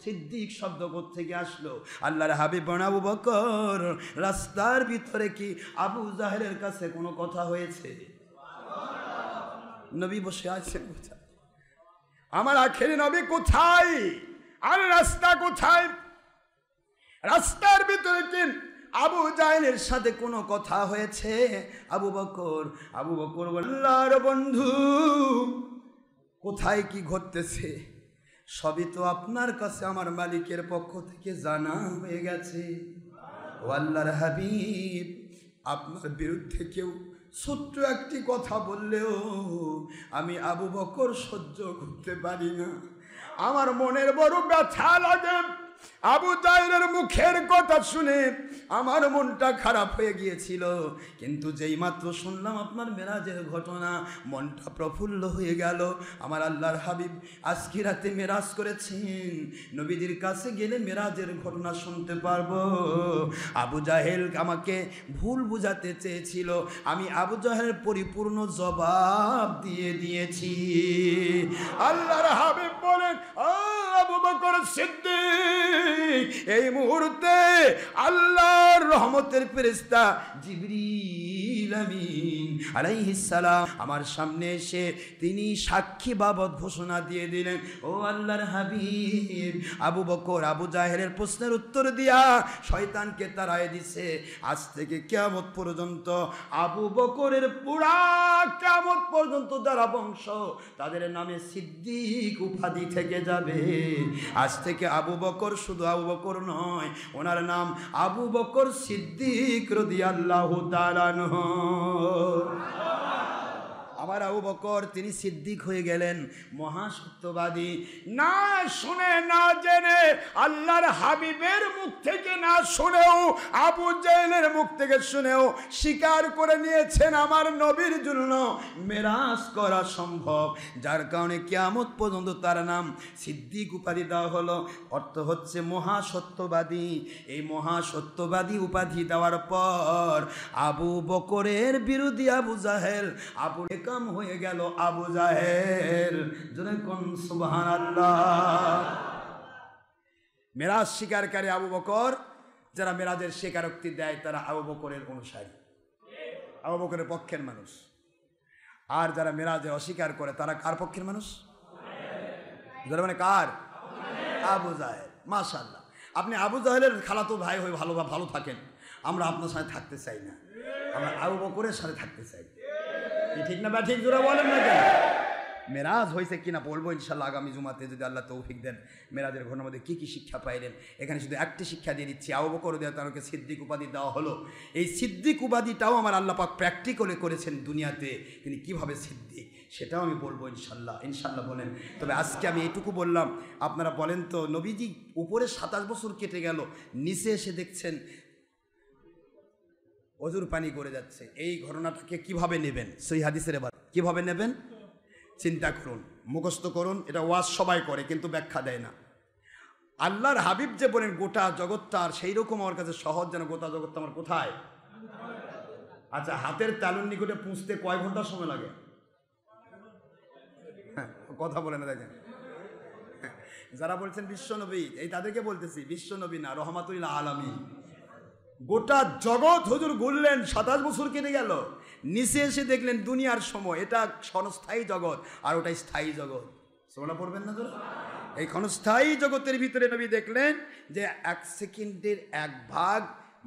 A: সিদ্দিক শব্দ থেকে আসলো? আল্লাহর হাবিব আবু বকর, রাস্তার ভিতরে কি আবু জাহেলের কাছে কোনো কথা হয়েছে? নবী বসে আছেন কোথায়? আমার আখেরি নবী কোথায়? আর রাস্তা কোথায়? রাস্তার ভিতরে কি আবু জাহেলের সাথে কোনো কথা হয়েছে? আবু বকর আল্লাহর বন্ধু, কোথায় কি ঘটতেছে সবই তো আপনার কাছে আমার মালিকের পক্ষ থেকে জানা হয়ে গেছে। ও আল্লাহর হাবিব, আপনার বিরুদ্ধে কেউ ছোট্ট একটি কথা বললেও আমি আবু বকর সহ্য করতে পারি না, আমার মনের বড় ব্যথা লাগে। আবু জাহেলের মুখের কথা শুনে আমার মনটা খারাপ হয়ে গিয়েছিল, কিন্তু যেই মাত্র শুনলাম আপনার মেরাজের ঘটনা, মনটা প্রফুল্ল হয়ে গেল। আমার আল্লাহর হাবিব আজকে রাতে মেরাজ করেছেন, নবীজির কাছে গেলে মেরাজের ঘটনা শুনতে পারবো। আবু জাহেল আমাকে ভুল বুঝাতে চেয়েছিল, আমি আবু জাহেল পরিপূর্ণ জবাব দিয়ে দিয়েছি। আল্লাহর হাবিব বলেন, আবু বকর সিদ্দিক, এই মুহূর্তে আল্লাহর রহমতের ফেরেশতা জিবরিল আমিন আলাইহিস সালাম আমার সামনে এসে তিনি সাক্ষী বাবদ ঘোষণা দিয়ে দিলেন, ও আল্লাহর হাবিব, আবু বকর আবু জাহেলের প্রশ্নের উত্তর দিয়া শয়তানকে তাড়ায় দিছে। আজ থেকে কিয়ামত পর্যন্ত আবু বকরের পুরা কিয়ামত পর্যন্ত যারা বংশ, তাদের নামে সিদ্দিক উপাধি থেকে যাবে। আজ থেকে আবু বকর শুধু আবু বকর নয়, ওনার নাম আবু বকর সিদ্দিক রাদিয়াল্লাহু তাআলা আনহু। আমার আবু বকর তিনি সিদ্দিক হয়ে গেলেন, মহাসত্যবাদী। না শুনে না জেনে, আল্লাহর হাবিবের মুখ থেকে না শুনেও, আবু জাহেলের মুখ থেকে শুনেও স্বীকার করে নিয়েছেন আমার নবীর জন্য মেরাজ করা সম্ভব, যার কারণে কিয়ামত পর্যন্ত তার নাম সিদ্দিক উপাধি দেওয়া হলো। অর্থ হচ্ছে মহাসত্যবাদী। এই মহাসত্যবাদী উপাধি দেওয়ার পর আবু বকরের বিরোধী আবু জাহেল আবু কাম হয়ে গেল আবু জাহেল। জোরে কোন সুবহানাল্লাহ। মেরাজ স্বীকারকারী আবু বকর, যারা মেরাজের স্বীকারোক্তি দেয় তারা আবু বকরের অনুসারী, আবু বকরের পক্ষের মানুষ। আর যারা মেরাজের অস্বীকার করে তারা কার পক্ষের মানুষ? যারা মানে কার? আবু জাহেল। মাশাআল্লাহ, আপনি আবু জাহেলের খালাতো ভাই হয়ে ভালো থাকেন, আমরা আপনার সাথে থাকতে চাই না, আমরা আবু বকরের সাথে থাকতে চাই। ঠিক না? বা ঠিক জোরে বলেন না কেন? মেরাজ হয়েছে কিনা বলবো ইনশাল্লাহ আগামী জুমাতে, যদি আল্লাহ তৌফিক দেন। মেরাজের ঘটনার মধ্যে কী কী শিক্ষা পাইলেন, এখানে শুধু একটি শিক্ষা দিয়ে দিচ্ছি। আবু বকর তাকে সিদ্দিক উপাধি দেওয়া হলো। এই সিদ্দিক উপাধিটাও আমার আল্লাহ পাক প্র্যাকটিক্যালি করেছেন দুনিয়াতে, তিনি কিভাবে সিদ্দিক সেটাও আমি বলবো ইনশাল্লাহ বলেন। তবে আজকে আমি এইটুকু বললাম, আপনারা বলেন তো, নবীজি উপরে 27 বছর কেটে গেল, নিচে এসে দেখছেন অজুর পানি করে যাচ্ছে। এই ঘটনাটাকে কিভাবে নেবেন? সহিহ হাদিসের এবার কিভাবে নেবেন চিন্তা করুন, মুখস্থ করুন। এটা ওয়াজ সবাই করে কিন্তু ব্যাখ্যা দেয় না। আল্লাহর হাবিব যে বলেন গোটা জগৎটা, আর সেই রকম আমার কাছে সহজ যেন গোটা জগৎটা আমার কোথায়। আচ্ছা, হাতের তালুর নিকটে পুঁছতে কয় ঘন্টা সময় লাগে? কথা বলে না দেখেন। যারা বলছেন বিশ্বনবী, এই তাদেরকে বলতেছি, বিশ্বনবী না, রহমাতুল আলামিন। গোটা জগৎ হুজুর ঘুরলেন, 27 বছর কেটে গেল, নিচে এসে দেখলেন দুনিয়ার সময় এটা ক্ষণস্থায়ী জগৎ আর ওটাই স্থায়ী জগৎ। সুবহানাল্লাহ পড়বেন না তোরা? এই ক্ষণস্থায়ী জগতের ভিতরে নবী দেখলেন যে 1 সেকেন্ডের 1 ভাগ,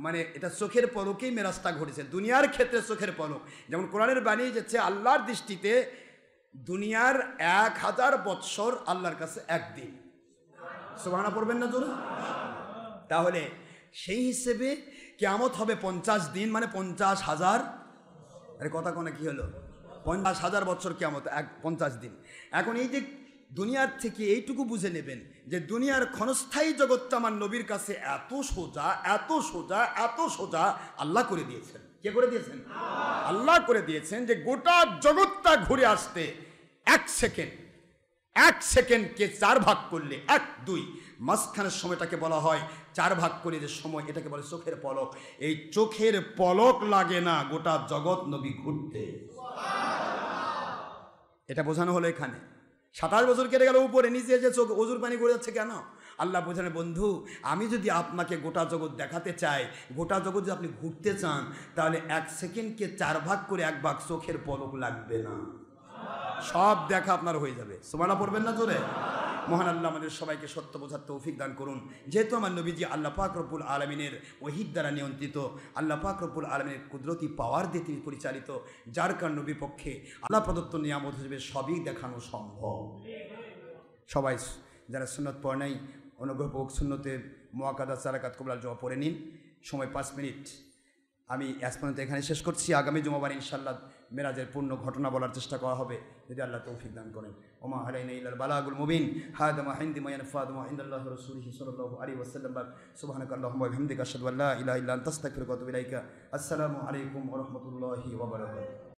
A: মানে এটা চোখের পলকেই মেরাজটা ঘটেছে। দুনিয়ার ক্ষেত্রে চোখের পলক, যেমন কোরআনের বাণী যাচ্ছে আল্লাহর দৃষ্টিতে দুনিয়ার 1000 বৎসর আল্লাহর কাছে একদিন। সুবহানাল্লাহ পড়বেন না তোরা? তাহলে সেই হিসেবে কিয়ামত হবে 50 দিন, মানে 50,000। আরে কথা কোনে কি হলো? 50,000 বছর কিয়ামত, 50 দিন। এখন এই যে দুনিয়ার থেকে এইটুকু বুঝে নেবেন যে দুনিয়ার ক্ষণস্থায়ী জগৎটা আমার নবীর কাছে এত সোজা, এত সোজা, এত সোজা আল্লাহ করে দিয়েছেন। কে করে দিয়েছেন? আল্লাহ করে দিয়েছেন যে গোটা জগৎটা ঘুরে আসতে 1 সেকেন্ডকে 4 ভাগ করলে 1, 2, মাঝখানের সময়টাকে বলা হয় 4 ভাগ করে যে সময়, এটাকে বলে চোখের পলক। এই চোখের পলক লাগে না গোটা জগৎ নবী ঘুরতে। এটা বোঝানো হলো এখানে। 27 বছর কেটে গেল, উপরে নিচে এসে চোখ অজুর পানি করে যাচ্ছে কেন? আল্লাহ বোঝানো, বন্ধু আমি যদি আপনাকে গোটা জগৎ দেখাতে চাই, গোটা জগৎ যদি আপনি ঘুরতে চান, তাহলে 1 সেকেন্ডকে 4 ভাগ করে 1 ভাগ চোখের পলক লাগবে না, সব দেখা আপনার হয়ে যাবে। সুবহানাল্লাহ পড়বেন না জোরে? মহান আল্লাহ আমাদের সবাইকে সত্য বোঝার তৌফিক দান করুন। যেহেতু আমার নবীজি আল্লাহ পাক রব্বুল আলমিনের ওহিদ দ্বারা নিয়ন্ত্রিত, আল্লাহ পাক রব্বুল আলমিনের কুদরতি পাওয়ার দিয়ে তিনি পরিচালিত, যার কারণ বিপক্ষে আল্লাহ প্রদত্ত নিয়ামত হিসেবে সবই দেখানো সম্ভব। সবাই যারা সুন্নত পড়ে নাই অনুগ্রহপূর্বক সুন্নতের মুআক্কাদা সারাকাত কুবরাল জমা পড়ে নিন। সময় 5 মিনিট। আমি আজ পর্যন্ত এখানে শেষ করছি। আগামী জুমাবার ইনশাআল্লাহ মেরাজের পূর্ণ ঘটনা বলার চেষ্টা করা হবে যদি আল্লাহ তৌফিক দান করেন। ওমা আলাইনা ইল্লাল বালাগুল মুবিন। হাদা মা ইনদি মা ইয়ানফাদু মা ইনদাল্লাহি ওয়া রাসূলিহি সাল্লাল্লাহু আলাইহি ওয়াসাল্লাম। সুবহানাকাল্লাহুম্মা ওয়া বিহামদিকা আশহাদু আল্লা ইলাহা ইল্লা আনতা আস্তাগফিরুকা ওয়া আতুবু ইলাইকা। আসসালামু আলাইকুম ওয়া রাহমাতুল্লাহি ওয়া বারাকাতুহু।